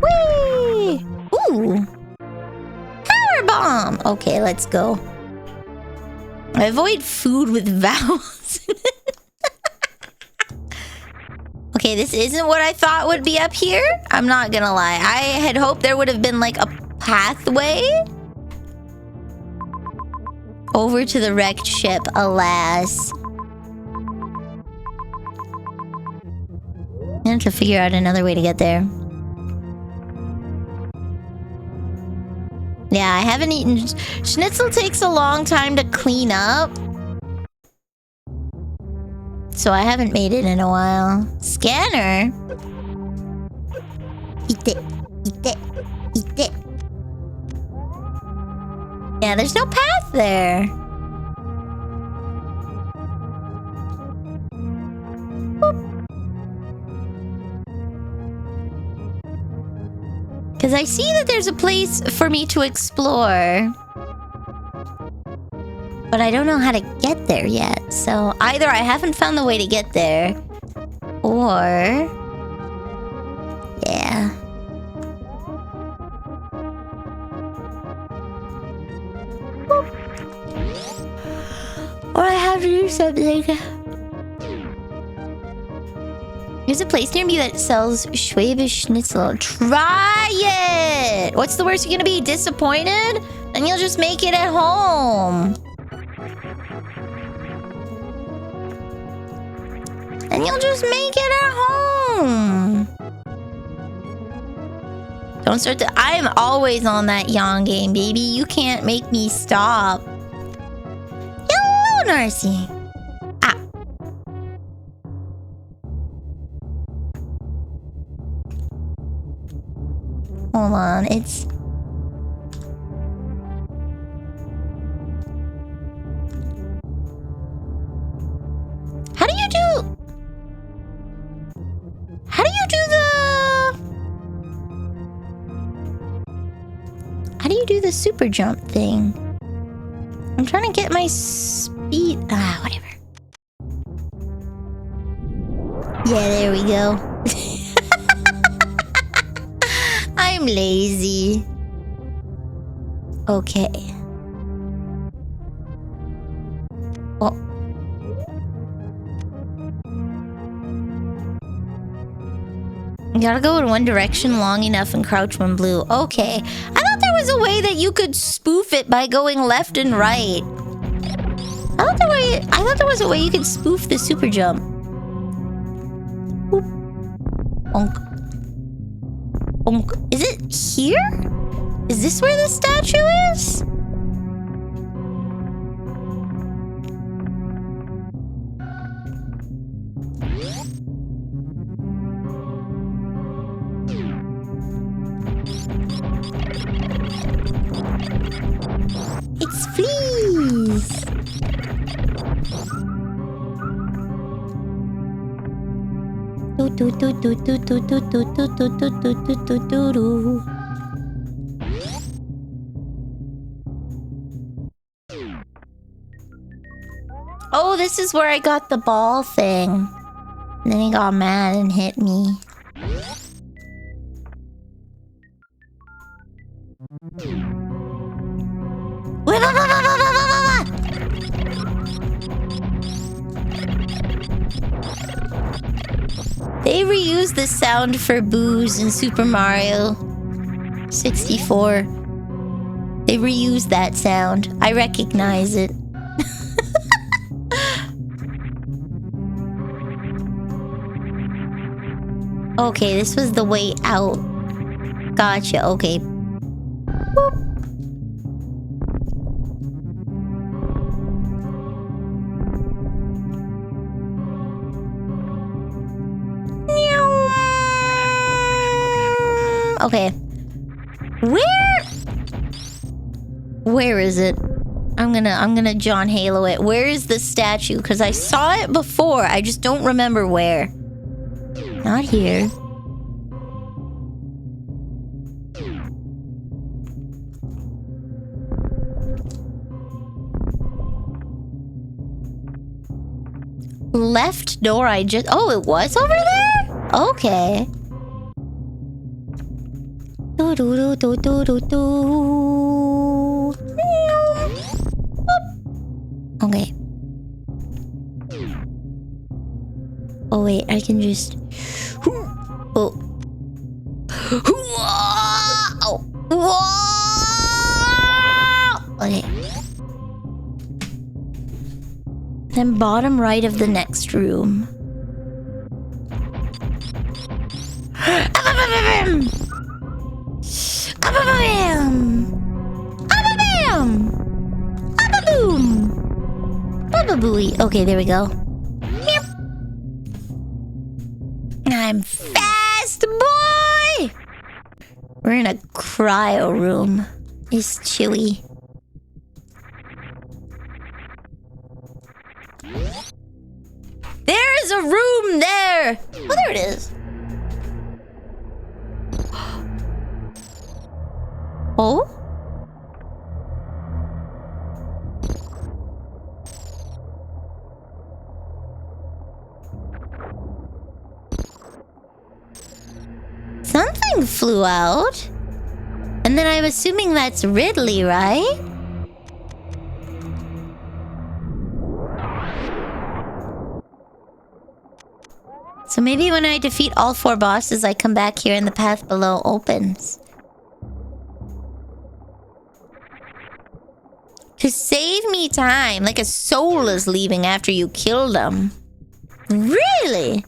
Whee! Ooh. Bomb. Okay, let's go. I avoid food with vowels. Okay, this isn't what I thought would be up here. I'm not gonna lie. I had hoped there would have been like a pathway over to the wrecked ship. Alas. I have to figure out another way to get there. Yeah, I haven't eaten... Schnitzel takes a long time to clean up. So I haven't made it in a while. Scanner? Eat it. Eat it. Eat it. Yeah, there's no path there. Because I see that there's a place for me to explore. But I don't know how to get there yet. So either I haven't found the way to get there, or... yeah. Or I have to do something. There's a place near me that sells Schwäbisch Schnitzel. Try it! What's the worst you're gonna be? Disappointed? Then you'll just make it at home. And you'll just make it at home. Don't start to... I'm always on that yawn game, baby. You can't make me stop. Hello, Narcy. Ah. Hold on, it's... How do you do... How do you do the... How do you do the super jump thing? I'm trying to get my speed... Ah, whatever. Yeah, there we go. I'm lazy. Okay. Oh. You gotta go in one direction long enough and crouch when blue. Okay. I thought there was a way that you could spoof it by going left and right. I thought there was a way you could spoof the super jump. Boop. Bonk. Bonk. Is it here? Is this where the statue is? It's fleas. Oh, this is where I got the ball thing. And then he got mad and hit me. They reused the sound for Boo's in Super Mario 64. They reused that sound. I recognize it. Okay, this was the way out. Gotcha, okay. Boop. Okay. Where is it? I'm gonna John Halo it. Where is the statue? Because I saw it before. I just don't remember where. Not here. Left door I just... Oh, it was over there? Okay. Do do do do do do. Okay. Oh wait, I can just... Oh. Okay. Then bottom right of the next room. Okay, there we go. I'm fast, boy! We're in a cryo room. It's chewy. There is a room there! Oh, there it is. Oh? Something flew out. And then I'm assuming that's Ridley, right? So maybe when I defeat all 4 bosses, I come back here and the path below opens. To save me time, like a soul is leaving after you kill them. Really?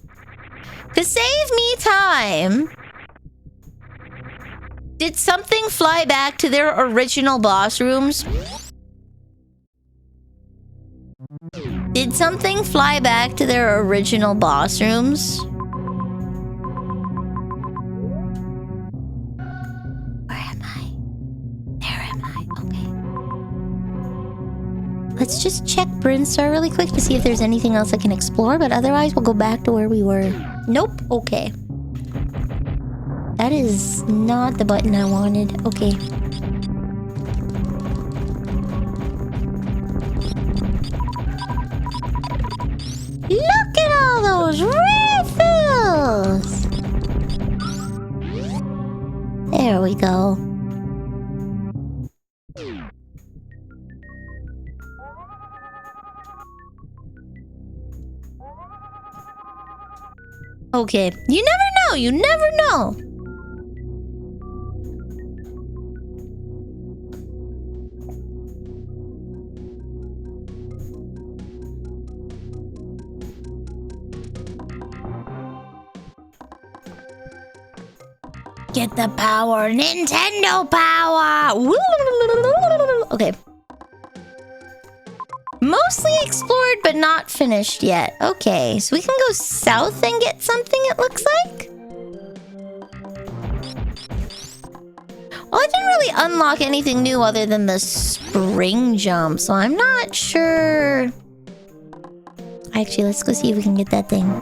To save me time. Did something fly back to their original boss rooms? Did something fly back to their original boss rooms? Where am I? There am I. Okay. Let's just check Brinstar really quick to see if there's anything else I can explore, but otherwise we'll go back to where we were. Nope. Okay. That is not the button I wanted. Okay. Look at all those refills! There we go. Okay, you never know, you never know. Get the power, Nintendo power! Okay. Mostly explored, but not finished yet. Okay, so we can go south and get something, it looks like? Well, I didn't really unlock anything new other than the spring jump, so I'm not sure. Actually, let's go see if we can get that thing.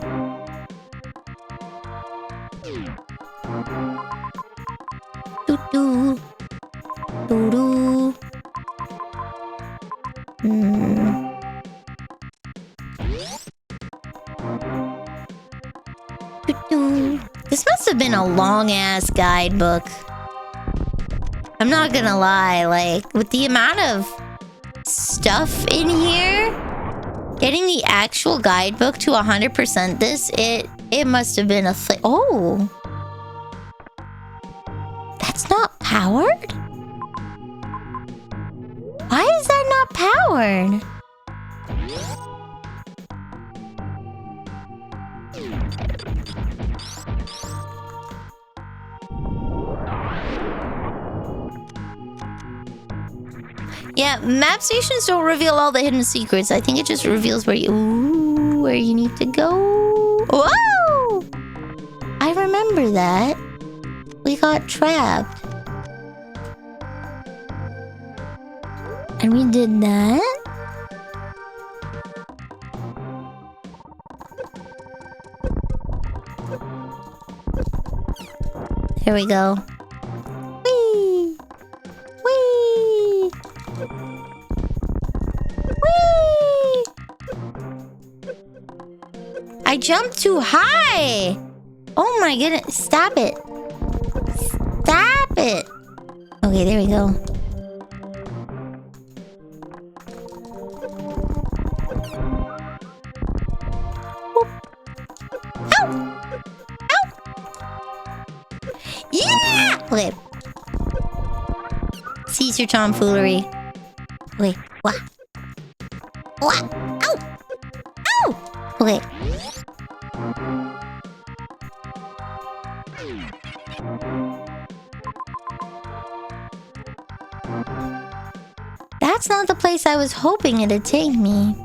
Doo-doo. Doo-doo. This must have been a long-ass guidebook. I'm not gonna lie, like, with the amount of stuff in here, getting the actual guidebook to 100% this, it must have been a thing. Oh! That's not powered? Why is that not powered? Yeah, map stations don't reveal all the hidden secrets. I think it just reveals where you need to go. Whoa! I remember that. We got trapped. And we did that. There we go. Whee! Whee! Whee! I jumped too high! Oh my goodness, stop it. Stop it! Okay, there we go. Yeah! Okay. Cease your tomfoolery. Okay. Wah. Wah. Ow! Ow! Okay. That's not the place I was hoping it'd take me.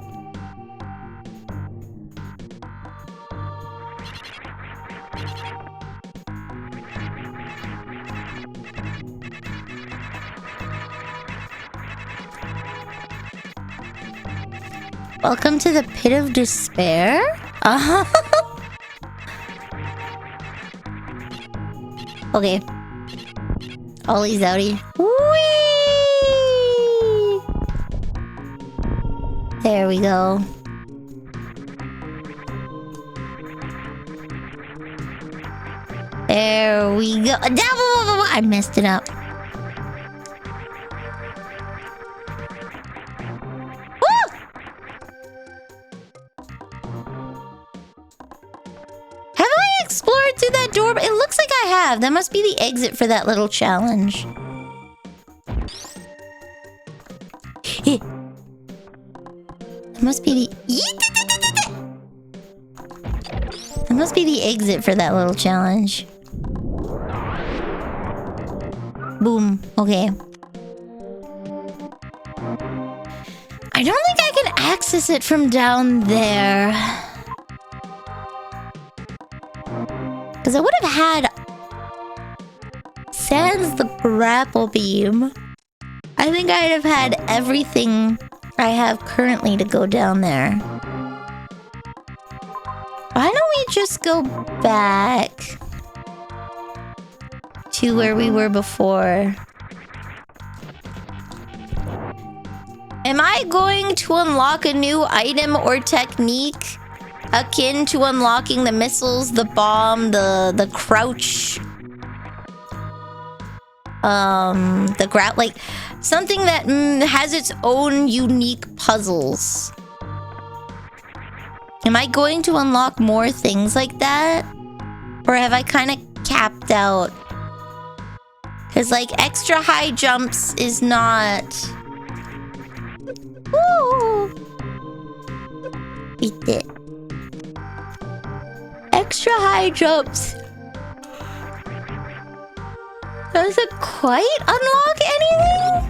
Welcome to the pit of despair? Okay. Ollie's outie. Whee! There we go. There we go. I messed it up. Explored through that door, but it looks like I have. That must be the exit for that little challenge. That must be the... That must be the exit for that little challenge. Boom. Okay. I don't think I can access it from down there. Because I would have had... Sans the grapple beam. I think I'd have had everything I have currently to go down there. Why don't we just go back to where we were before? Am I going to unlock a new item or technique akin to unlocking the missiles, the bomb, the crouch, the grab, like something that has its own unique puzzles? Am I going to unlock more things like that? Or have I kind of capped out? Because like extra high jumps is not... Woo! Beat it. Extra high jumps. Does it quite unlock anything?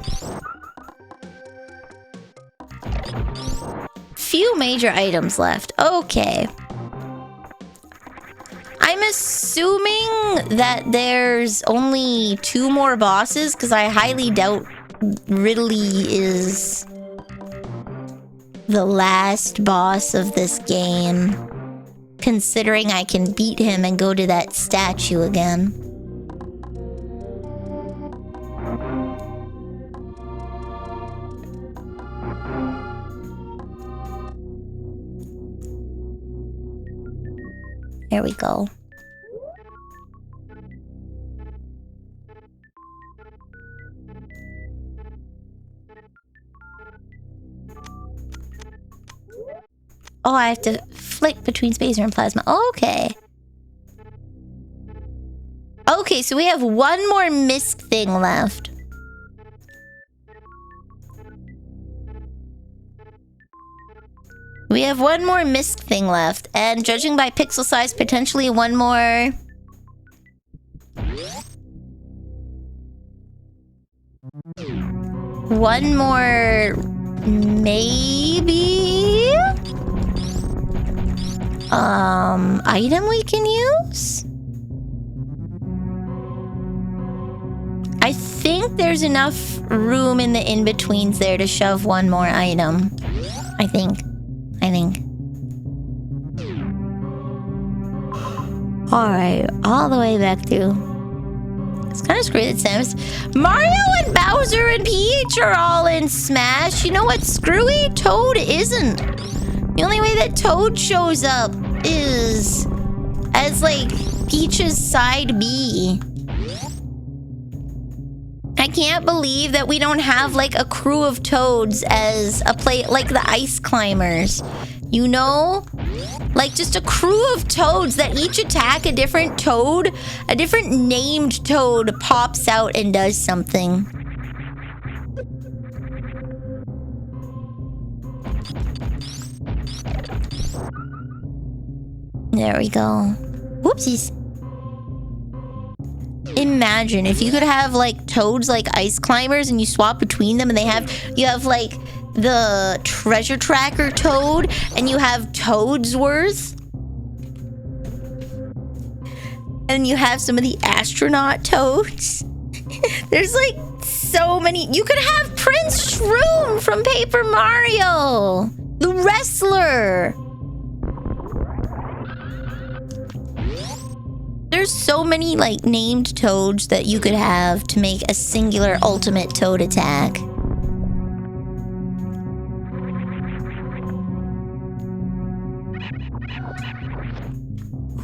Few major items left. Okay. I'm assuming that there's only 2 more bosses because I highly doubt Ridley is the last boss of this game. Considering I can beat him and go to that statue again. There we go. Oh, I have to flick between spacer and plasma. Okay. Okay, so we have one more misc thing left. We have one more misc thing left. And judging by pixel size, potentially one more... One more... Maybe... Item we can use? I think there's enough room in the in-betweens there to shove one more item. I think. Alright, all the way back to... It's kind of screwed that Samus... Mario and Bowser and Peach are all in Smash. You know what? Screwy Toad isn't. The only way that Toad shows up is as, like, Peach's side B. I can't believe that we don't have, like, a crew of Toads as a play, like the Ice Climbers. You know? Like, just a crew of Toads that each attack a different Toad. A different named Toad pops out and does something. There we go. Whoopsies. Imagine if you could have like Toads like Ice Climbers and you swap between them and you have like the treasure tracker Toad and you have Toadsworth. And you have some of the astronaut Toads. There's like so many. You could have Prince Shroom from Paper Mario. The wrestler! There's so many, like, named toads that you could have to make a singular ultimate toad attack.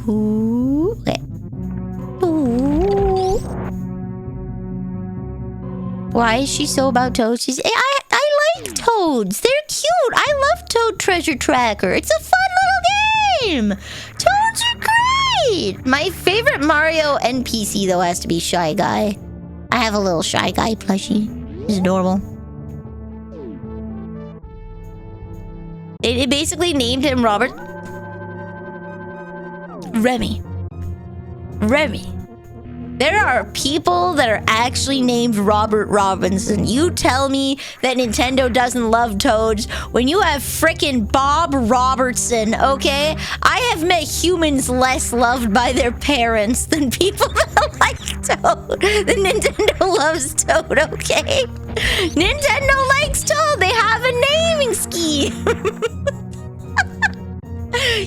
Ooh. Okay. Ooh. Why is she so about toads? I like toads. They're cute. I love Toad Treasure Tracker. It's a fun little game. Toads are great. My favorite Mario NPC, though, has to be Shy Guy. I have a little Shy Guy plushie. It's adorable. It basically named him Robert. Remy. There are people that are actually named Robert Robinson. You tell me that Nintendo doesn't love toads when you have frickin' Bob Robertson, okay? I have met humans less loved by their parents than people that like Toad. The Nintendo loves Toad, okay? Nintendo likes Toad. They have a naming scheme.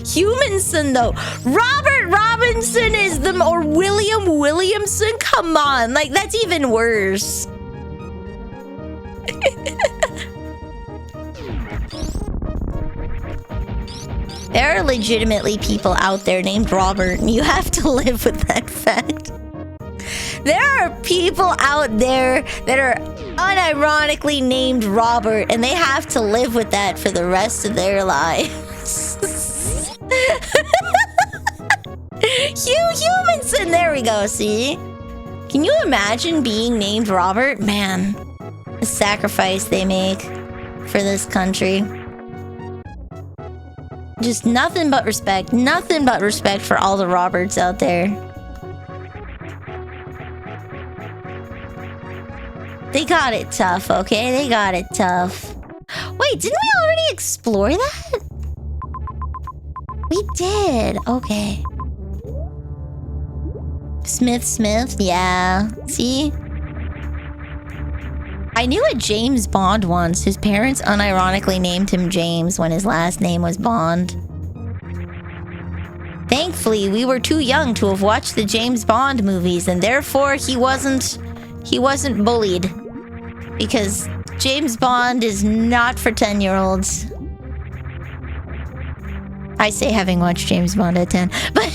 Humanson, though. Robert Robinson is them, or William Williamson? Come on, like, that's even worse. There are legitimately people out there named Robert, and you have to live with that fact. There are people out there that are unironically named Robert, and they have to live with that for the rest of their lives. Hugh Humanson, there we go, see? Can you imagine being named Robert? Man, the sacrifice they make for this country. Just nothing but respect for all the Roberts out there. They got it tough, okay? They got it tough. Wait, didn't we already explore that? We did. Okay. Smith, yeah. See? I knew a James Bond once. His parents unironically named him James when his last name was Bond. Thankfully, we were too young to have watched the James Bond movies, and therefore he wasn't bullied. Because James Bond is not for 10-year-olds. I say having watched James Bond at 10, but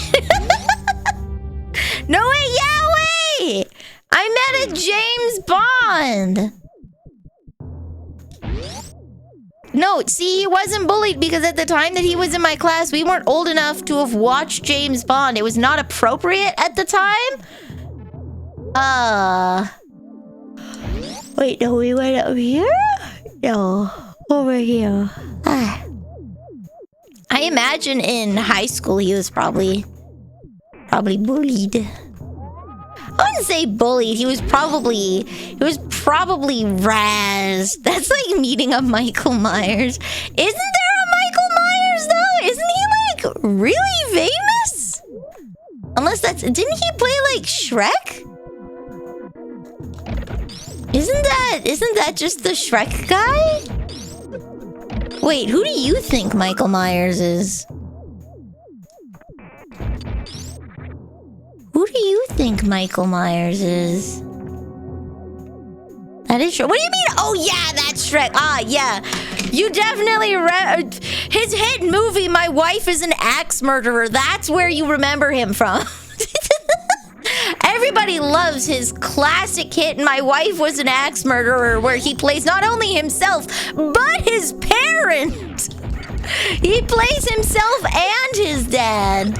no way, yeah, wait! I met a James Bond. No, see, he wasn't bullied because at the time that he was in my class, we weren't old enough to have watched James Bond. It was not appropriate at the time. Wait, no, we went up here? No, over here. I imagine in high school he was probably bullied. I wouldn't say bullied. He was probably razzed. That's like meeting a Michael Myers. Isn't there a Michael Myers though? Isn't he like really famous? Unless didn't he play like Shrek? Isn't that just the Shrek guy? Wait, who do you think Michael Myers is? Who do you think Michael Myers is? That is Shrek. What do you mean? Oh yeah, that's Shrek. Ah, yeah. You definitely his hit movie, My Wife is an Axe Murderer. That's where you remember him from. Everybody loves his classic hit, My Wife Was an Axe Murderer, where he plays not only himself, but his parent. He plays himself and his dad.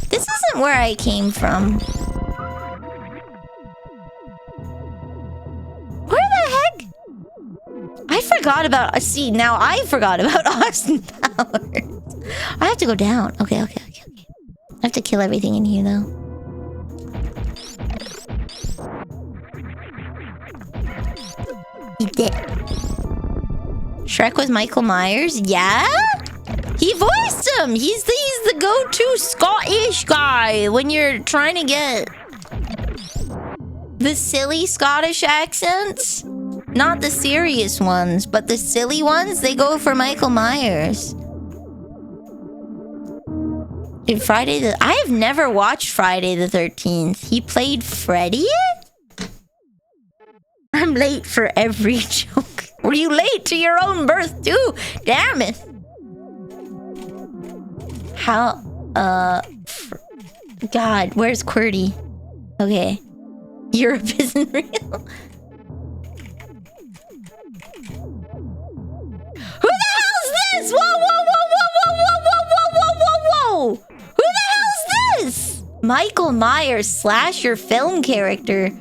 This isn't where I came from. Where the heck? I forgot about... See, now I forgot about Austin Powers. I have to go down. Okay. I have to kill everything in here, though. He did. Shrek was Michael Myers? Yeah? He voiced him! He's the go-to Scottish guy when you're trying to get the silly Scottish accents. Not the serious ones, but the silly ones, they go for Michael Myers. Did I have never watched Friday the 13th. He played Freddy? I'm late for every joke. Were you late to your own birth too? Damn it. How, God, where's QWERTY? Okay. Europe isn't real. Who the hell's this? Whoa, whoa, whoa, whoa, whoa, whoa, whoa, whoa, whoa, whoa! Who the hell's this? Michael Myers slasher film character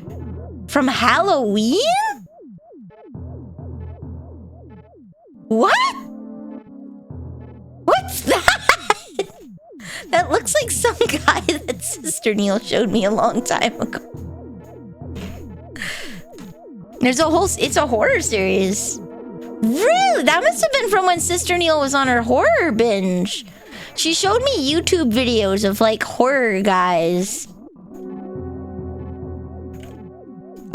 from Halloween? What? What's that? That looks like some guy that Sister Neil showed me a long time ago. There's it's a horror series. Really? That must have been from when Sister Neil was on her horror binge. She showed me YouTube videos of like horror guys.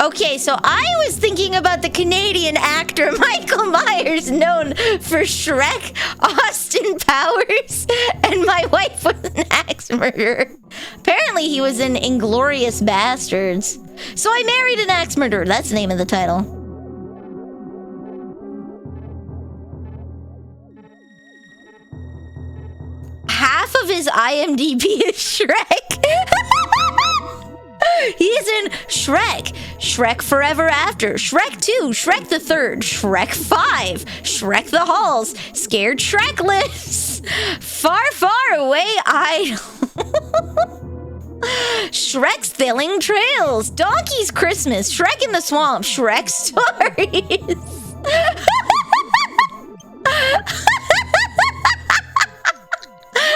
Okay, so I was thinking about the Canadian actor Michael Myers, known for Shrek, Austin Powers, and my wife was an axe murderer. Apparently he was in Inglorious Bastards. So I married an axe murderer. That's the name of the title. Half of his IMDb is Shrek. He's in Shrek, Shrek Forever After, Shrek 2, Shrek the Third, Shrek 5, Shrek the Halls, Scared Shrekless, Far, Far Away Idol, Shrek's Thrilling Trails, Donkey's Christmas, Shrek in the Swamp, Shrek Stories.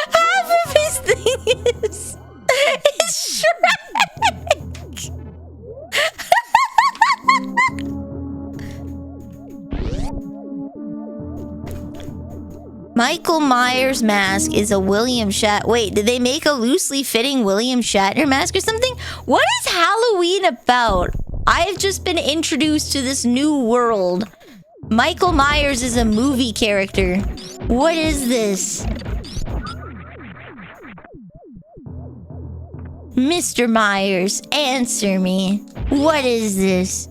Half of his thing is Shrek. Michael Myers mask is a William Shatner. Wait, did they make a loosely fitting William Shatner mask or something? What is Halloween about? I've just been introduced to this new world. Michael Myers is a movie character. What is this? Mr. Myers, answer me. What is this?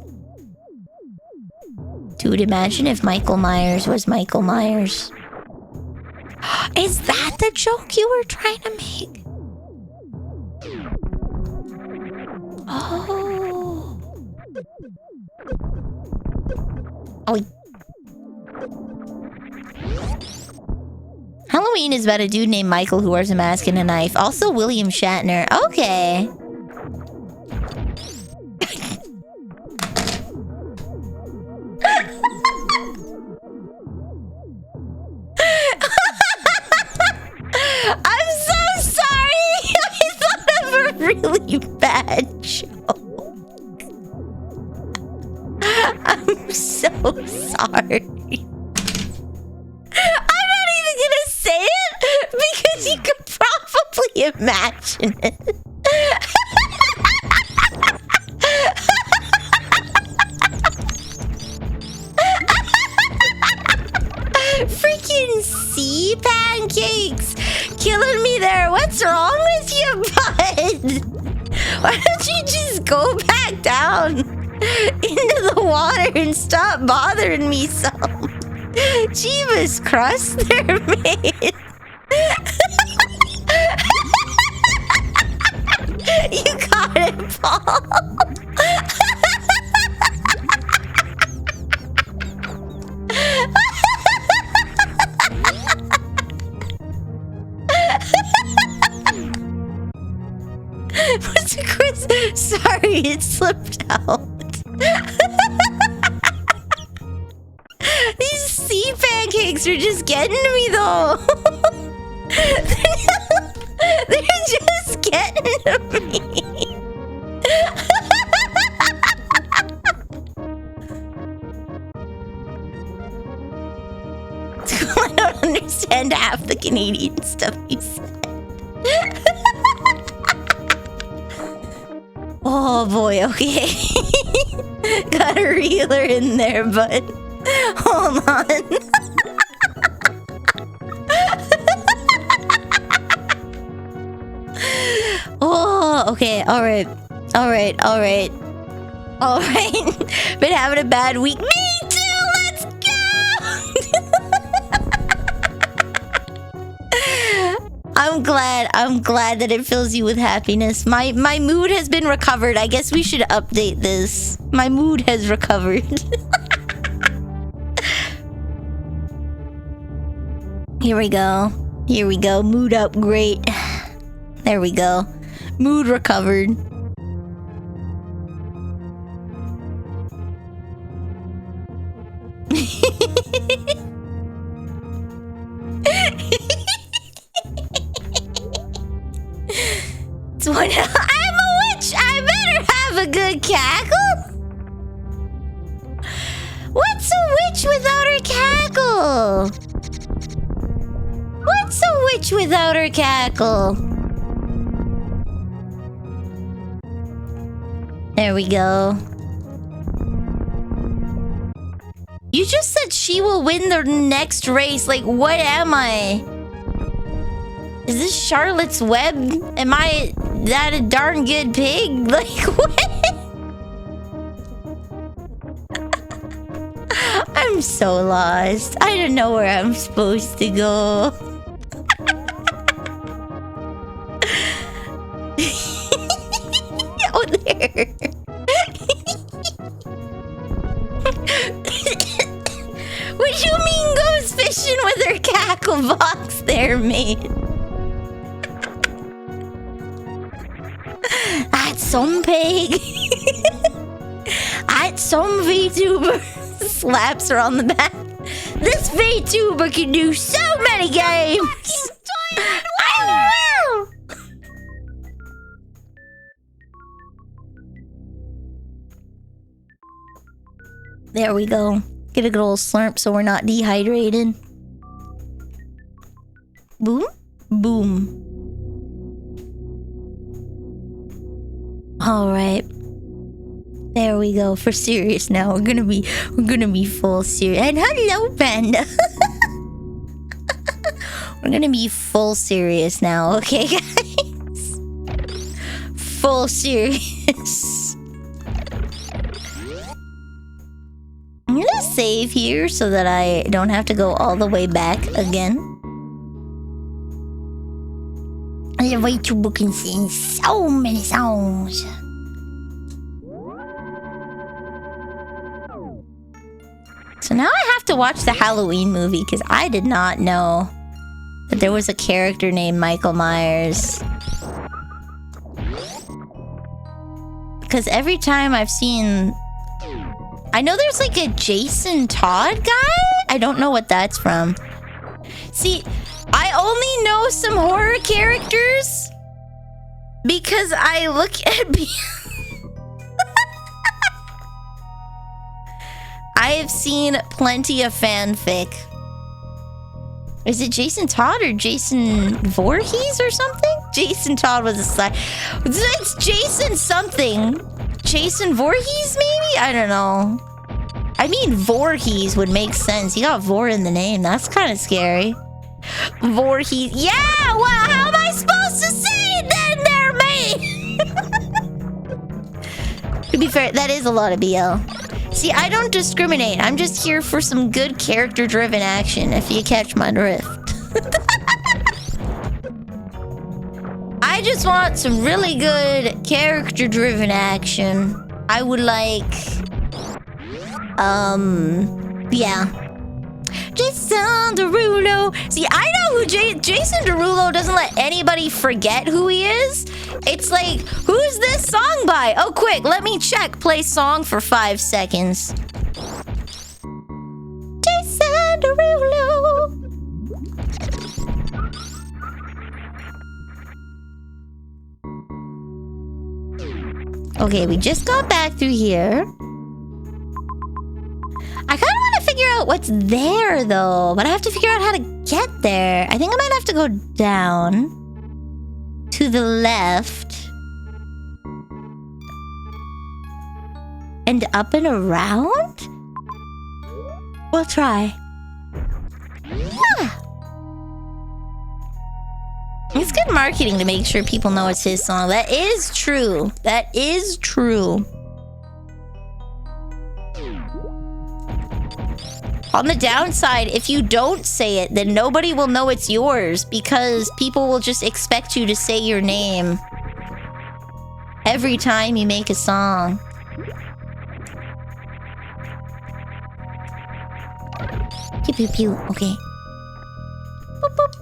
Dude, imagine if Michael Myers was Michael Myers. Is that the joke you were trying to make? Oh. Oh. Halloween is about a dude named Michael who wears a mask and a knife. Also William Shatner. Okay. I'm so sorry. I thought of a really bad joke. I'm so sorry. I'm not even gonna say it because you could probably imagine it. Freaking sea pancakes killing me there. What's wrong with you, bud? Why don't you just go back down into the water and stop bothering me some? Jeebus crust, they're made. You got it, Paul. What's the quiz? Sorry, it slipped out. These sea pancakes are just getting to me, though. They're just getting to me. I don't understand half the Canadian stuff you said. Oh boy, okay. Got a reeler in there, but hold on. Oh, okay. All right. Been having a bad week. Me too. Let's go. I'm glad that it fills you with happiness. My mood has been recovered. I guess we should update this. My mood has recovered. Here we go. Mood up. Great. There we go. Mood recovered. I'm a witch. I better have a good cackle. What's a witch without her cackle? What's a witch without her cackle? There we go. You just said she will win the next race. Like, what am I? Is this Charlotte's Web? Am I that a darn good pig? Like, what? I'm so lost. I don't know where I'm supposed to go. Oh, there. What do you mean goes fishing with her cackle box there, mate? That's some pig. That's some VTuber. Slaps her on the back. This VTuber can do so many games. I will. There we go. Get a good old slurp so we're not dehydrated. Boom. Boom. All right. There we go. For serious now. We're gonna be full serious. And hello, Panda. We're gonna be full serious now, okay, guys? Full serious. I'm gonna save here so that I don't have to go all the way back again. ENVtuber can sing so many songs. So now I have to watch the Halloween movie because I did not know that there was a character named Michael Myers. Because every time I've seen... I know there's like a Jason Todd guy? I don't know what that's from. See, I only know some horror characters because I look at... I have seen plenty of fanfic. Is it Jason Todd or Jason Voorhees or something? Jason Todd was a side. It's Jason something. Jason Voorhees, maybe? I don't know. I mean, Voorhees would make sense. He got Vor in the name. That's kind of scary. Voorhees. Yeah, well, how am I supposed to say it then there, mate? To be fair, that is a lot of BL. See, I don't discriminate. I'm just here for some good character-driven action, if you catch my drift. I just want some really good character-driven action. I would like... yeah. Jason Derulo. See, I know who Jason Derulo doesn't let anybody forget who he is. It's like, who's this song by? Oh, quick, let me check. Play song for 5 seconds. Jason Derulo. Okay, we just got back through here. I kind of want to figure out what's there, though. But I have to figure out how to get there. I think I might have to go down. To the left. and up and around? We'll try. Ah. It's good marketing to make sure people know it's his song. That is true. That is true. On the downside, if you don't say it, then nobody will know it's yours because people will just expect you to say your name every time you make a song. Pew pew pew. Okay. Boop boop.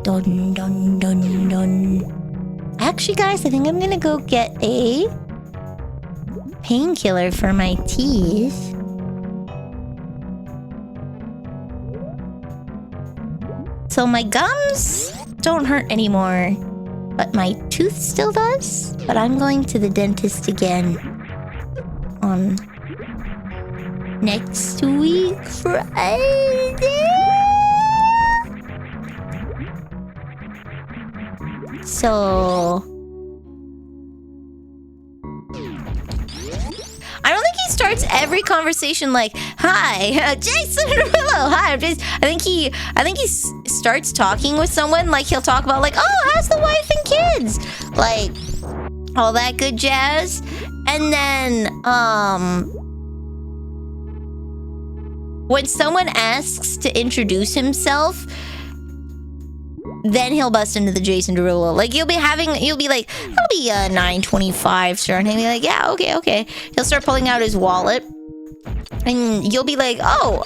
Dun dun dun dun. Actually, guys, I think I'm gonna go get a painkiller for my teeth. So my gums don't hurt anymore, but my tooth still does. But I'm going to the dentist again on next week, Friday. So I don't think he starts every conversation like, "Hi, Jason Derulo. Hi, I'm Jason." I think he starts talking with someone like he'll talk about like, "Oh, how's the wife and kids?" Like all that good jazz. And then when someone asks to introduce himself, then he'll bust into the Jason Derulo. Like you'll be like, "I'll be 925, sir." And he'll be like, "Yeah, okay." He'll start pulling out his wallet. And you'll be like, "Oh,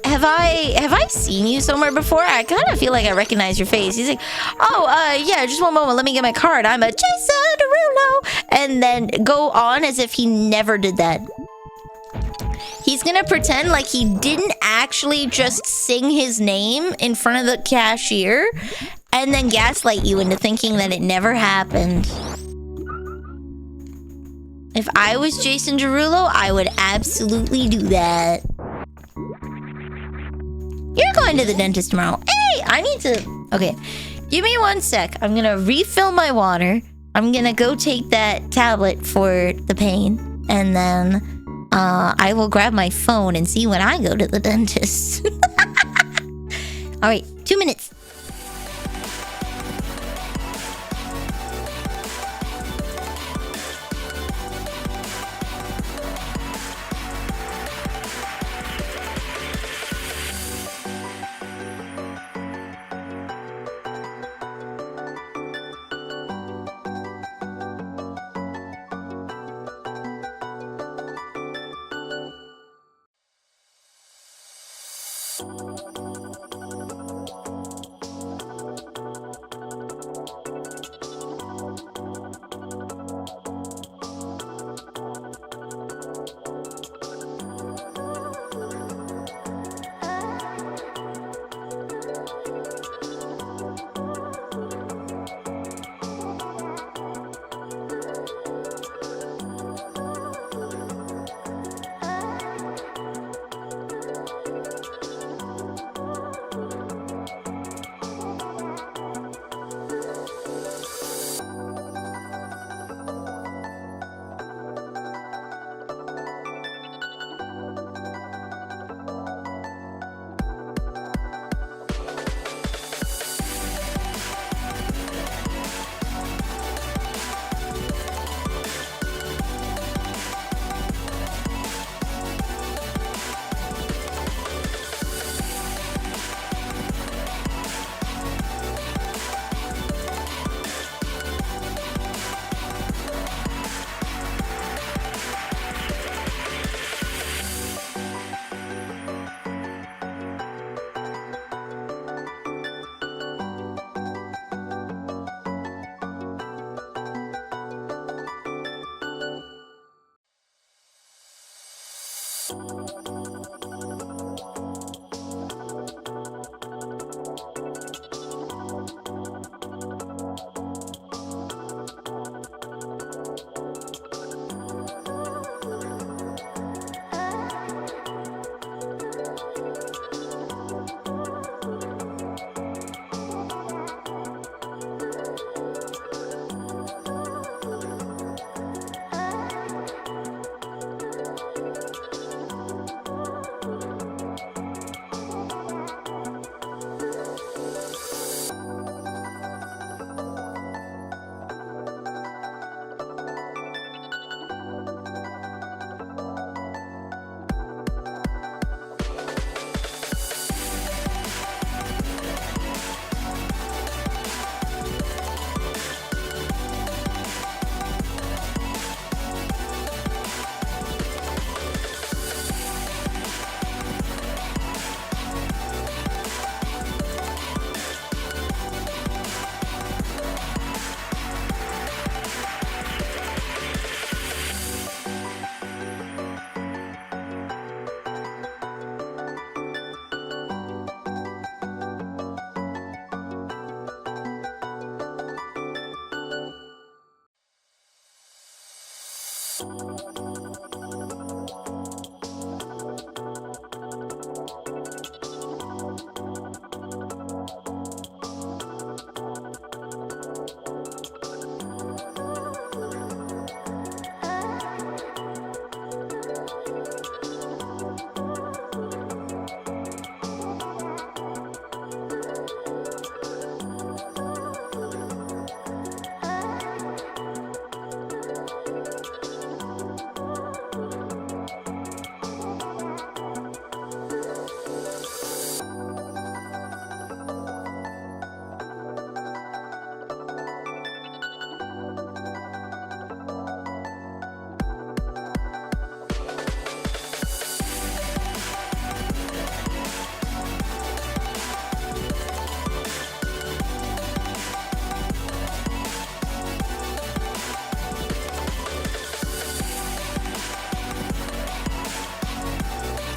have I seen you somewhere before? I kind of feel like I recognize your face." He's like, "Oh, yeah, just one moment. Let me get my card. I'm a Jason Derulo." And then go on as if he never did that. He's gonna pretend like he didn't actually just sing his name in front of the cashier and then gaslight you into thinking that it never happened. If I was Jason Derulo, I would absolutely do that. You're going to the dentist tomorrow. Hey, I need to... Okay, give me 1 sec. I'm gonna refill my water. I'm gonna go take that tablet for the pain. And then... I will grab my phone and see when I go to the dentist. Alright, 2 minutes.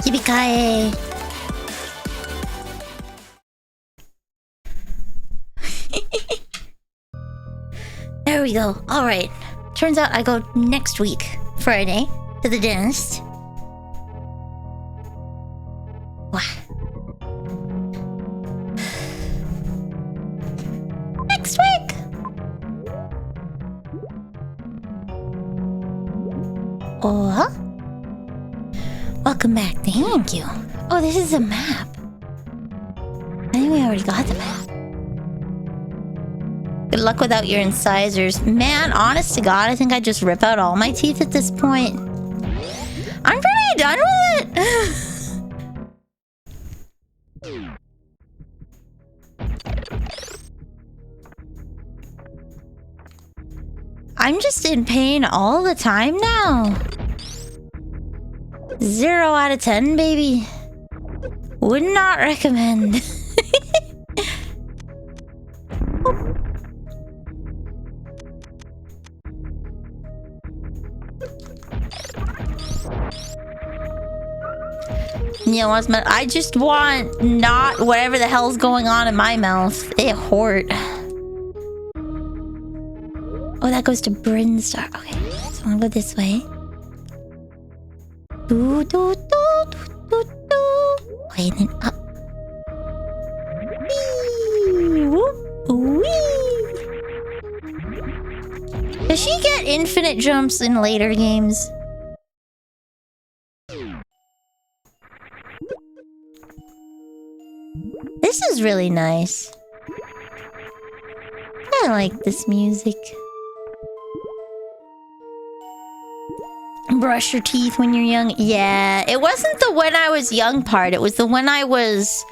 Yippee-ki-yay. There we go. Alright. Turns out I go next week, Friday, to the dentist. Wow. Next week! Oh? Welcome back. Thank you. Oh, this is a map. I think we already got the map. Good luck without your incisors. Man, honest to God, I think I'd just rip out all my teeth at this point. I'm pretty done with it. I'm just in pain all the time now. 0 out of 10, baby. Would not recommend. You know what's I just want not whatever the hell's going on in my mouth. It hurt. Oh, that goes to Brinstar. Okay, so I'll go this way. Do, do, do, do, do, do. Okay, and then up. Whee, whoop, whee. Does she get infinite jumps in later games? This is really nice. I like this music. Brush your teeth when you're young. Yeah, it wasn't the when I was young part. It was the when I was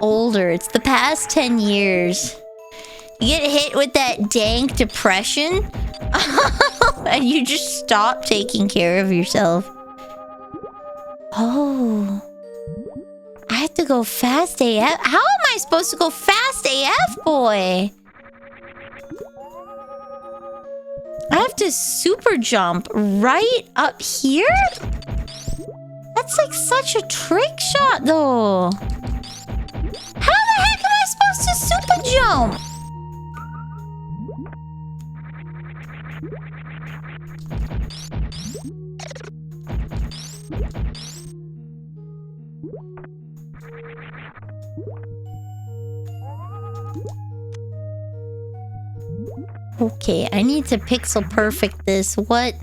older. It's the past 10 years. You get hit with that dank depression and you just stop taking care of yourself. Oh. I have to go fast AF? How am I supposed to go fast AF, boy? I have to super jump right up here? That's like such a trick shot, though. How the heck am I supposed to super jump? Okay, I need to pixel perfect this. What?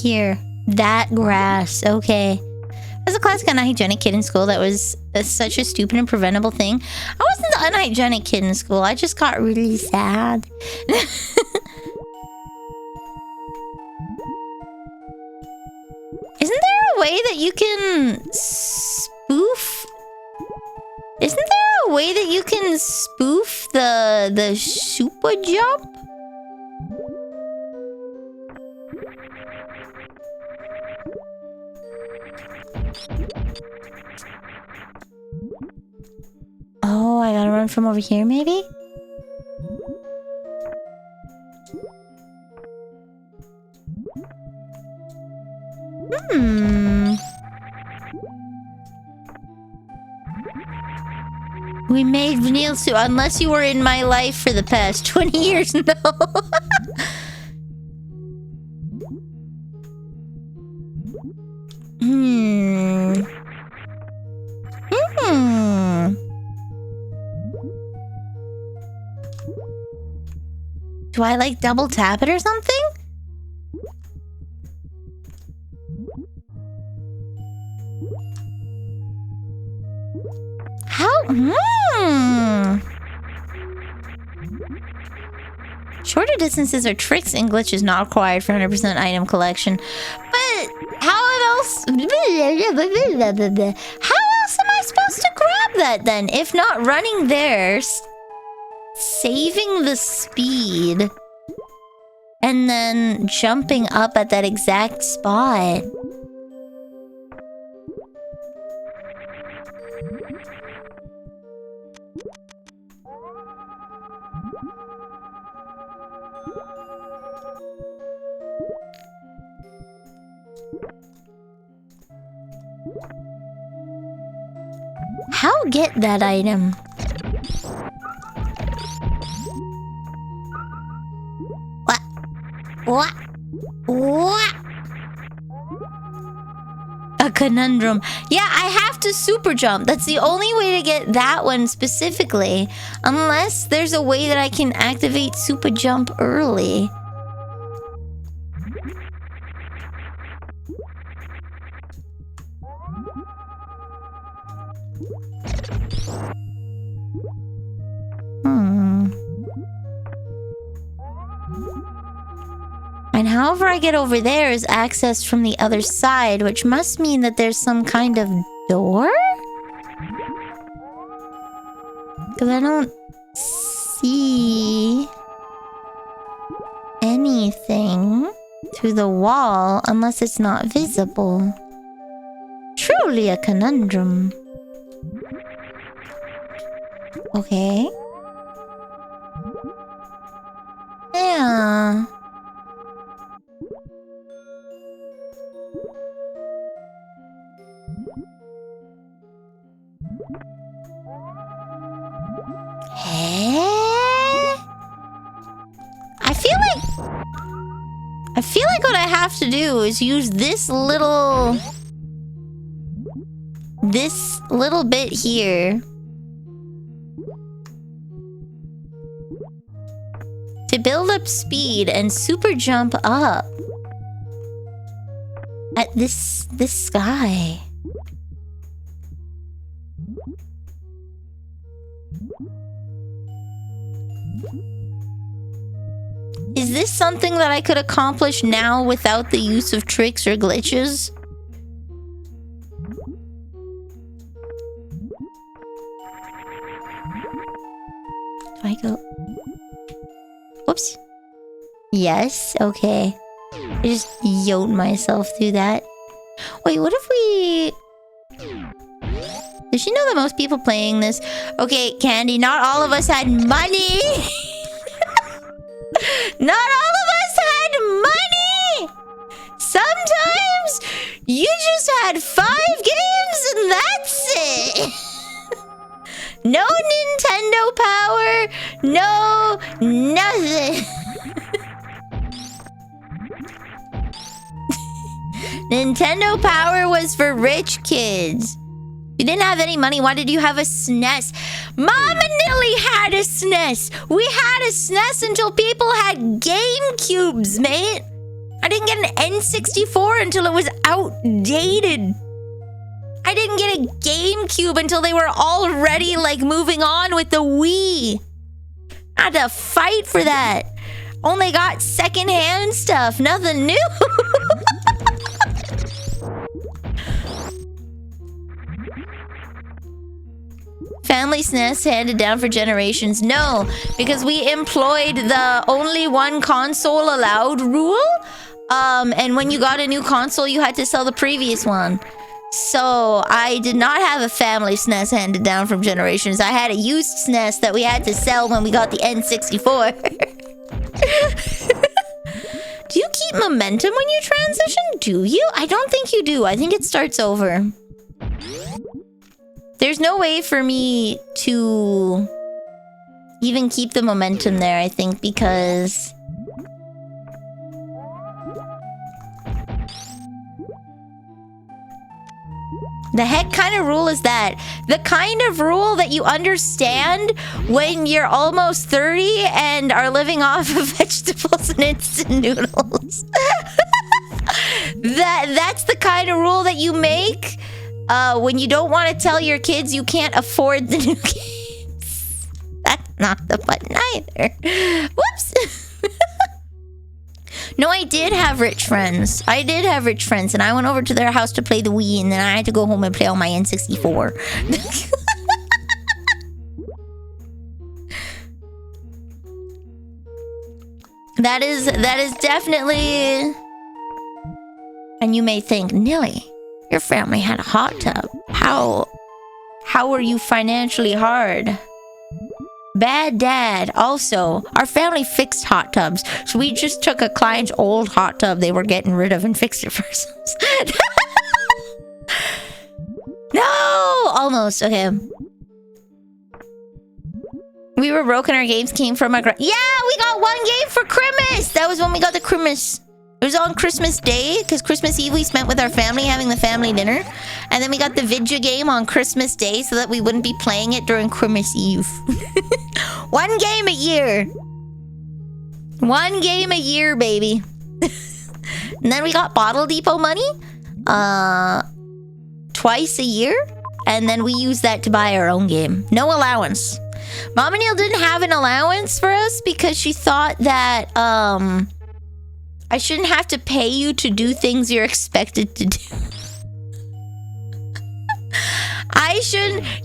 Here. That grass. Okay. I was a classic unhygienic kid in school that was such a stupid and preventable thing. I wasn't the unhygienic kid in school. I just got really sad. Isn't there a way that you can spoof? Isn't there a way that you can spoof the super jump? Oh, I gotta run from over here, maybe? We may made Vanille soup. Unless you were in my life for the past 20 years, no. Do I like double tap it or something? How? Shorter distances are tricks and glitches not required for 100% item collection. But how else? How else am I supposed to grab that then? If not running there, saving the speed, and then jumping up at that exact spot. How get that item? What? A conundrum. Yeah, I have to super jump. That's the only way to get that one specifically. Unless there's a way that I can activate super jump early. And however I get over there is accessed from the other side, which must mean that there's some kind of door? Because I don't see anything through the wall unless it's not visible. Truly a conundrum. Okay. Yeah. I feel like what I have to do is use this little bit here to build up speed and super jump up at this sky. Is this something that I could accomplish now without the use of tricks or glitches? Do I go? Whoops. Yes, okay. I just yoked myself through that. Wait, what if we... Does she know that most people playing this... Okay, Candy, not all of us had money! Not all of us had money! Sometimes you just had 5 games and that's it! No Nintendo power, no nothing. Nintendo power was for rich kids. You didn't have any money. Why did you have a SNES? Mama Nilly had a SNES. We had a SNES until people had GameCubes, mate. I didn't get an N64 until it was outdated. I didn't get a GameCube until they were already like moving on with the Wii. I had to fight for that. Only got secondhand stuff, nothing new. Family SNES handed down for generations. No, because we employed the only one console allowed rule. And when you got a new console, you had to sell the previous one. So I did not have a family SNES handed down from generations. I had a used SNES that we had to sell when we got the N64. Do you keep momentum when you transition? Do you? I don't think you do. I think it starts over. There's no way for me to even keep the momentum there, I think, because... The heck kind of rule is that? The kind of rule that you understand when you're almost 30 and are living off of vegetables and instant noodles. That's the kind of rule that you make when you don't want to tell your kids you can't afford the new games. That's not the button either. Whoops. No, I did have rich friends. I did have rich friends, and I went over to their house to play the Wii, and then I had to go home and play on my N64. That is definitely... And you may think, Nilly, your family had a hot tub. How were you financially hard? Bad dad. Also, our family fixed hot tubs, so we just took a client's old hot tub they were getting rid of and fixed it for ourselves. No! Almost. Okay. We were broke and our games came from our... Yeah, we got one game for Christmas! That was when we got the Christmas... It was on Christmas Day, because Christmas Eve we spent with our family having the family dinner. And then we got the Vidya game on Christmas Day so that we wouldn't be playing it during Christmas Eve. One game a year. One game a year, baby. And then we got Bottle Depot money. Twice a year. And then we used that to buy our own game. No allowance. Mama Neil didn't have an allowance for us because she thought that, I shouldn't have to pay you to do things you're expected to do.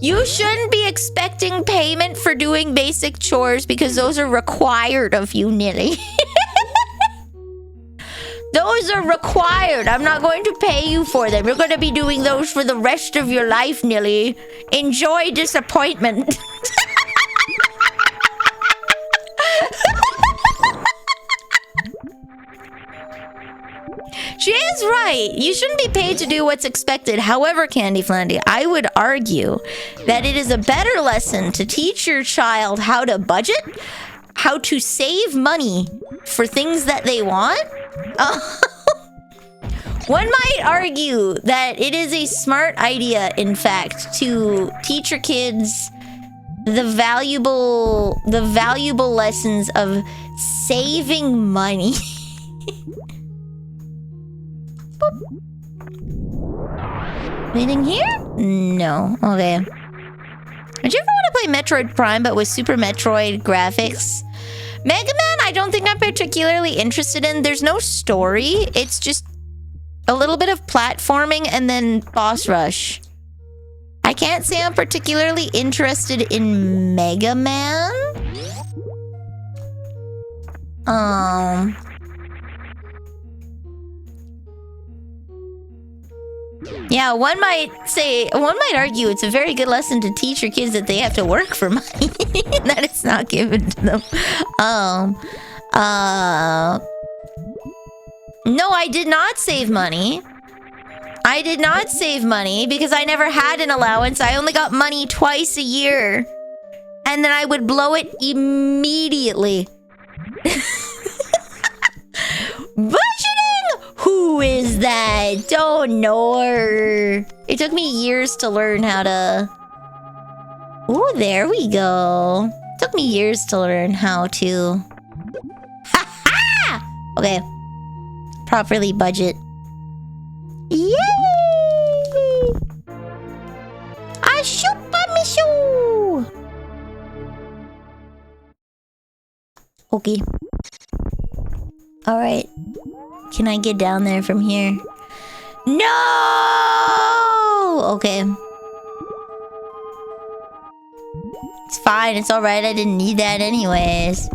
You shouldn't be expecting payment for doing basic chores because those are required of you, Nilly. Those are required. I'm not going to pay you for them. You're going to be doing those for the rest of your life, Nilly. Enjoy disappointment. She is right. You shouldn't be paid to do what's expected. However, Candy Flandy, I would argue that it is a better lesson to teach your child how to budget, how to save money for things that they want. One might argue that it is a smart idea, in fact, to teach your kids the valuable lessons of saving money. Anything here? No. Okay. Would you ever want to play Metroid Prime but with Super Metroid graphics? Mega Man, I don't think I'm particularly interested in. There's no story. It's just a little bit of platforming and then boss rush. I can't say I'm particularly interested in Mega Man. Yeah, one might argue it's a very good lesson to teach your kids that they have to work for money, that it's not given to them. No, I did not save money. I did not save money because I never had an allowance. I only got money twice a year. And then I would blow it immediately. Budgeting? Who is that? Don't know her. It took me years to learn how to... Ooh, there we go. Took me years to learn how to... Ha-ha! Okay. Properly budget. Yay! I shoot by me shoe! Okay. Alright. Can I get down there from here? No! Okay. It's fine. It's alright. I didn't need that anyways.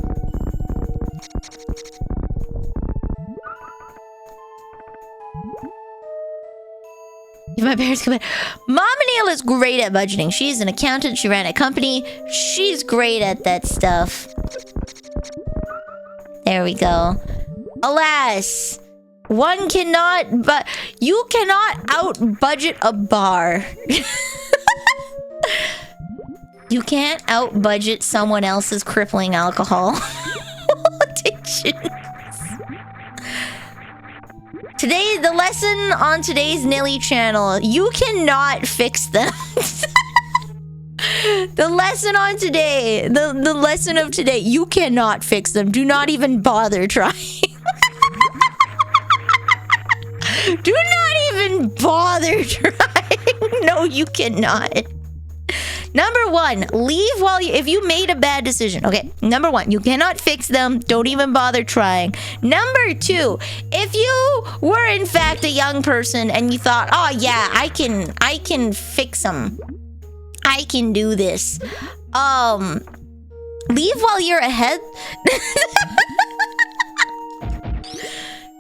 If my parents come in. Mama Neil is great at budgeting. She's an accountant. She ran a company. She's great at that stuff. There we go. Alas, one cannot, but you cannot out budget a bar. You can't out-budget someone else's crippling alcohol addiction. Today, the lesson on today's Nilly channel, you cannot fix them. The lesson on today, the lesson of today, you cannot fix them. Do not even bother trying. Do not even bother trying. No, you cannot. Number one, leave while you... If you made a bad decision, okay. Number one, you cannot fix them. Don't even bother trying. Number two, if you were in fact a young person and you thought, oh yeah, I can fix them. I can do this. Leave while you're ahead.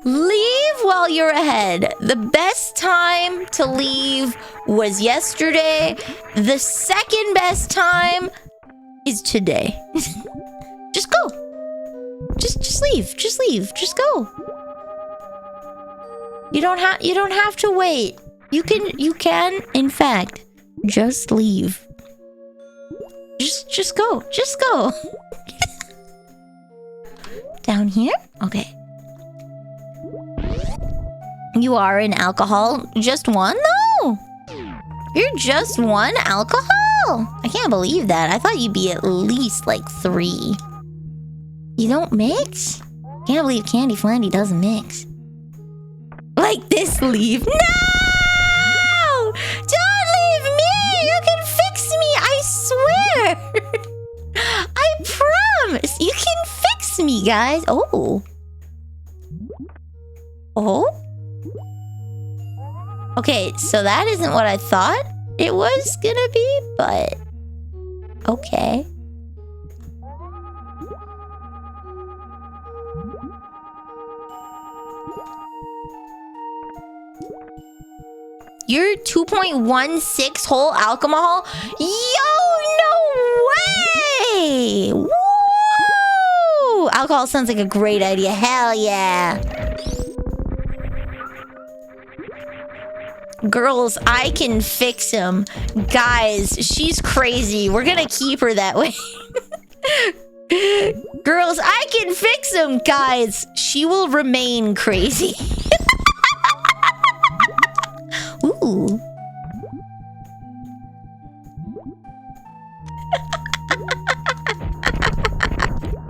Leave while you're ahead. The best time to leave was yesterday. The second best time is today. Just go. Just leave. Just leave. Just go. You don't have to wait. You can in fact just leave. Just go. Just go. Down here? Okay. You are in alcohol. Just one? No! You're just one alcohol? I can't believe that. I thought you'd be at least like 3. You don't mix? Can't believe Candy Flandy doesn't mix. Like this leave. No! Don't leave me! You can fix me, I swear! I promise! You can fix me, guys. Oh. Oh? Okay, so that isn't what I thought it was gonna be, but okay. You're 2.16 whole alcohol? Yo, no way! Woo! Alcohol sounds like a great idea. Hell yeah. Girls, I can fix him. Guys, she's crazy. We're gonna keep her that way. Girls, I can fix him. Guys, she will remain crazy. Ooh.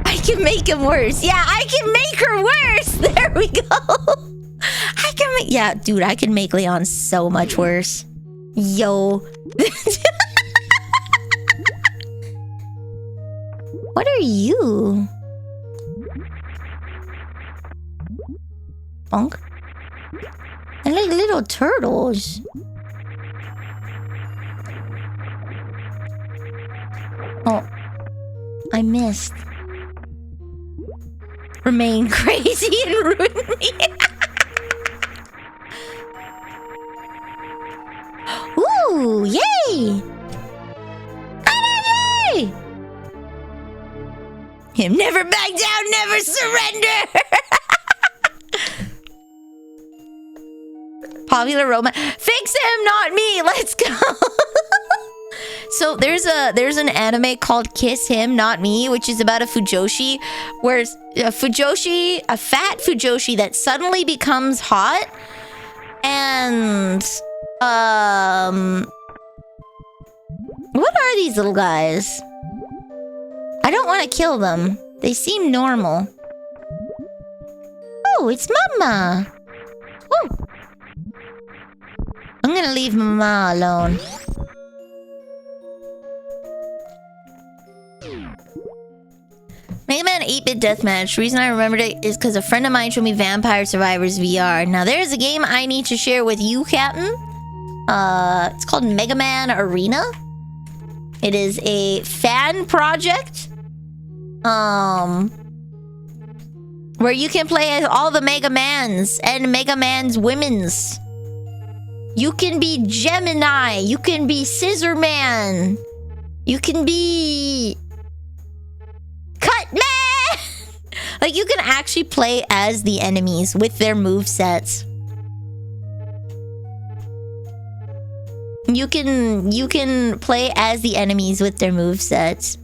I can make him worse. Yeah, I can make her worse. There we go. I can make... Yeah, dude, I can make Leon so much worse. Yo. What are you? Bonk. I like little turtles. Oh. I missed. Remain crazy and ruin me. Ooh, yay! Yay! Him never back down, never surrender! Popular romance. Fix him, not me! Let's go! So there's an anime called Kiss Him, Not Me, which is about a Fujoshi, where a fat Fujoshi that suddenly becomes hot, and what are these little guys? I don't want to kill them. They seem normal. Oh, it's Mama. Oh. I'm gonna leave Mama alone. Mega Man 8-Bit Deathmatch. The reason I remembered it is because a friend of mine showed me Vampire Survivors VR. Now there's a game I need to share with you, Captain. It's called Mega Man Arena. It is a fan project. Where you can play as all the Mega Mans and Mega Man's women's. You can be Gemini. You can be Scissor Man. You can be Cut Man. Like, you can actually play as the enemies with their movesets. You can play as the enemies with their movesets.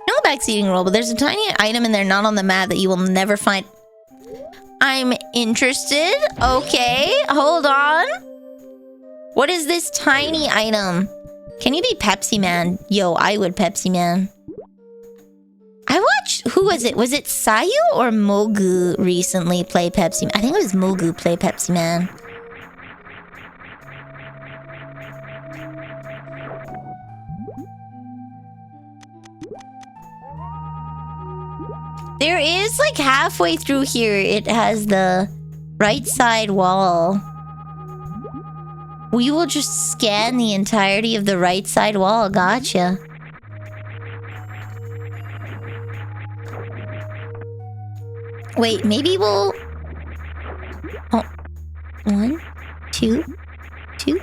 No backseating roll, but there's a tiny item in there not on the map that you will never find. I'm interested. Okay, hold on. What is this tiny item? Can you be Pepsi Man? Yo, I would Pepsi Man. I watched, who was it? Was it Sayu or Mogu recently play Pepsi Man? I think it was Mogu play Pepsi Man. There is like halfway through here, it has the right side wall. We will just scan the entirety of the right side wall. Gotcha. Wait, maybe we'll... Oh. 1, 2, 2,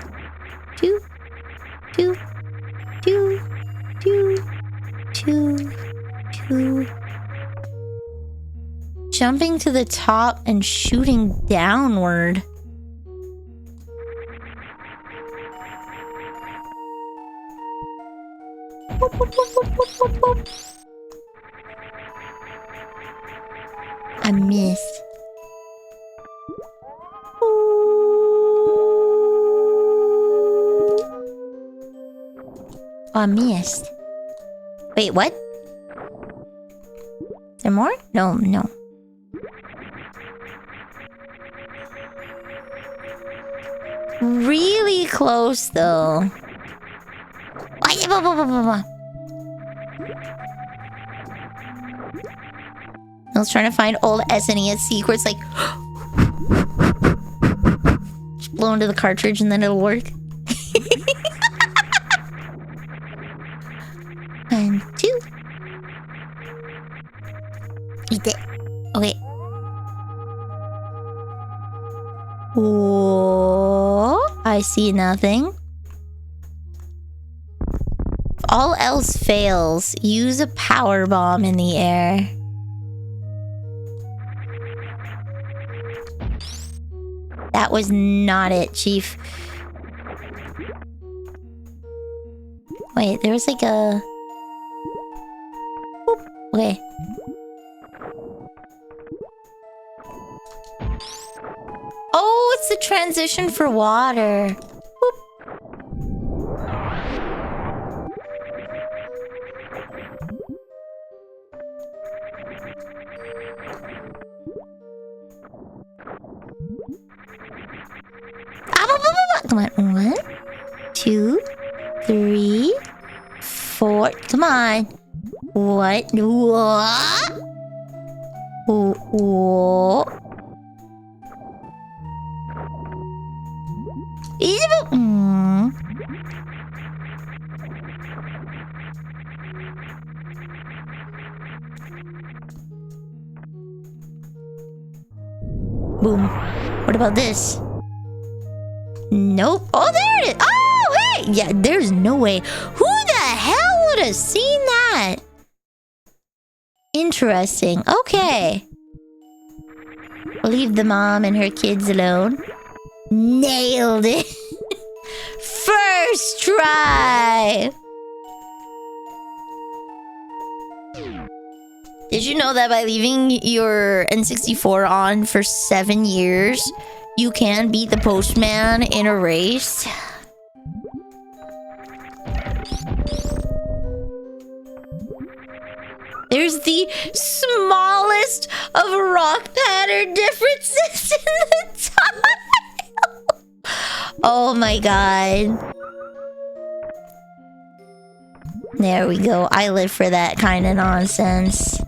2, 2, 2, 2, 2, 2. Jumping to the top and shooting downward. I missed. Oh, I missed. Wait, what? Is there more? No, no. Really close, though. I was trying to find old SNES secrets, like just blow into the cartridge and then it'll work. 1, 2. Eat it. Okay. Whoa, I see nothing. If all else fails, use a power bomb in the air. That was not it, Chief. Wait, there was like a... Boop. Okay. Oh, it's the transition for water. Boop. Come on. 1, 2, 3, 4. Come on. What? What? What? Boom. What about this? Nope. Oh, there it is. Oh, hey. Yeah, there's no way. Who the hell would have seen that? Interesting. Okay. Leave the mom and her kids alone. Nailed it. First try. Did you know that by leaving your N64 on for 7 years, you can beat the postman in a race? There's the smallest of rock pattern differences in the tile. Oh my god. There we go. I live for that kind of nonsense.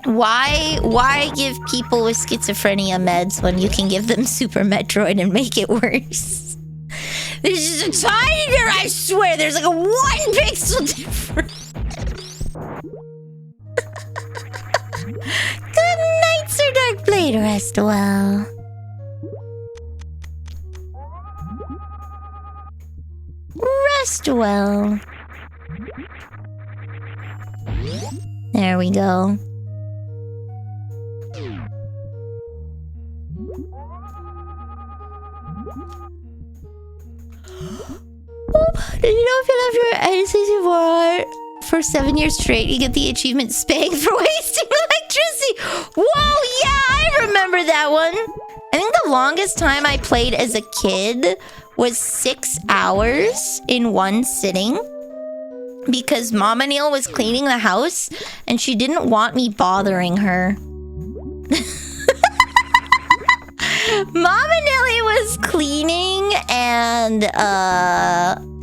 Why give people with schizophrenia meds when you can give them Super Metroid and make it worse? This is a tinier, I swear. There's like a 1 pixel difference. Good night, Sir Darkblade. Rest well. Rest well. There we go. Did you know if you left your N64 art for 7 years straight, you get the achievement spanked for wasting electricity? Whoa, yeah, I remember that one. I think the longest time I played as a kid was 6 hours in one sitting. Because Mama Neil was cleaning the house and she didn't want me bothering her. Mama Nelly was cleaning and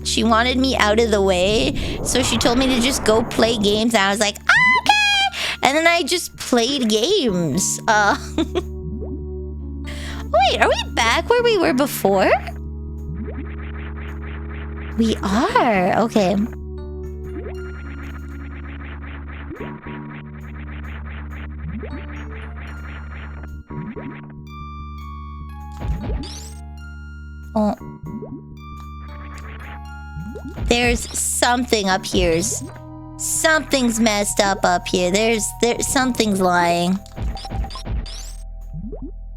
she wanted me out of the way, so she told me to just go play games. And I was like, okay, and then I just played games. Wait, are we back where we were before? We are. Okay. Oh. There's something up here. Something's messed up here. There's something's lying.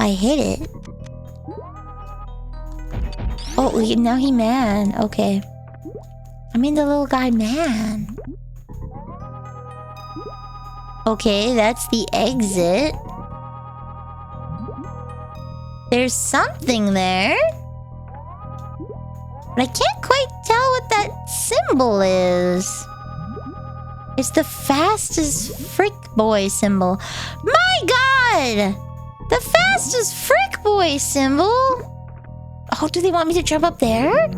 I hit it. Oh, now he man. Okay. I mean the little guy man. Okay, that's the exit. There's something there. But I can't quite tell what that symbol is. It's the fastest frick boy symbol. My god! The fastest frick boy symbol? Oh, do they want me to jump up there?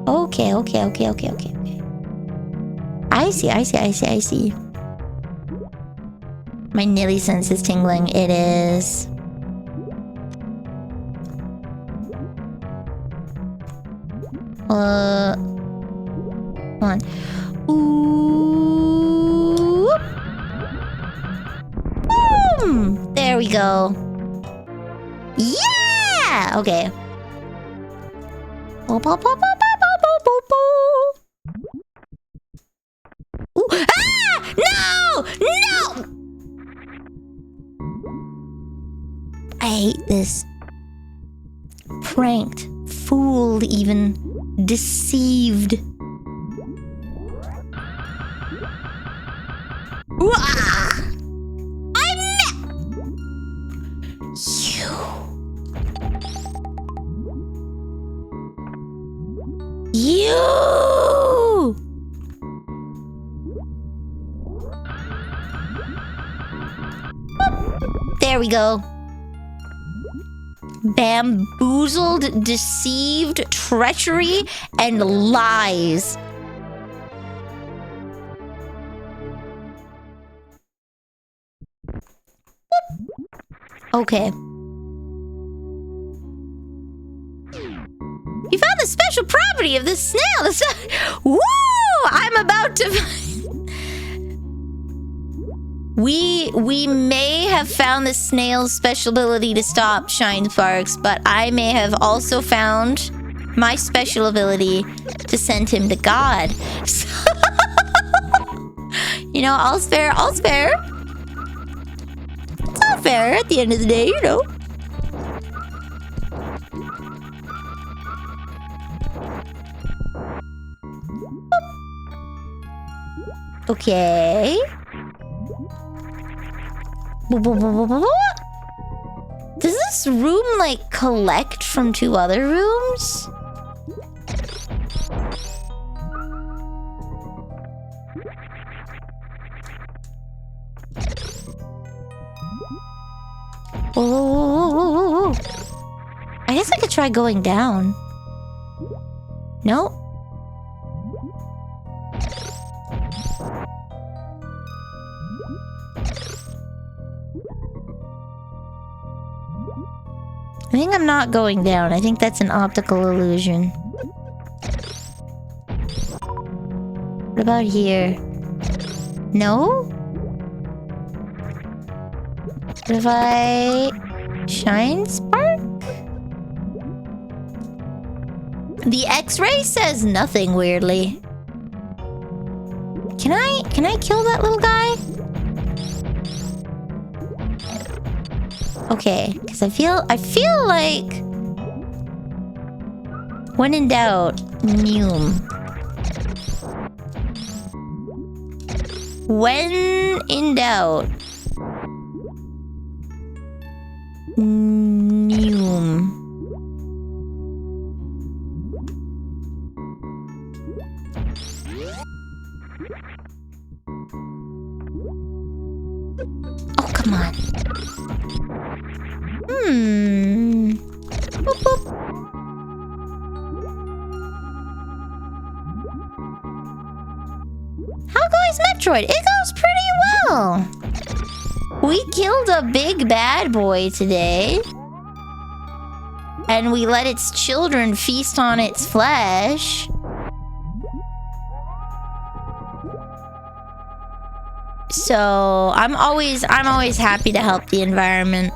Okay. I see. My nilly sense is tingling. It is. Come on. Ooh. Boom! There we go. Yeah! Okay. Ooh, ah! No! I hate this. Pranked. Fooled even. Deceived. You! There we go. Bamboozled, deceived, treachery, and lies. Okay. You found the special property of this snail. Woo! I'm about to... We may have found the snail's special ability to stop shine sparks, but I may have also found my special ability to send him to God. You know, I'll spare. It's not fair at the end of the day, you know. Okay. Does this room, like, collect from two other rooms? Whoa. I guess I could try going down. No? I think I'm not going down. I think that's an optical illusion. What about here? No? What if I... shine spark? The X-ray says nothing, weirdly. Can I kill that little guy? Okay, because I feel like when in doubt, Mew. When in doubt, Mew. Oh, come on. Boop, boop. How goes Metroid? It goes pretty well. We killed a big bad boy today. And we let its children feast on its flesh. So I'm always happy to help the environment.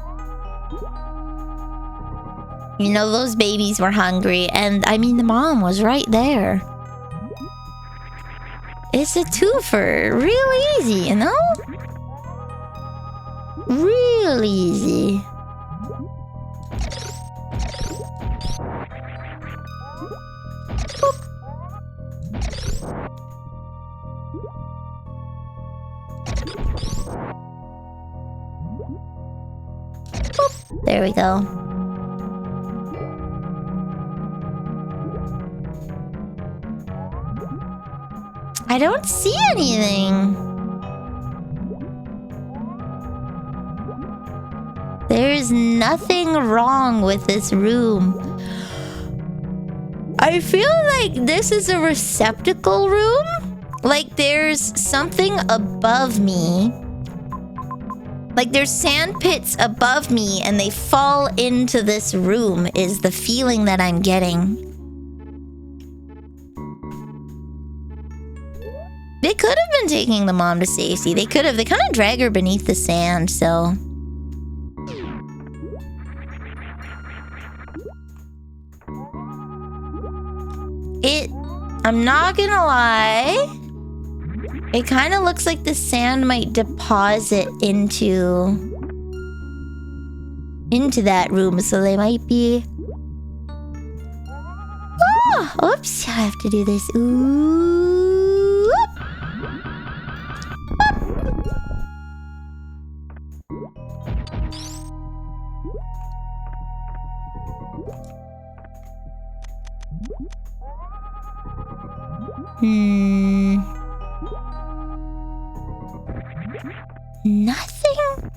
You know, those babies were hungry, and I mean the mom was right there. It's a twofer. Real easy, you know? Real easy. Boop. Boop. There we go. I don't see anything. There's nothing wrong with this room. I feel like this is a receptacle room. Like there's something above me. Like there's sand pits above me and they fall into this room is the feeling that I'm getting. They could have been taking the mom to safety. They could have. They kind of drag her beneath the sand, so... I'm not gonna lie. It kind of looks like the sand might deposit into that room, so they might be... Oh, oops, I have to do this. Ooh. Nothing?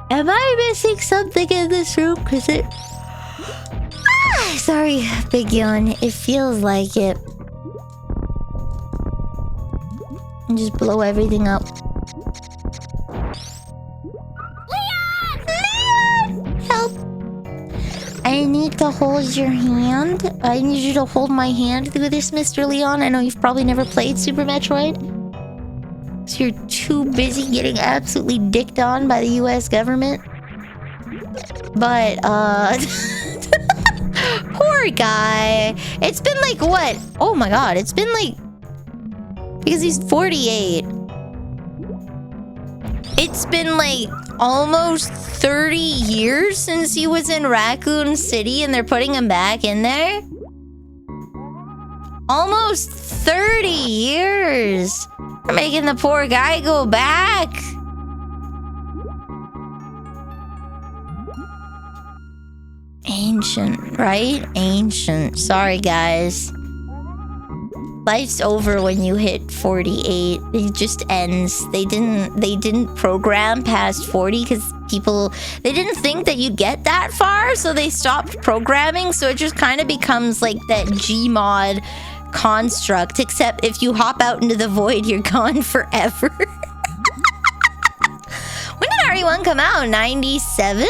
Am I missing something in this room? Cause it... sorry, big yawn. It feels like it. And just blow everything up. Leon! Help! I need to hold your hand. I need you to hold my hand through this, Mr. Leon. I know you've probably never played Super Metroid. So you're too busy getting absolutely dicked on by the US government. But, poor guy. It's been like, what? Oh my god, it's been like... Because he's 48. It's been like almost 30 years since he was in Raccoon City and they're putting him back in there. Almost 30 years. They're making the poor guy go back. Ancient, right? Ancient. Sorry, guys. Life's over when you hit 48. It just ends. They didn't program past 40 because they didn't think that you'd get that far, so they stopped programming. So it just kind of becomes like that Gmod construct, except if you hop out into the void, you're gone forever. When did RE1 come out? 97?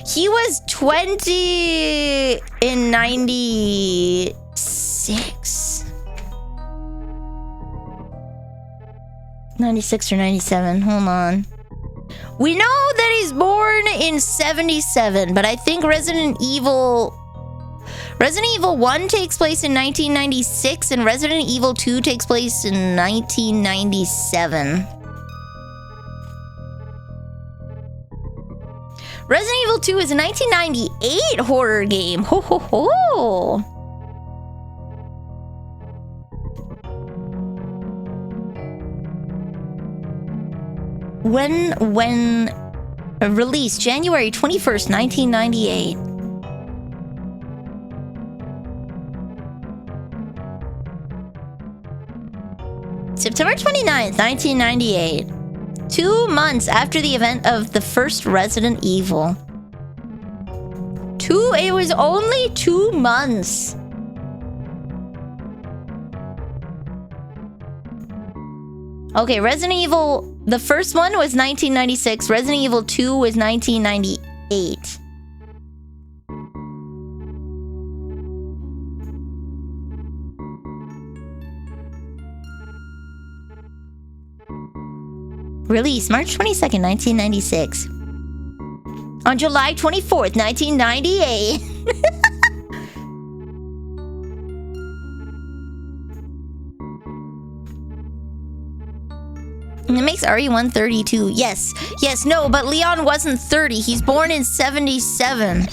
He was 20 in 96. 96 or 97. Hold on. We know that he's born in 77, but I think Resident Evil 1 takes place in 1996 and Resident Evil 2 takes place in 1997. Resident Evil 2 is a 1998 horror game. Ho ho ho! When released January 21st, 1998. September 29th, 1998. 2 months after the event of the first Resident Evil. It was only 2 months. Okay, Resident Evil, the first one was 1996. Resident Evil 2 was 1998. Release March 22nd, 1996. On July 24th, 1998. It makes RE1 32. Yes. Yes, no, but Leon wasn't 30. He's born in 77.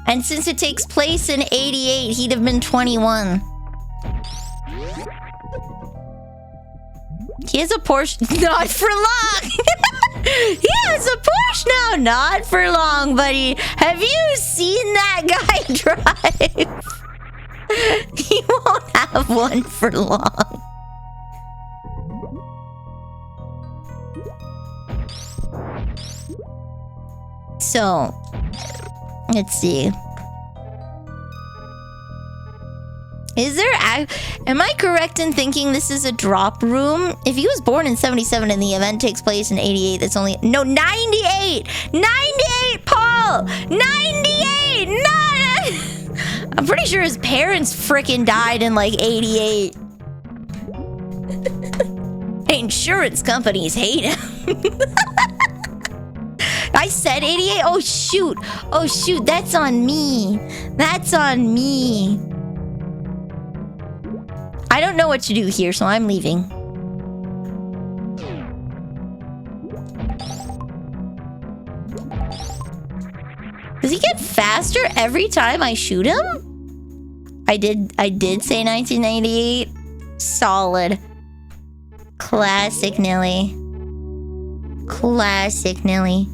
And since it takes place in 88, he'd have been 21. He has a Porsche. Not for long. He has a Porsche now. Not for long, buddy. Have you seen that guy drive? He won't have one for long. So, let's see. Am I correct in thinking this is a drop room? If he was born in 77 and the event takes place in 88, that's only... No, 98! 98, Paul! 98! Not... I'm pretty sure his parents frickin' died in like 88. Insurance companies hate him. I said 88? Oh, shoot. Oh, shoot. That's on me. That's on me. I don't know what to do here, so I'm leaving. Does he get faster every time I shoot him? I did say 1998. Solid. Classic Nilly. Classic Nilly.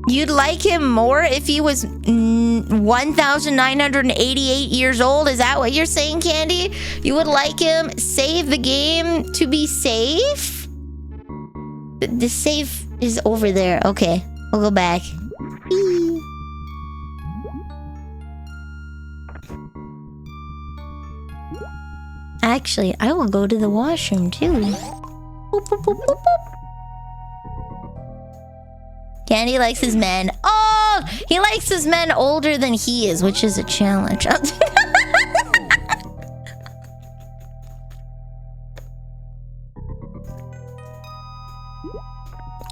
You'd like him more if he was 1,988 years old? Is that what you're saying, Candy? You would like him save the game to be safe? The safe is over there. Okay, we'll go back. Actually, I will go to the washroom too. Boop, boop, boop, boop, boop. Candy likes his men. Oh, he likes his men older than he is, which is a challenge.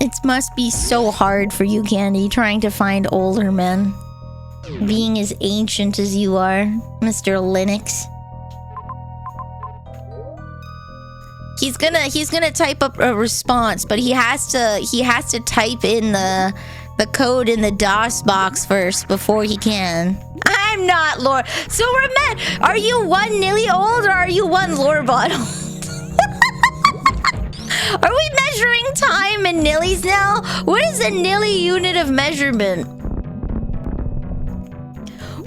It must be so hard for you, Candy, trying to find older men. Being as ancient as you are, Mr. Linux. He's gonna type up a response, but he has to type in the code in the DOS box first before he can. I'm not Lord. So Ramet, are you one Nilly old or are you one Lorebot old? Are we measuring time in Nillys now? What is a Nilly unit of measurement?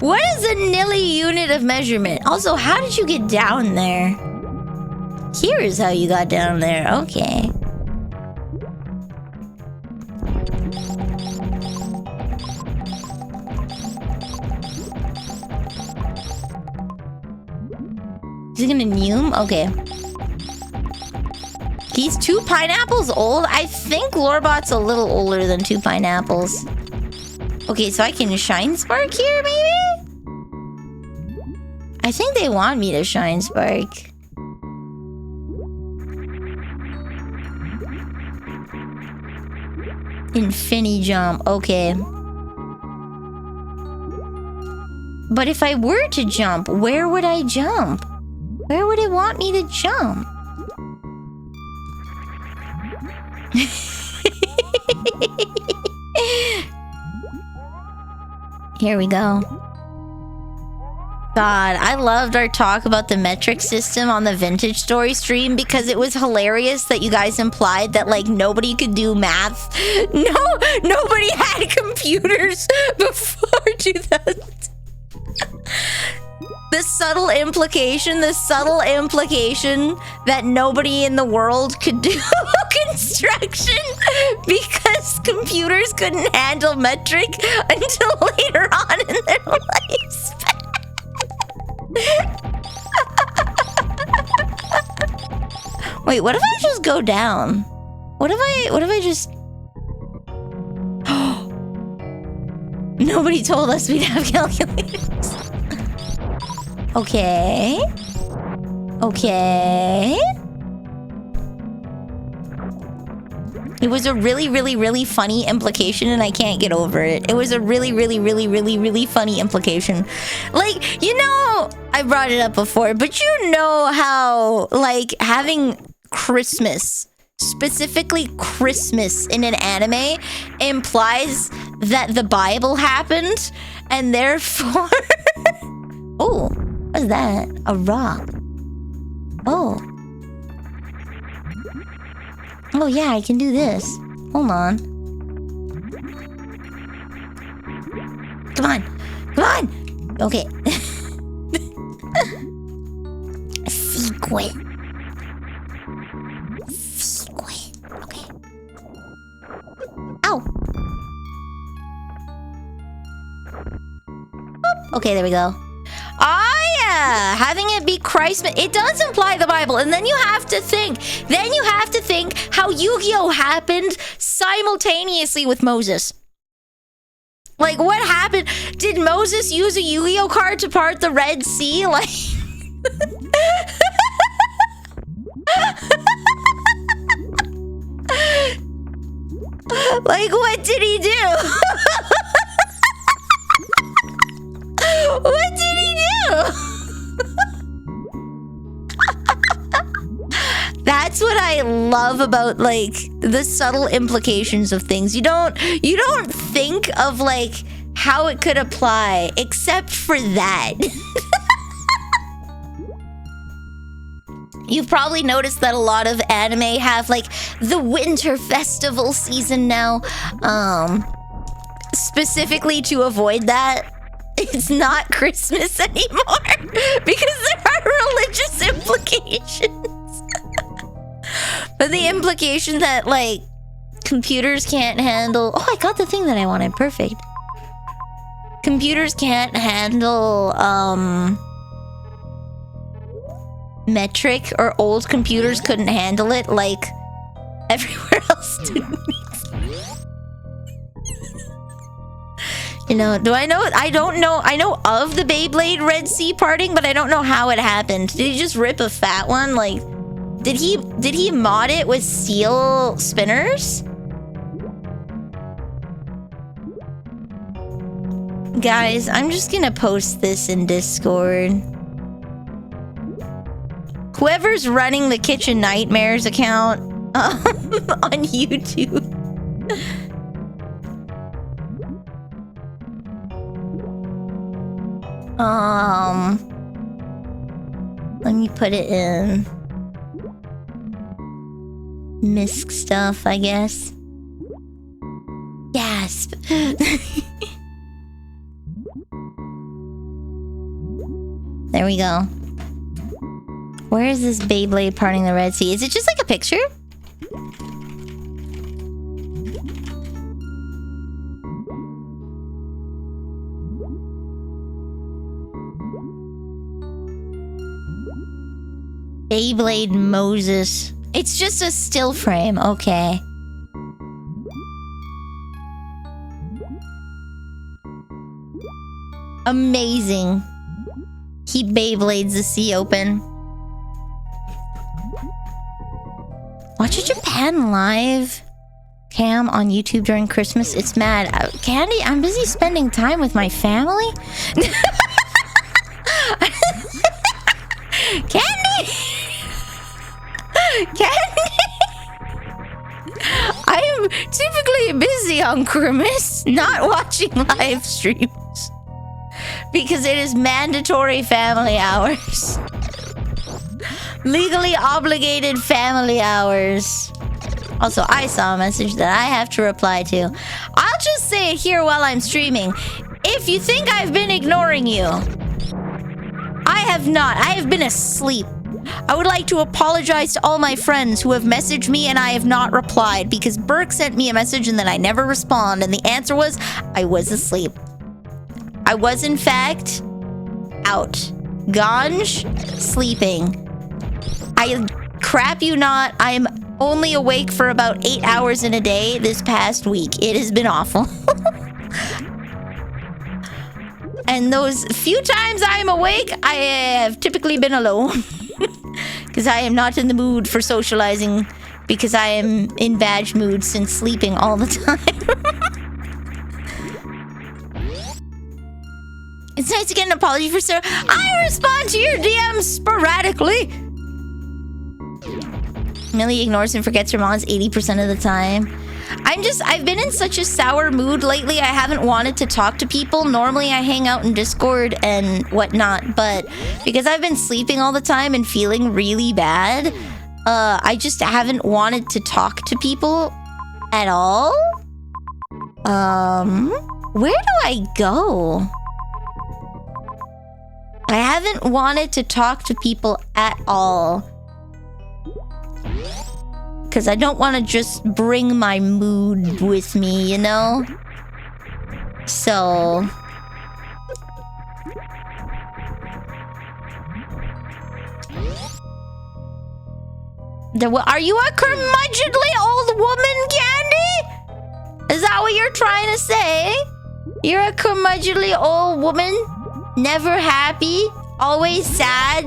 What is a Nilly unit of measurement? Also, how did you get down there? Here is how you got down there. Okay. Is he gonna new him? Okay. He's 2 pineapples old? I think Lorebot's a little older than 2 pineapples. Okay, so I can shine spark here, maybe? I think they want me to shine spark. Infinity jump. Okay. But if I were to jump, where would I jump? Where would it want me to jump? Here we go. God, I loved our talk about the metric system on the Vintage Story stream because it was hilarious that you guys implied that like nobody could do math. No, nobody had computers before 2000. The subtle implication that nobody in the world could do construction because computers couldn't handle metric until later on in their lifespan. Wait, what if I just go down? What if I just... Nobody told us we'd have calculators. Okay. Okay. It was a really funny implication and I can't get over it. It was a really funny implication. Like, you know, I brought it up before, but you know how, like, having Christmas, specifically Christmas in an anime, implies that the Bible happened and therefore... Oh, what's that? A rock. Oh. Oh yeah, I can do this. Hold on. Come on. Come on! Okay. Sequin. Okay. Ow! Boop. Okay, there we go. Oh yeah, having it be Christmas, it does imply the Bible, and then you have to think how Yu-Gi-Oh happened simultaneously with Moses. Like, what happened? Did Moses use a Yu-Gi-Oh card to part the Red Sea? Like, like, what did he do? What did he do? That's what I love about, like, the subtle implications of things. You don't think of, like, how it could apply, except for that. You've probably noticed that a lot of anime have, like, the winter festival season now, specifically to avoid that. It's not Christmas anymore because there are religious implications. But the implication that, like, computers can't handle... Oh, I got the thing that I wanted. Perfect. Computers can't handle, metric, or old computers couldn't handle it like everywhere else didn't. You know, I don't know. I know of the Beyblade Red Sea parting, but I don't know how it happened. Did he just rip a fat one? Like, did he mod it with steel spinners? Guys, I'm just gonna post this in Discord. Whoever's running the Kitchen Nightmares account on YouTube. Let me put it in misc stuff, I guess. Gasp. There we go. Where is this Beyblade parting the Red Sea? Is it just like a picture? Beyblade Moses. It's just a still frame. Okay. Amazing. He Beyblades the sea open. Watch a Japan live. cam on YouTube during Christmas. It's mad. Candy, I'm busy spending time with my family. Candy! Candy! I am typically busy on Christmas, not watching live streams. Because it is mandatory family hours. Legally obligated family hours. Also, I saw a message that I have to reply to. I'll just say it here while I'm streaming. If you think I've been ignoring you, I have not. I have been asleep. I would like to apologize to all my friends who have messaged me and I have not replied because Burke sent me a message and then I never respond. And the answer was, I was asleep. I was, in fact, out. Ganj, sleeping. I crap you not, I'm only awake for about 8 hours in a day this past week. It has been awful. And those few times I'm awake, I have typically been alone. Because I am not in the mood for socializing. Because I am in bad mood since sleeping all the time. It's nice to get an apology for Sarah. I respond to your DMs sporadically. Millie ignores and forgets her moms 80% of the time. I've been in such a sour mood lately. I haven't wanted to talk to people. Normally I hang out in Discord and whatnot, but because I've been sleeping all the time and feeling really bad, I just haven't wanted to talk to people at all. Where do I go? I haven't wanted to talk to people at all. Because I don't want to just bring my mood with me, you know? So... Are you a curmudgeonly old woman, Candy? Is that what you're trying to say? You're a curmudgeonly old woman? Never happy? Always sad?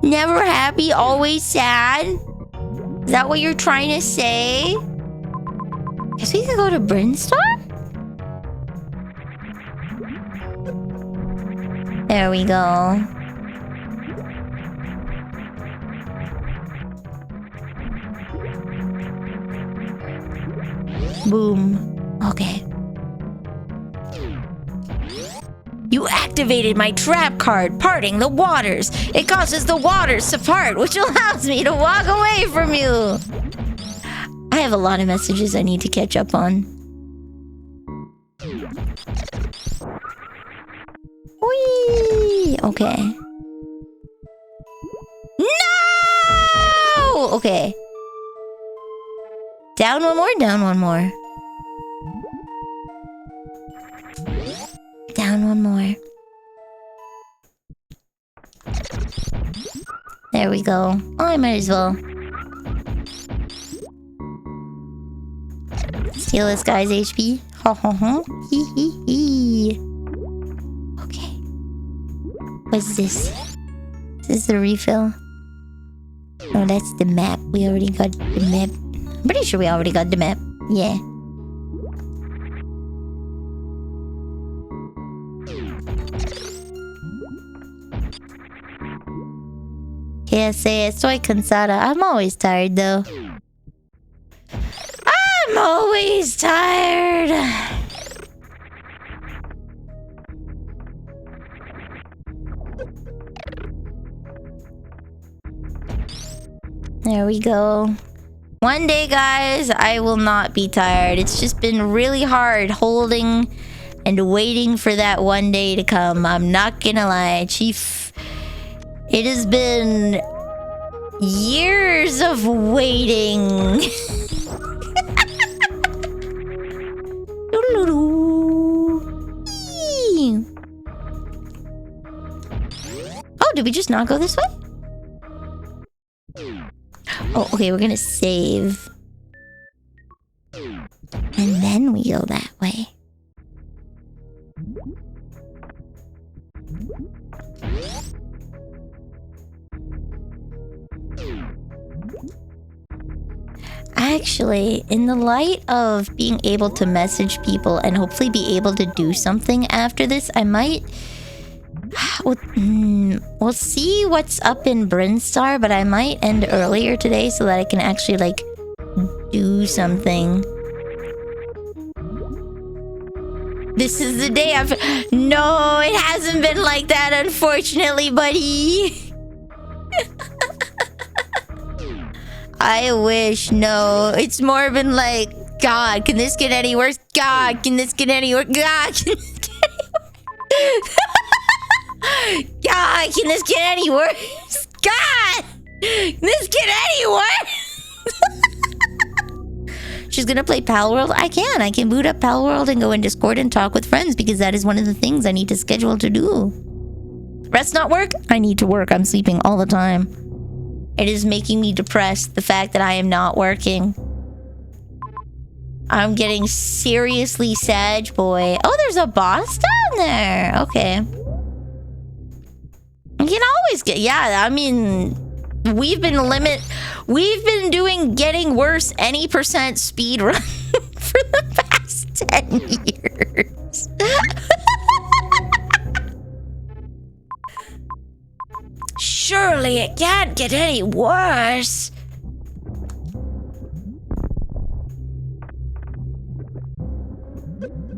Never happy, always sad? Is that what you're trying to say? Guess we could go to Brinstar? There we go. Boom. Okay. You activated my trap card, parting the waters. It causes the waters to part, which allows me to walk away from you. I have a lot of messages I need to catch up on. Whee! Okay. No! Okay. Down one more, down one more. Down one more. There we go. Oh, I might as well steal this guy's HP. Ho ho ho. Hee hee hee. Okay. What's this? Is this the refill? No, that's the map. We already got the map. I'm pretty sure we already got the map. Yeah. Yeah, say it. Soy cansada. I'm always tired, though. I'm always tired. There we go. One day, guys, I will not be tired. It's just been really hard holding and waiting for that one day to come. I'm not gonna lie, Chief. It has been years of waiting. Oh, did we just not go this way? Oh, okay, we're gonna save. And then we go that way. Actually, in the light of being able to message people and hopefully be able to do something after this, I might... We'll see what's up in Brinstar, but I might end earlier today so that I can actually, like, do something. This is the day I've... No, it hasn't been like that, unfortunately, buddy. I wish, no. It's more been like, God, can this get any worse? God, can this get any worse? God, can this get any worse? God, can this get any worse? God, can this get any worse? She's gonna play Pal World? I can boot up Pal World and go in Discord and talk with friends because that is one of the things I need to schedule to do. Rest not work? I need to work. I'm sleeping all the time. It is making me depressed, the fact that I am not working. I'm getting seriously sad, boy. Oh, there's a boss down there. Okay. You can always get... Yeah, I mean... We've been doing getting worse any percent speed run for the past 10 years. Surely it can't get any worse.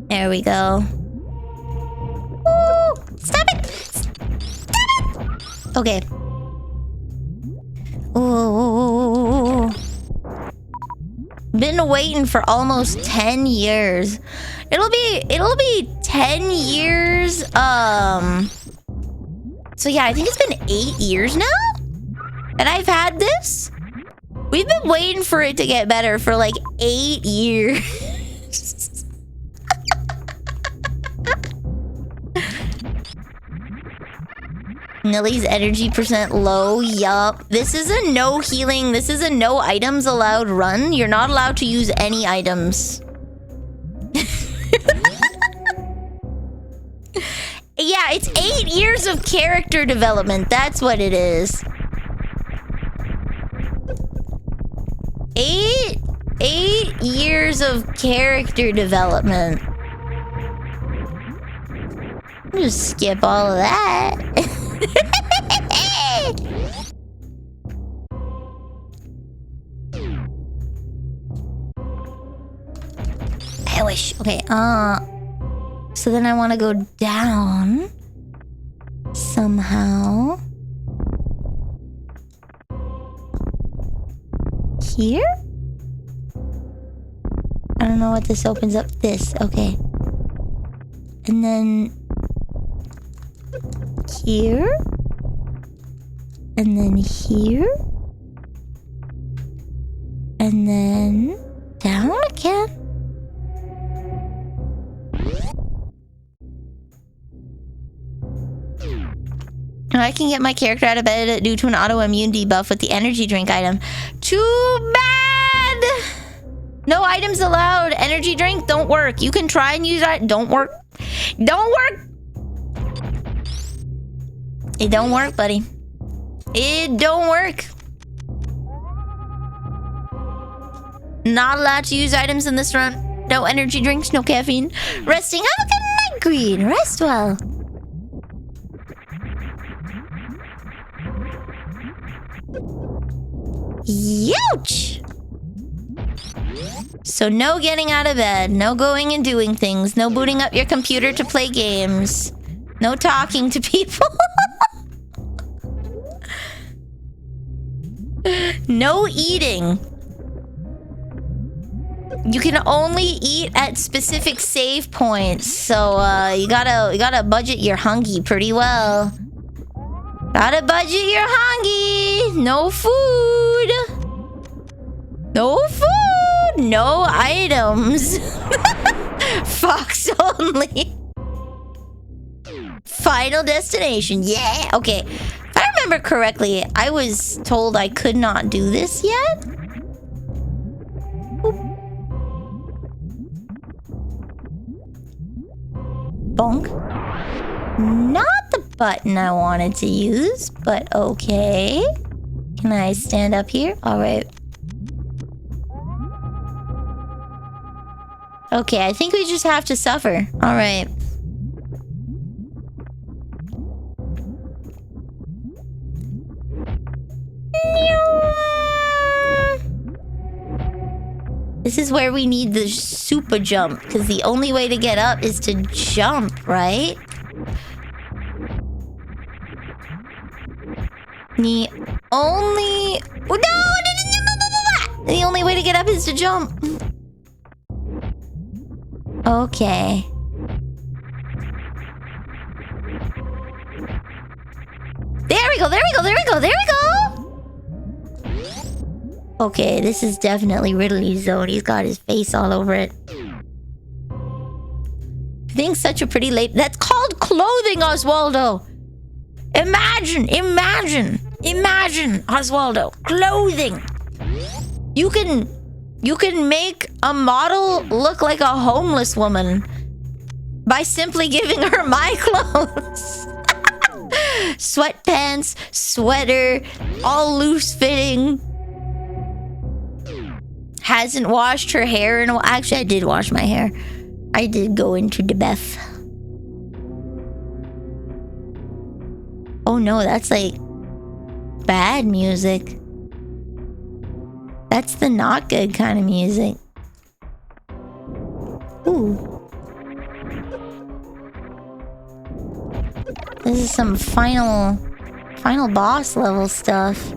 There we go. Ooh, stop it! Stop it! Okay. Ooh. Been waiting for almost 10 years. It'll be 10 years. So yeah, I think it's been 8 years now that I've had this. We've been waiting for it to get better for like 8 years. Nilly's energy percent low. Yup. This is a no healing. This is a no items allowed run. You're not allowed to use any items. Yeah, it's 8 years of character development. That's what it is. 8 years of character development. Just skip all of that. I wish. Okay, so then I want to go down somehow. Here? I don't know what this opens up. This, okay. And then here. And then here. And then down again. I can get my character out of bed due to an autoimmune debuff with the energy drink item. Too bad! No items allowed. Energy drink don't work. You can try and use it. Don't work. Don't work! It don't work, buddy. It don't work. Not allowed to use items in this run. No energy drinks, no caffeine. Resting. Have a good night, Green. Rest well. Youch! So no getting out of bed, no going and doing things, no booting up your computer to play games, no talking to people. No eating. You can only eat at specific save points, so you gotta budget your hungy pretty well. Gotta budget your hungy. No food. No food. No items. Fox only. Final destination. Yeah. Okay. If I remember correctly, I was told I could not do this yet. Bonk. Not the button I wanted to use, but okay. Can I stand up here? All right. Okay, I think we just have to suffer. All right. This is where we need the super jump, because the only way to get up is to jump, right? The only... Oh, no! The only way to get up is to jump. Okay. There we go, there we go, there we go, there we go! Okay, this is definitely Ridley's zone. He's got his face all over it. I think such a pretty late... That's called clothing, Oswaldo! Imagine, Oswaldo. Clothing! You can make a model look like a homeless woman by simply giving her my clothes. Sweatpants, sweater, all loose fitting. Hasn't washed her hair in a while. Actually, I did wash my hair. I did go into the bath. Oh no, that's like bad music. That's the not good kind of music. Ooh. This is some final boss level stuff.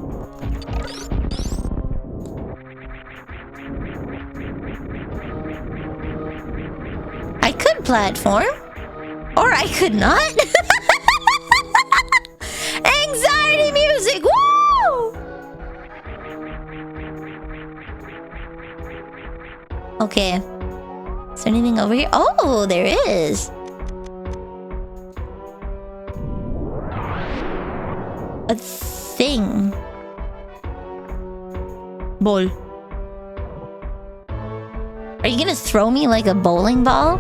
I could platform, or I could not. Anxiety music, woo! Okay. Is there anything over here? Oh, there is. A thing. Ball. Are you gonna throw me like a bowling ball?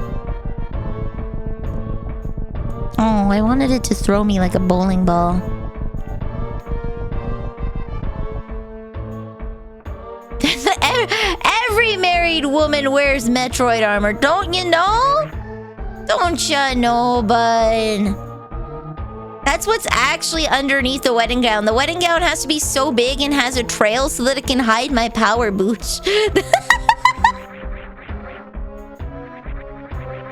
Oh, I wanted it to throw me like a bowling ball. Every married woman wears Metroid armor, don't you know? Don't you know, bud? That's what's actually underneath the wedding gown. The wedding gown has to be so big and has a trail so that it can hide my power boots.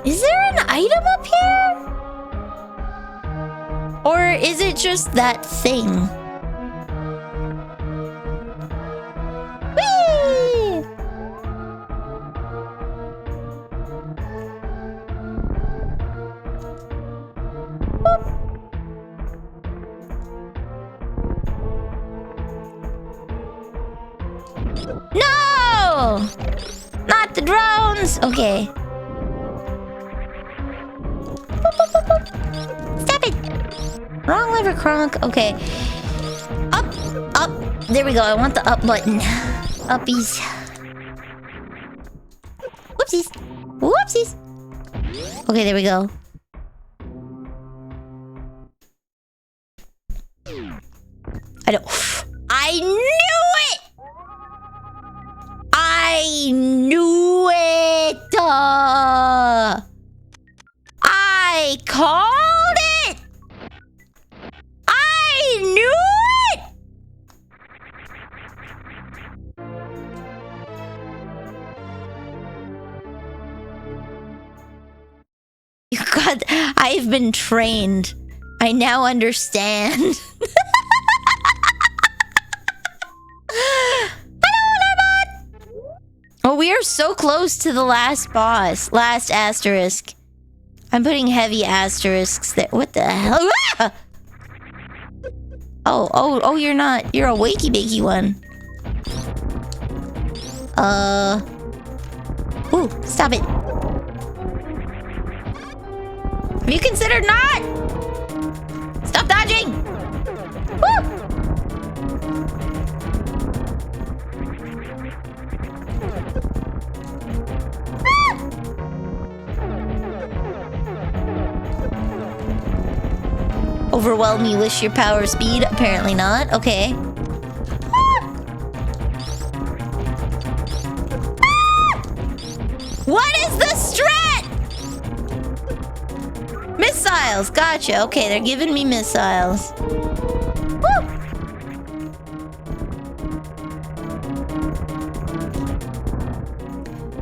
Is there an item up here? Or is it just that thing? Whee! Boop. No! Not the drones! Okay. Boop, boop, boop, boop. Stop it! Wrong lever, Kronk. Okay. Up, up. There we go. I want the up button. Uppies. Whoopsies. Whoopsies. Okay, there we go. I knew it! I knew it! I called it! I knew it! God, I've been trained. I now understand. Oh, we are so close to the last boss. Last asterisk. I'm putting heavy asterisks there. What the hell? Ah! Oh, you're not. You're a wakey bakey one. Ooh, stop it. Have you considered not? Stop dodging! Woo! Overwhelm you with your power speed? Apparently not. Okay. What is the strat? Missiles. Gotcha. Okay, they're giving me missiles. Woo!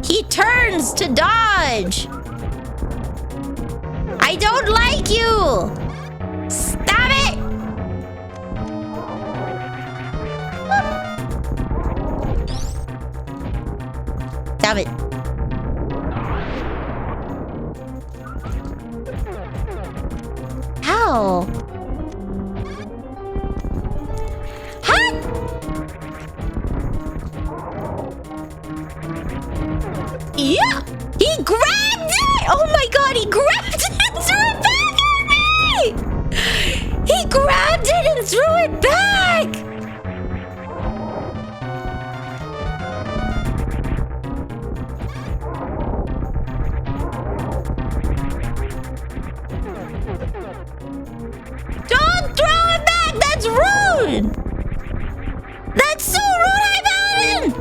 He turns to dodge. I don't like you. Stop it. Stop it. How? Huh? Yeah! He grabbed it! Oh my god, he grabbed it and threw it back at me! He grabbed it and threw it back! Don't throw it back! That's rude! That's so rude, Hi Paladin!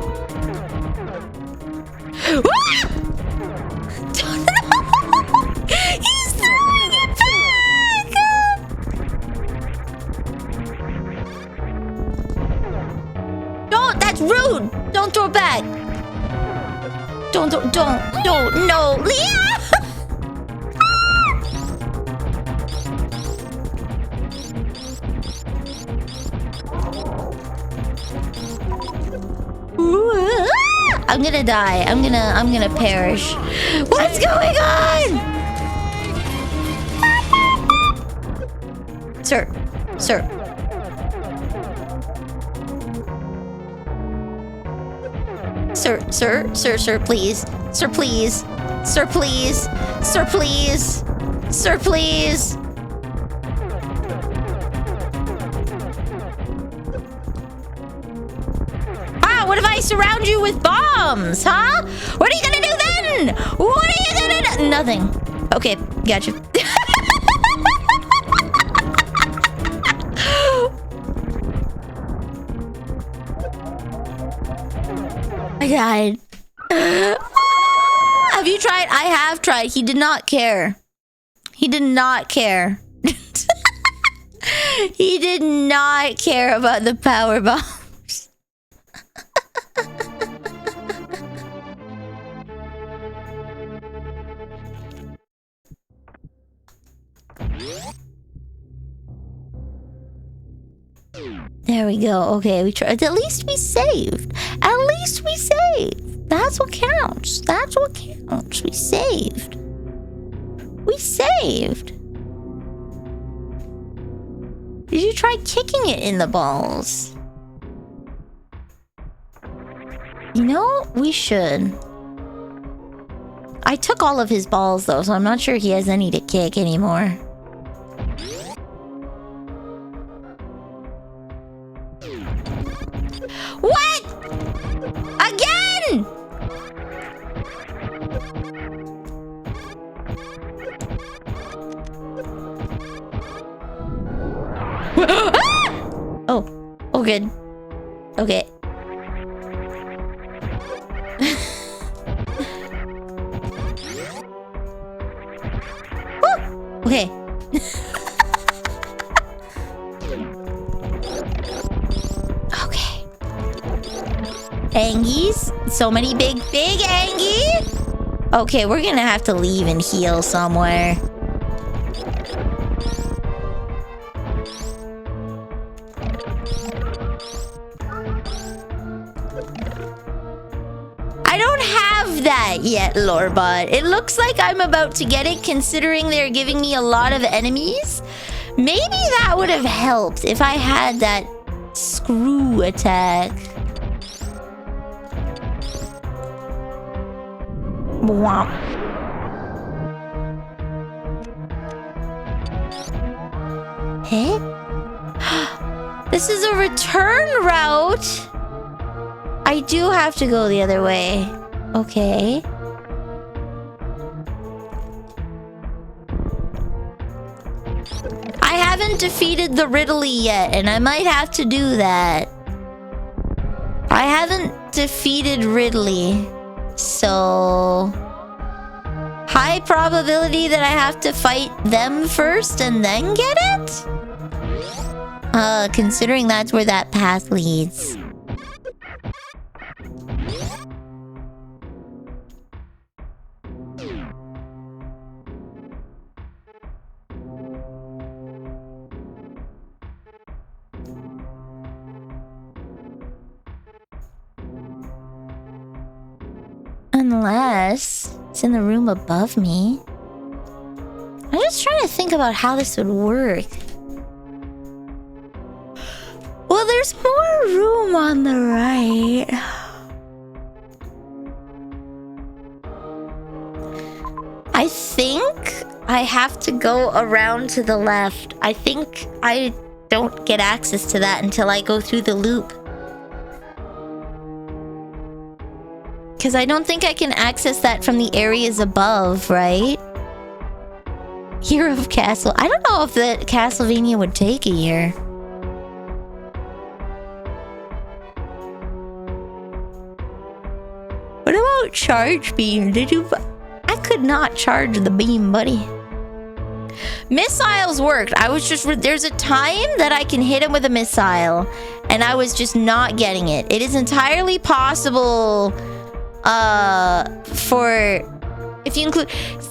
Ah! He's throwing it back! Don't, that's rude! Don't throw it back! Don't, no, Leah! I'm gonna die. I'm gonna perish. What's going on? Sir. Sir, please. Sir, please. Sir, please. Sir, please. Sir, please. What if I surround you with bombs, huh? What are you gonna do then? What are you gonna do? Nothing. Okay, gotcha. I died. Have you tried? I have tried. He did not care. He did not care. He did not care about the power bomb. There we go. Okay, we tried. At least we saved. At least we saved. That's what counts. That's what counts. We saved. We saved. Did you try kicking it in the balls? You know, we should. I took all of his balls though, so I'm not sure he has any to kick anymore. What? Again? Oh, good. Okay. Okay. Okay. Angies. So many big Angie. Okay, we're gonna have to leave and heal somewhere. I don't have that yet, Lorebot. It looks like I'm about to get it, considering they're giving me a lot of enemies. Maybe that would have helped if I had that screw attack. Womp. Hey? This is a return route. I do have to go the other way. Okay. I haven't defeated the Ridley yet, and I might have to do that. I haven't defeated Ridley, so high probability that I have to fight them first and then get it? Considering that's where that path leads. Unless it's in the room above me. I'm just trying to think about how this would work. Well, there's more room on the right. I think I have to go around to the left. I think I don't get access to that until I go through the loop. Because I don't think I can access that from the areas above, right? Year of Castle. I don't know if the Castlevania would take a year. What about charge beam? Did you... I could not charge the beam, buddy. Missiles worked. I was just... There's a time that I can hit him with a missile. And I was just not getting it. It is entirely possible... if you include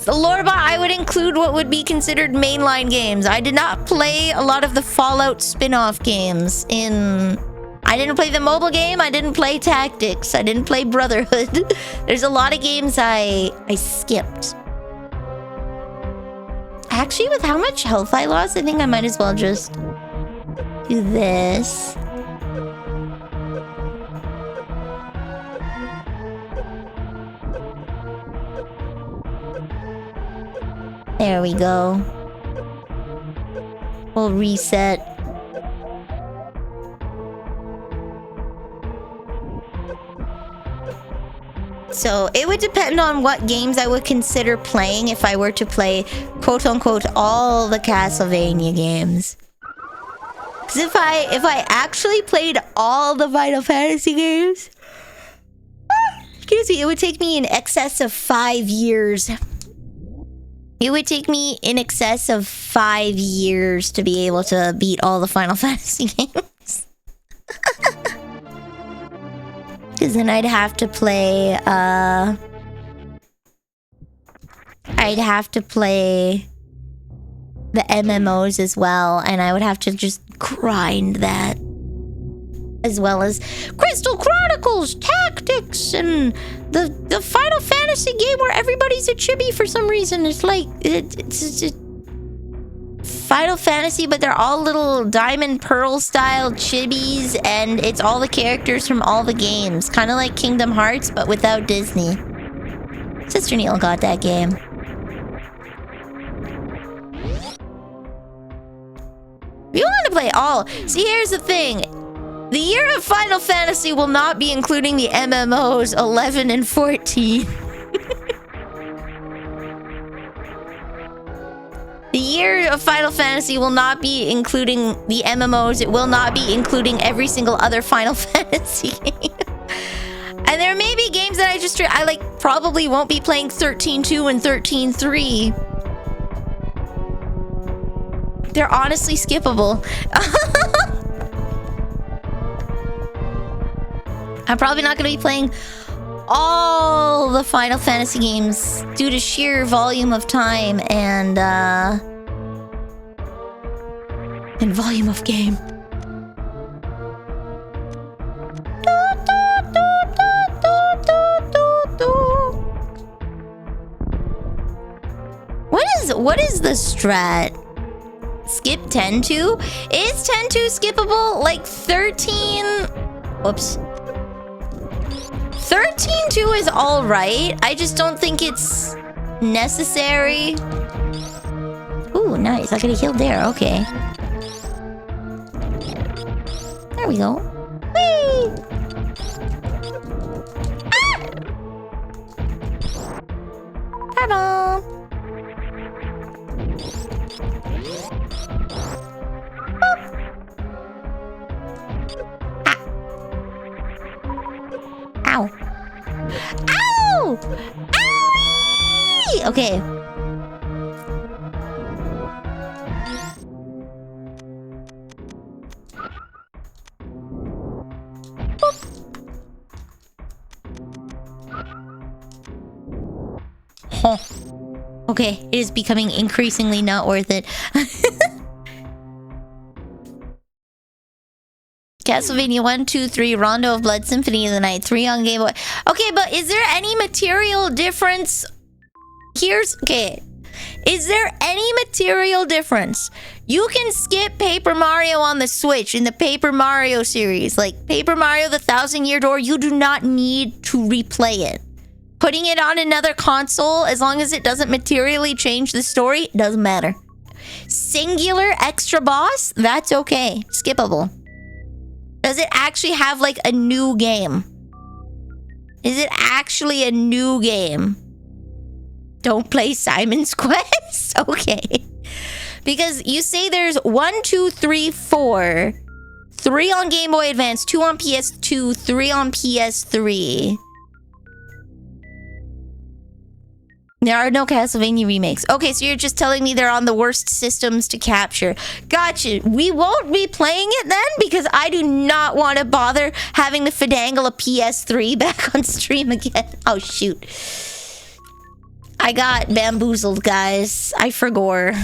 Lorebot, I would include what would be considered mainline games. I did not play a lot of the Fallout spin-off games I didn't play the mobile game, I didn't play Tactics, I didn't play Brotherhood. There's a lot of games I skipped. Actually, with how much health I lost, I think I might as well just do this. There we go. We'll reset. So it would depend on what games I would consider playing if I were to play quote-unquote all the Castlevania games. Because if I actually played all the Final Fantasy games, excuse me, it would take me in excess of 5 years. It would take me in excess of 5 years to be able to beat all the Final Fantasy games. Because then I'd have to play, I'd have to play the MMOs as well, and I would have to just grind that. As well as Crystal Chronicles, Tactics, and the Final Fantasy game where everybody's a chibi for some reason. It's like it's Final Fantasy, but they're all little Diamond Pearl style chibis, and it's all the characters from all the games, kind of like Kingdom Hearts, but without Disney. Sister Neil got that game. You want to play all? See, here's the thing. The year of Final Fantasy will not be including the MMOs 11 and 14. The year of Final Fantasy will not be including the MMOs. It will not be including every single other Final Fantasy game. And there may be games that I like probably won't be playing 13.2 and 13.3. They're honestly skippable. I'm probably not going to be playing all the Final Fantasy games due to sheer volume of time and volume of game. What is the strat? Skip 10-2? Is 10-2 skippable? Like 13... Whoops. 13-2 is alright. I just don't think it's necessary. Ooh, nice. I could have healed there. Okay. There we go. Whee! Ah! Ta-da! Ow! Ow! Owie! Okay. Huh. Okay, it is becoming increasingly not worth it. Castlevania 1, 2, 3, Rondo of Blood, Symphony of the Night, 3 on Game Boy. Okay, but is there any material difference? Okay. Is there any material difference? You can skip Paper Mario on the Switch in the Paper Mario series. Like, Paper Mario the Thousand Year Door, you do not need to replay it. Putting it on another console, as long as it doesn't materially change the story, doesn't matter. Singular extra boss, that's okay. Skippable. Does it actually have, like, a new game? Is it actually a new game? Don't play Simon's Quest? Okay. Because you say there's 1, 2, 3, 4. 3 on Game Boy Advance, 2 on PS2, 3 on PS3. There are no Castlevania remakes. Okay, so you're just telling me they're on the worst systems to capture. Gotcha. We won't be playing it then because I do not want to bother having to finagle a PS3 back on stream again. Oh, shoot. I got bamboozled, guys. I forgot.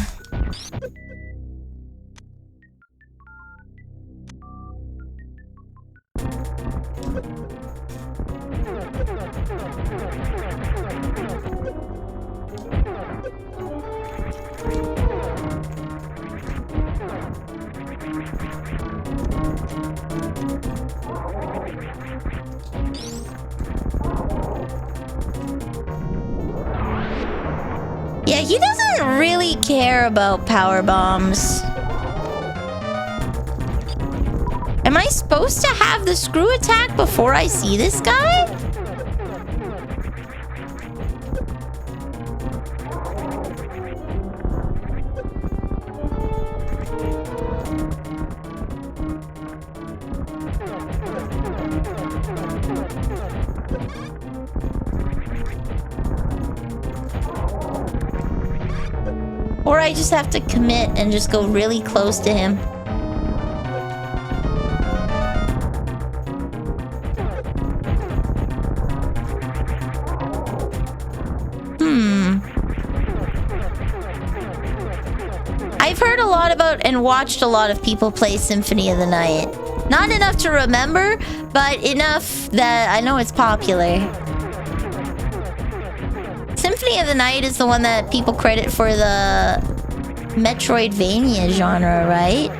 Yeah, he doesn't really care about power bombs. Am I supposed to have the screw attack before I see this guy? Or I just have to commit and just go really close to him. I've heard a lot about and watched a lot of people play Symphony of the Night. Not enough to remember, but enough that I know it's popular. Symphony of the Night is the one that people credit for the Metroidvania genre, right?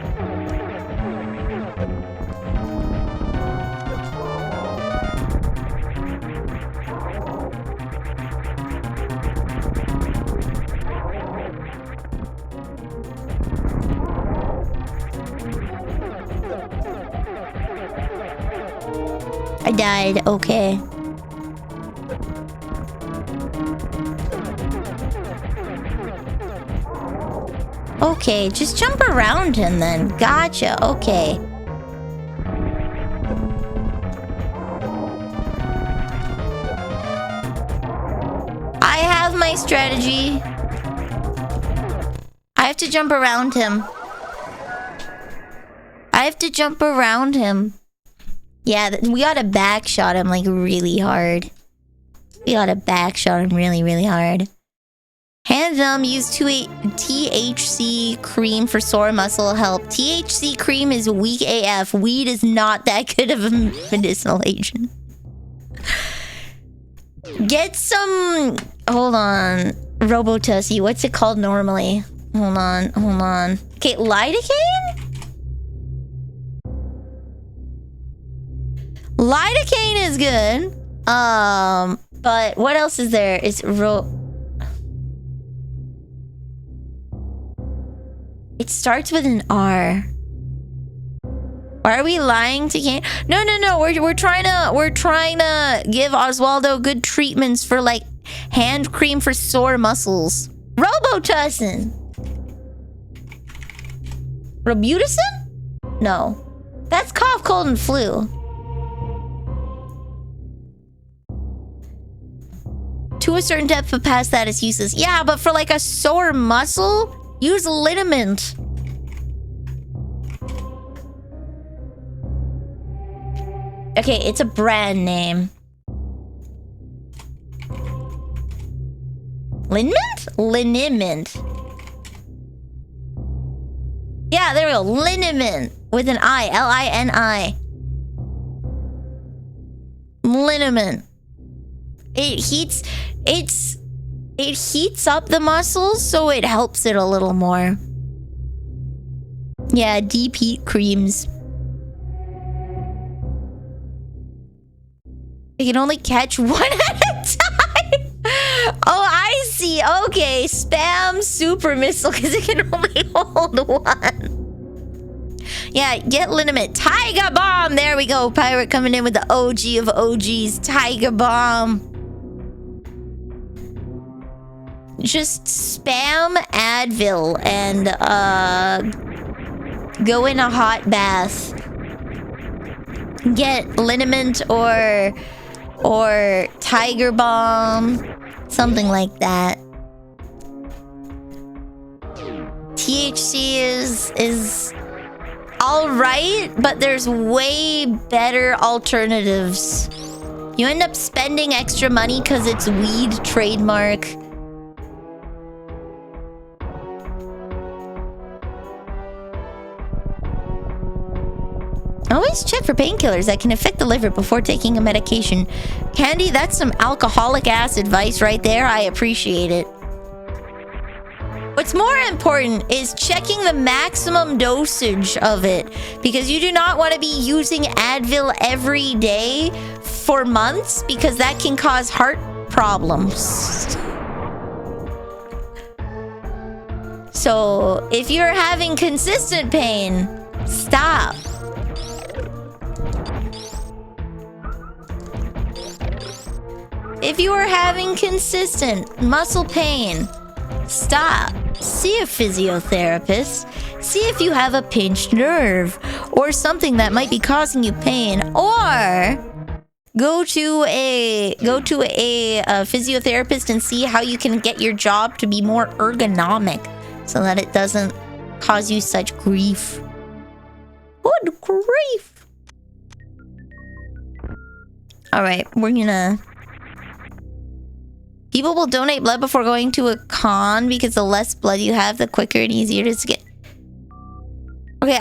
I died, okay. Okay, just jump around him then. Gotcha, okay. I have my strategy. I have to jump around him. I have to jump around him. Yeah, we gotta backshot him like really hard. We gotta backshot him really, really hard. Handsome, use THC cream for sore muscle help. THC cream is weak AF. Weed is not that good of a medicinal agent. Get some... Hold on. Robotussie. What's it called normally? Hold on. Okay, lidocaine? Lidocaine is good. But what else is there? It's It starts with an R. Why are we lying to Kane? No. We're trying to give Oswaldo good treatments for like hand cream for sore muscles. Robitussin. Robitussin? No. That's cough, cold, and flu. To to a certain depth, but past that is useless. Yeah, but for like a sore muscle, use liniment. Okay, it's a brand name. Liniment? Liniment. Yeah, there we go. Liniment with an I. L-I-N-I. Liniment. It heats up the muscles, so it helps it a little more. Yeah, deep heat creams. You can only catch one at a time. Oh, I see. Okay, spam super missile because it can only hold one. Yeah, get liniment. Tiger bomb. There we go. Pirate coming in with the OG of OGs. Tiger bomb. Just spam Advil and go in a hot bath. Get liniment or tiger bomb, something like that. THC is all right, but there's way better alternatives. You end up spending extra money because it's weed trademark. Always check for painkillers that can affect the liver before taking a medication. Candy, that's some alcoholic ass advice right there. I appreciate it. What's more important is checking the maximum dosage of it, because you do not want to be using Advil every day for months, because that can cause heart problems. So if you're having consistent pain, stop. If you are having consistent muscle pain, stop. See a physiotherapist. See if you have a pinched nerve or something that might be causing you pain, or go to a physiotherapist and see how you can get your job to be more ergonomic so that it doesn't cause you such grief. Good grief. All right, we're gonna... People will donate blood before going to a con because the less blood you have, the quicker and easier it is to get. Okay,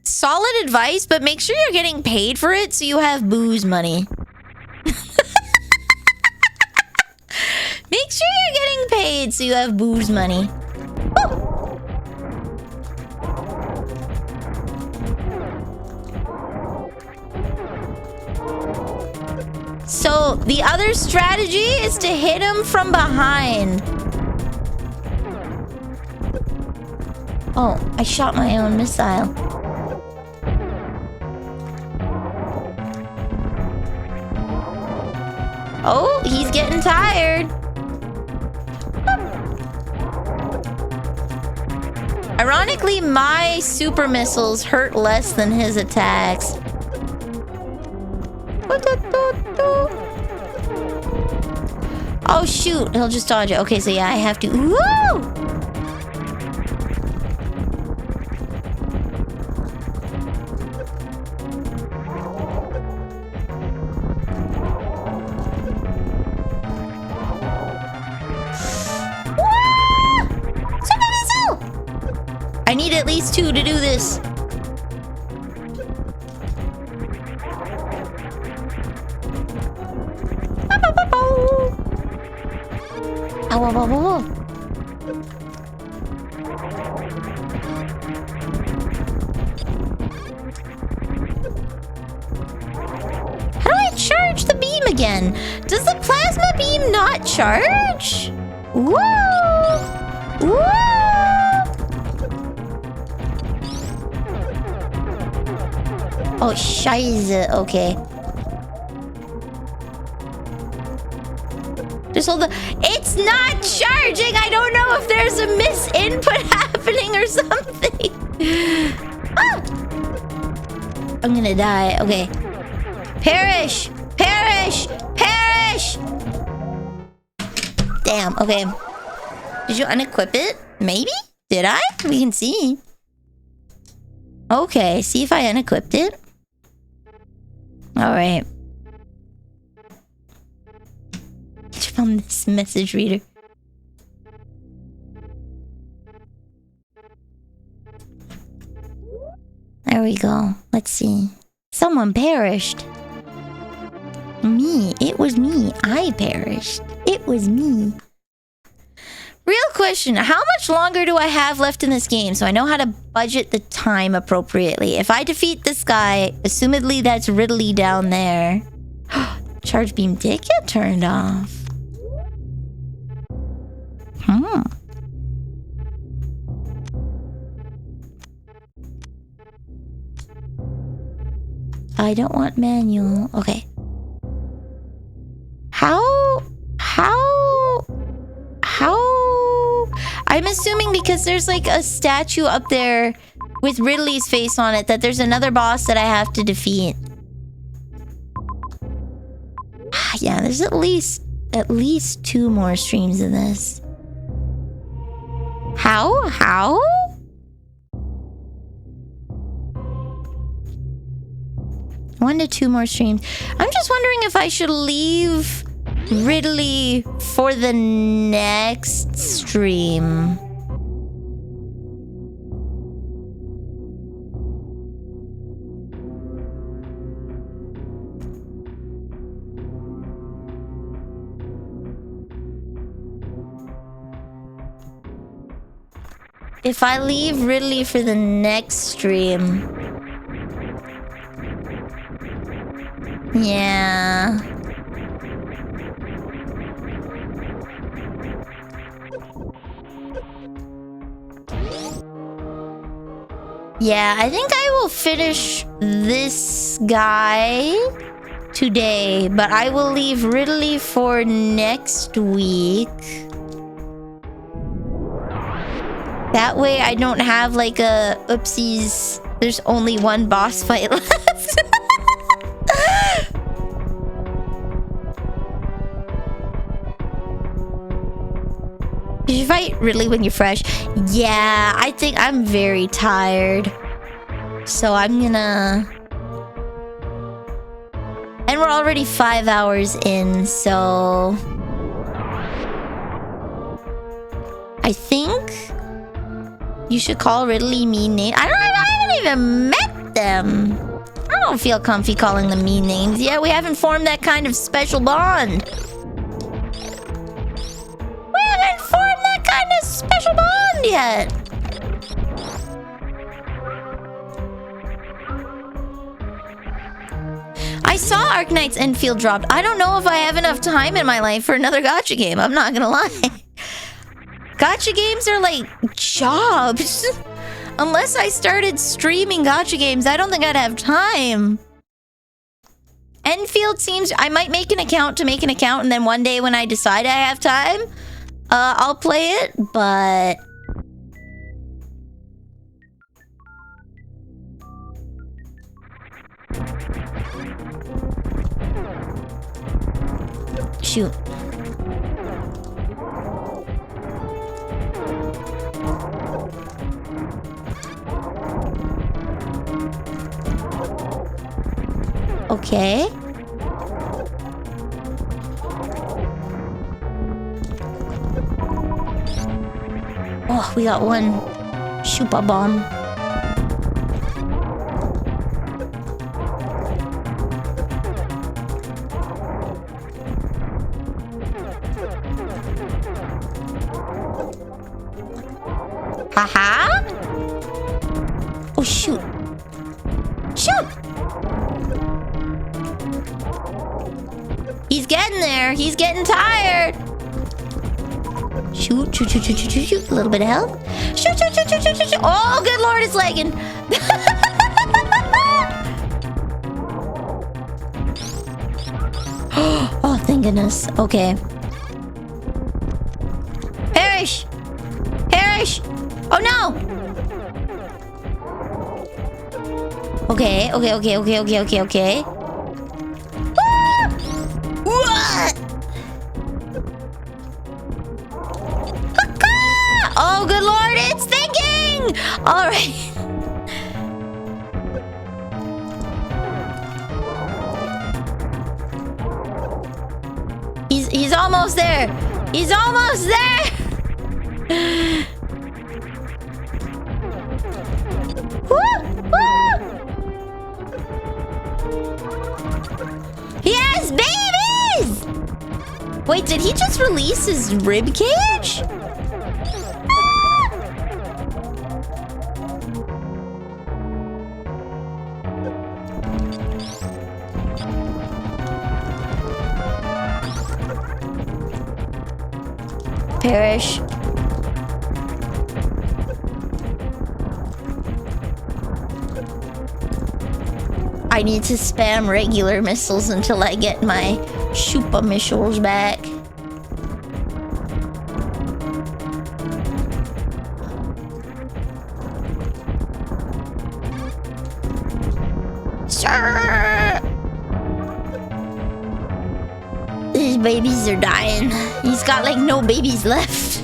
solid advice, but make sure you're getting paid for it so you have booze money. Make sure you're getting paid so you have booze money. Woo! So the other strategy is to hit him from behind. Oh, I shot my own missile. Oh, he's getting tired. Ironically, my super missiles hurt less than his attacks. Oh shoot, he'll just dodge it. Okay, so yeah, I have to. Woo! Super missile! I need at least 2 to do this. Oh, whoa, whoa, whoa, whoa. How do I charge the beam again? Does the plasma beam not charge? Woo! Woo! Oh, scheiße. Okay. Just hold the... It's not charging! I don't know if there's a misinput happening or something. Ah! I'm gonna die. Okay. Perish! Perish! Perish! Damn, okay. Did you unequip it? Maybe? Did I? We can see. Okay, see if I unequipped it. Alright. From this message reader. There we go. Let's see. Someone perished. Me. It was me. I perished. It was me. Real question. How much longer do I have left in this game so I know how to budget the time appropriately? If I defeat this guy, assumedly that's Ridley down there. Charge beam did get turned off. I don't want manual. Okay. How? I'm assuming because there's like a statue up there with Ridley's face on it that there's another boss that I have to defeat. Yeah, there's at least 2 more streams of this. How? 1 to 2 more streams. I'm just wondering if I should leave Ridley for the next stream. If I leave Ridley for the next stream... Yeah. Yeah, I think I will finish this guy today, but I will leave Ridley for next week. That way I don't have like a oopsies, there's only 1 boss fight left. You should fight Ridley when you're fresh. Yeah, I think I'm very tired. So I'm gonna... And we're already 5 hours in, so... I think... You should call Ridley mean name. I haven't even met them. I don't feel comfy calling them mean names. Yeah, we haven't formed that kind of special bond. Kind of special bond yet. I saw Arknight's Enfield dropped. I don't know if I have enough time in my life for another gacha game. I'm not gonna lie. Gacha games are like jobs. Unless I started streaming gacha games, I don't think I'd have time. Enfield seems... I might make an account to make an account, and then one day when I decide I have time... I'll play it, but... Shoot. Okay. Oh, we got 1 super bomb. Haha! Oh, shoot. Shoot! He's getting there. He's getting tired. Shoot, shoot, shoot, shoot, shoot, shoot, shoot. A little bit of health. Shoot, shoot, shoot, shoot, shoot, shoot, shoot. Oh, good lord, it's lagging. Oh, thank goodness. Okay. Perish! Perish! Oh, no! Okay, okay, okay, okay, okay, okay, okay. Ah! What? Oh, good lord, it's thinking! All right. He's almost there. He's almost there. Woo! Woo! He has babies! Wait, did he just release his rib cage? Perish. I need to spam regular missiles until I get my super missiles back. Sir! These babies are dying. He's got like no babies left.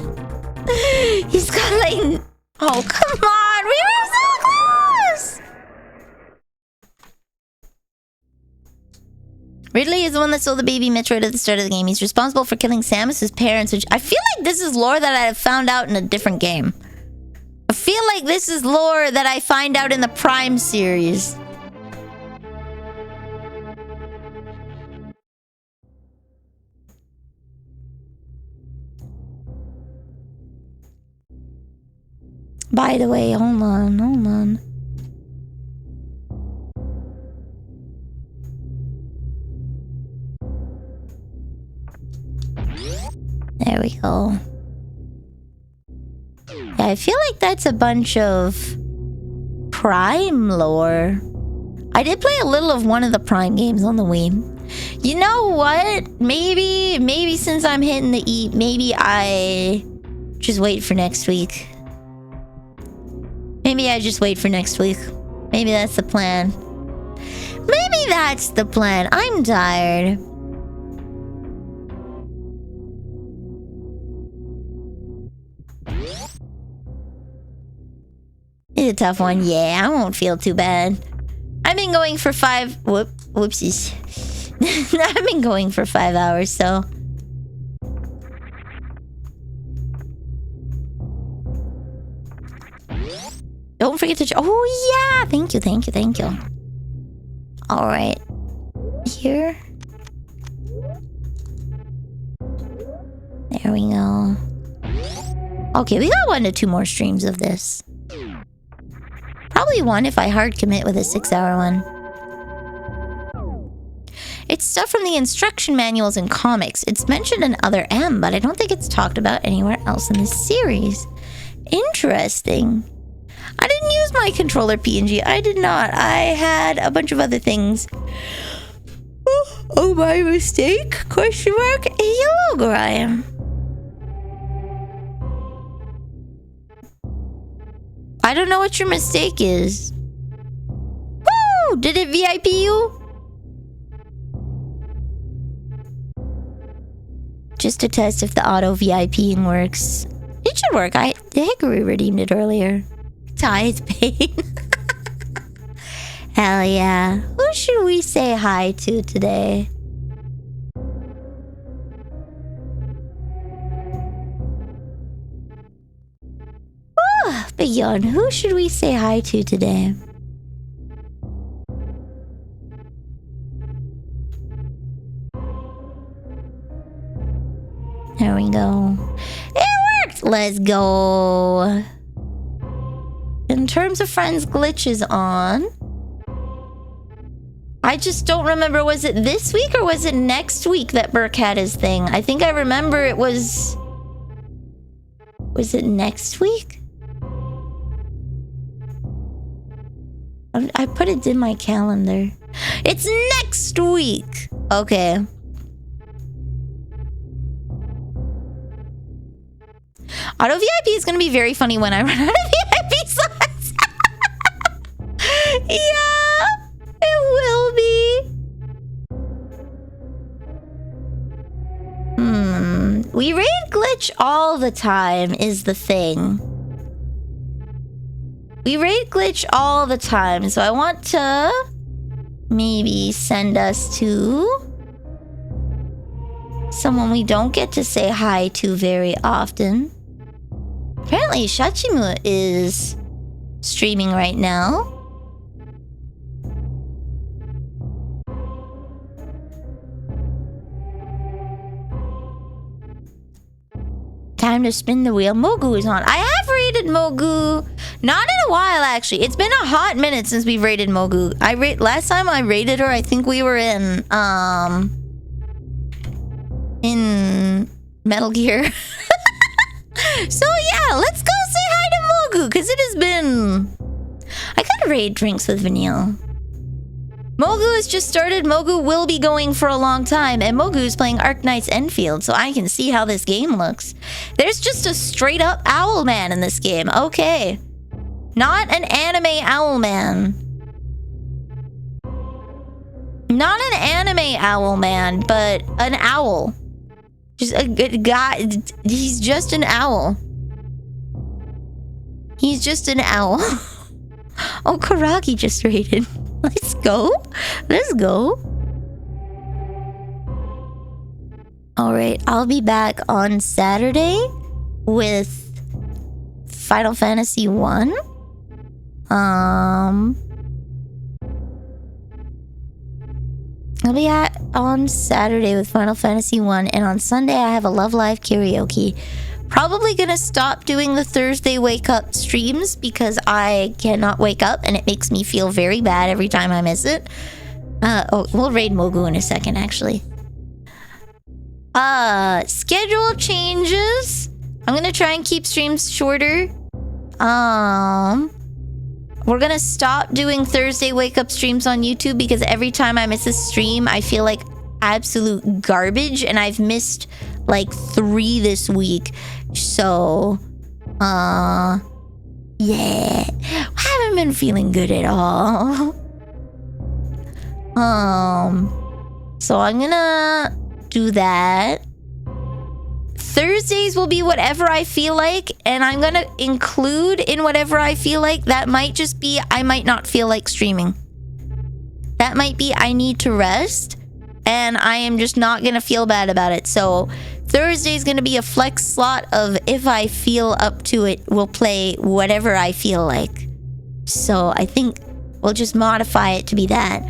He's got like... Oh, come on! We were so close! Ridley is the one that stole the baby Metroid at the start of the game. He's responsible for killing Samus's parents, which I feel like this is lore that I have found out in a different game. I feel like this is lore that I find out in the Prime series. By the way, hold on, hold on. There we go. Yeah, I feel like that's a bunch of Prime lore. I did play a little of one of the Prime games on the Wii. You know what? Maybe since I'm hitting the E, maybe I just wait for next week. Maybe I just wait for next week. Maybe that's the plan. Maybe that's the plan. I'm tired. It's a tough one. Yeah, I won't feel too bad. I've been going for whoopsies. I've been going for 5 hours, so... Don't forget to... Oh, yeah! Thank you, thank you, thank you. Alright. Here. There we go. Okay, we got 1 to 2 more streams of this. Probably 1 if I hard commit with a 6-hour one. It's stuff from the instruction manuals and comics. It's mentioned in Other M, but I don't think it's talked about anywhere else in this series. Interesting. I didn't use my controller PNG. I did not. I had a bunch of other things. Oh, my mistake? Question mark? Hello, Graham. I don't know what your mistake is. Woo! Did it VIP you? Just to test if the auto VIPing works. It should work. The Hickory redeemed it earlier. Ty's pain. Hell yeah. Who should we say hi to today? Big yawn. Who should we say hi to today? There we go. It worked! Let's go. In terms of friends, glitch is on. I just don't remember, was it this week or was it next week that Burke had his thing? I think I remember it was... Was it next week? I put it in my calendar. It's next week! Okay. Auto VIP is gonna be very funny when I run out of VIP slots. Yeah, it will be. We raid glitch all the time is the thing. We rate glitch all the time, so I want to maybe send us to someone we don't get to say hi to very often. Apparently, Shachimu is streaming right now. Time to spin the wheel. Mogu is on. I have rated Mogu. Not in a while, actually. It's been a hot minute since we've rated Mogu. Last time I rated her, I think we were in Metal Gear. So yeah, let's go say hi to Mogu, because it has been... I gotta raid drinks with Vanille. Mogu has just started. Mogu will be going for a long time, and Mogu is playing Arknight's Enfield, so I can see how this game looks. There's just a straight up owl man in this game. Okay. Not an anime owl man. Not an anime owl man, but an owl. Just a good guy. He's just an owl. He's just an owl. Oh, Karagi just raided. Let's go. Let's go. Alright, I'll be back on Saturday with Final Fantasy 1. I'll be on Saturday with Final Fantasy 1, and on Sunday I have a Love Live karaoke. Probably gonna stop doing the Thursday wake up streams because I cannot wake up and it makes me feel very bad every time I miss it. Oh, we'll raid Mogu in a second, actually. Schedule changes. I'm gonna try and keep streams shorter. We're gonna stop doing Thursday wake up streams on YouTube because every time I miss a stream, I feel like absolute garbage, and I've missed like 3 this week. So, yeah, I haven't been feeling good at all. So I'm gonna do that. Thursdays will be whatever I feel like, and I'm gonna include in whatever I feel like. That might just be I might not feel like streaming. That might be I need to rest, and I am just not gonna feel bad about it. So Thursday is gonna be a flex slot of if I feel up to it, we'll play whatever I feel like. So I think we'll just modify it to be that.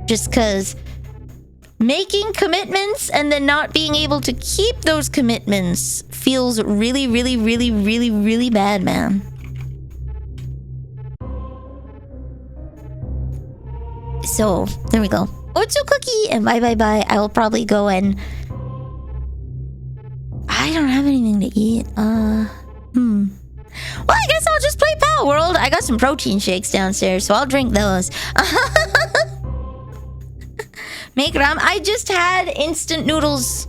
Just because making commitments and then not being able to keep those commitments feels really, really, really, really, really bad, man. So, there we go. Otsu cookie and bye bye bye. I will probably go and... I don't have anything to eat. Well, I guess I'll just play Power World. I got some protein shakes downstairs, so I'll drink those. Make ram. I just had instant noodles.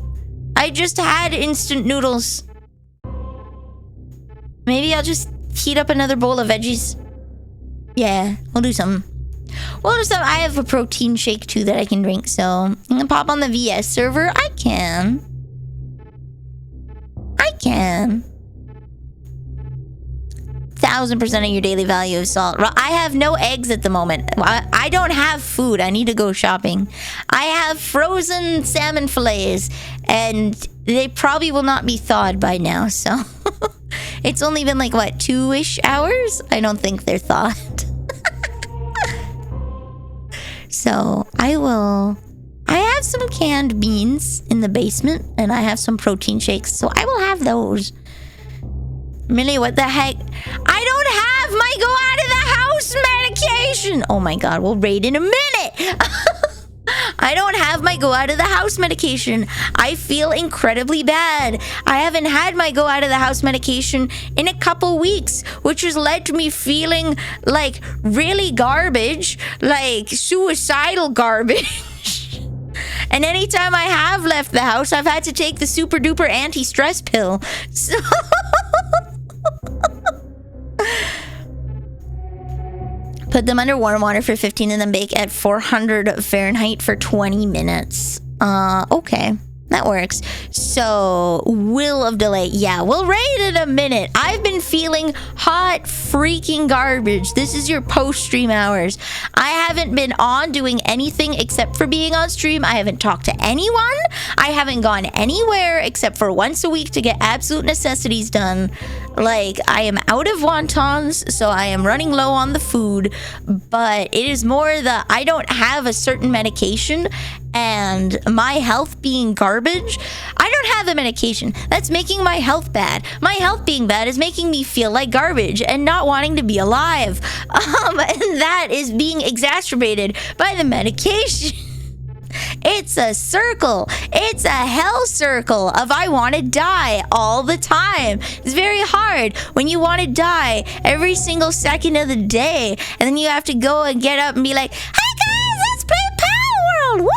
Maybe I'll just heat up another bowl of veggies. Yeah, we'll do something. I have a protein shake too that I can drink, so I'm gonna pop on the VS server. I can. 1000% of your daily value of salt. I have no eggs at the moment. I don't have food. I need to go shopping. I have frozen salmon fillets, and they probably will not be thawed by now, so... It's only been like, what, 2-ish hours? I don't think they're thawed. So, I have some canned beans in the basement, and I have some protein shakes, so I will have those. Millie, what the heck? I don't have my go out of the house medication! Oh my god, we'll raid in a minute! I don't have my go out of the house medication. I feel incredibly bad. I haven't had my go out of the house medication in a couple weeks, which has led to me feeling like really garbage, like suicidal garbage. And anytime I have left the house, I've had to take the super duper anti-stress pill. So... Put them under warm water for 15 and then bake at 400 Fahrenheit for 20 minutes. Okay. That works. So, will of delay. Yeah, we'll rate in a minute. I've been feeling hot freaking garbage. This is your post-stream hours. I haven't been on doing anything except for being on stream. I haven't talked to anyone. I haven't gone anywhere except for once a week to get absolute necessities done. Like, I am out of wontons, so I am running low on the food. But it is more that I don't have a certain medication, and my health being garbage. I don't have the medication. That's making my health bad. My health being bad is making me feel like garbage and not wanting to be alive. And that is being exacerbated by the medication. It's a circle. It's a hell circle of I want to die all the time. It's very hard when you want to die every single second of the day, and then you have to go and get up and be like, "Hey guys, let's play Power World!" Woo!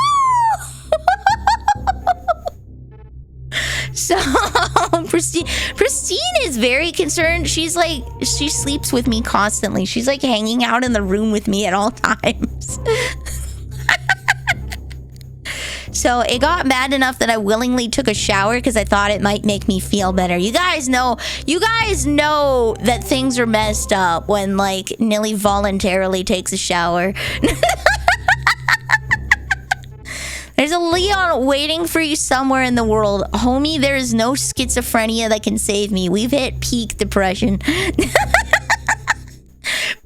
So Pristine is very concerned. She's like, she sleeps with me constantly. She's like hanging out in the room with me at all times. So it got bad enough that I willingly took a shower because I thought it might make me feel better. You guys know that things are messed up when like Nilly voluntarily takes a shower. There's a Leon waiting for you somewhere in the world. Homie, there is no schizophrenia that can save me. We've hit peak depression.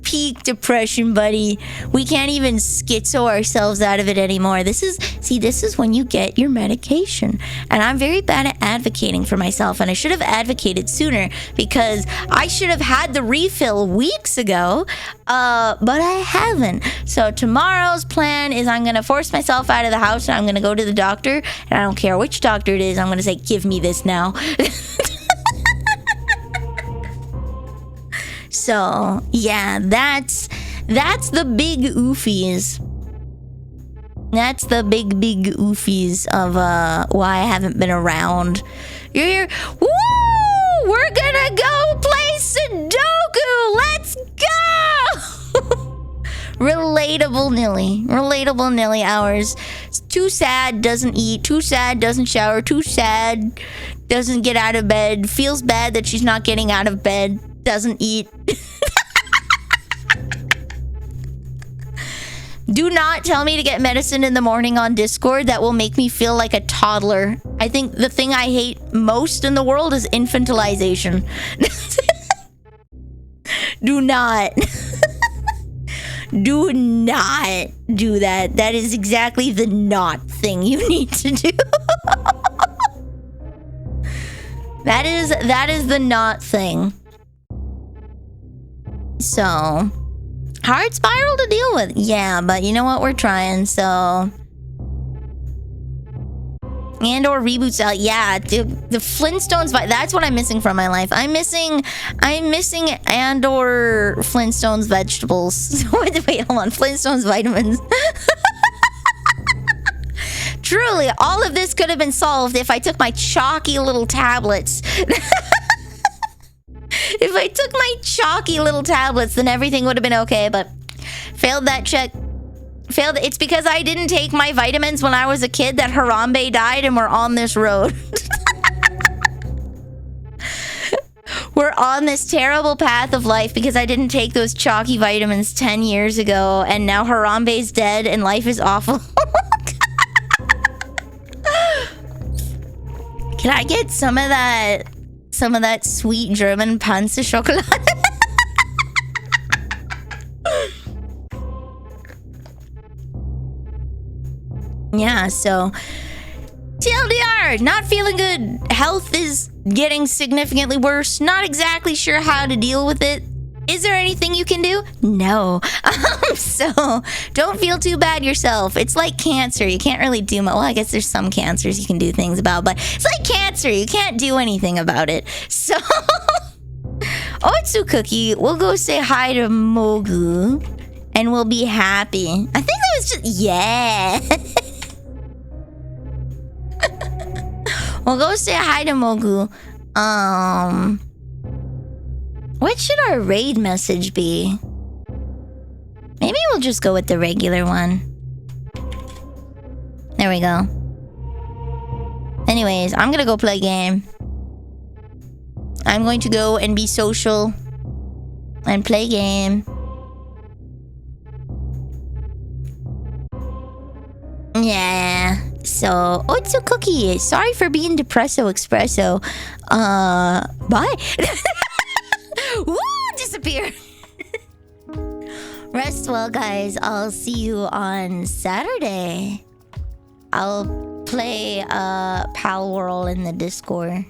Peak depression, buddy. We can't even schizo ourselves out of it anymore. This is when you get your medication. And I'm very bad at advocating for myself, and I should have advocated sooner because I should have had the refill weeks ago, but I haven't. So tomorrow's plan is I'm gonna force myself out of the house and I'm gonna go to the doctor, and I don't care which doctor it is, I'm gonna say, give me this now. So, yeah, that's the big oofies. That's the big oofies of why I haven't been around. You're here. Woo! We're gonna go play Sudoku! Let's go! Relatable Nilly hours. It's too sad, doesn't eat. Too sad, doesn't shower. Too sad, doesn't get out of bed. Feels bad that she's not getting out of bed. Doesn't eat. Do not tell me to get medicine in the morning on Discord. That will make me feel like a toddler. I think the thing I hate most in the world is infantilization. Do not. Do not do that. That is exactly the not thing you need to do. That is the not thing. So, hard spiral to deal with. Yeah, but you know what? We're trying, so. And or reboots out. Yeah, the Flintstones. That's what I'm missing from my life. I'm missing and or Flintstones vegetables. Wait, hold on. Flintstones vitamins. Truly, all of this could have been solved if I took my chalky little tablets. If I took my chalky little tablets, then everything would have been okay, but failed that check. Failed. It's because I didn't take my vitamins when I was a kid that Harambe died, and we're on this road. We're on this terrible path of life because I didn't take those chalky vitamins 10 years ago, and now Harambe's dead and life is awful. Can I get some of that sweet German Panzer chocolate? Yeah, so TLDR, not feeling good. Health is getting significantly worse. Not exactly sure how to deal with it. Is there anything you can do? No. So don't feel too bad yourself. It's like cancer. You can't really do much. Well, I guess there's some cancers you can do things about, but it's like cancer. You can't do anything about it. So Otsu Cookie, we'll go say hi to Mogu and we'll be happy. I think that was just, yeah. We'll go say hi to Mogu. What should our raid message be? Maybe we'll just go with the regular one. There we go. Anyways, I'm gonna go play a game. I'm going to go and be social and play a game. Yeah. So, Otsu Cookie, sorry for being depresso espresso. Bye. Woo! Disappear. Rest well, guys. I'll see you on Saturday. I'll play Pal World in the Discord.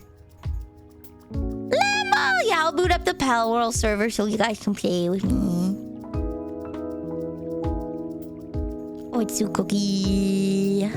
Lemo! Yeah, I'll boot up the Pal World server so you guys can play with me. Otsu Cookie.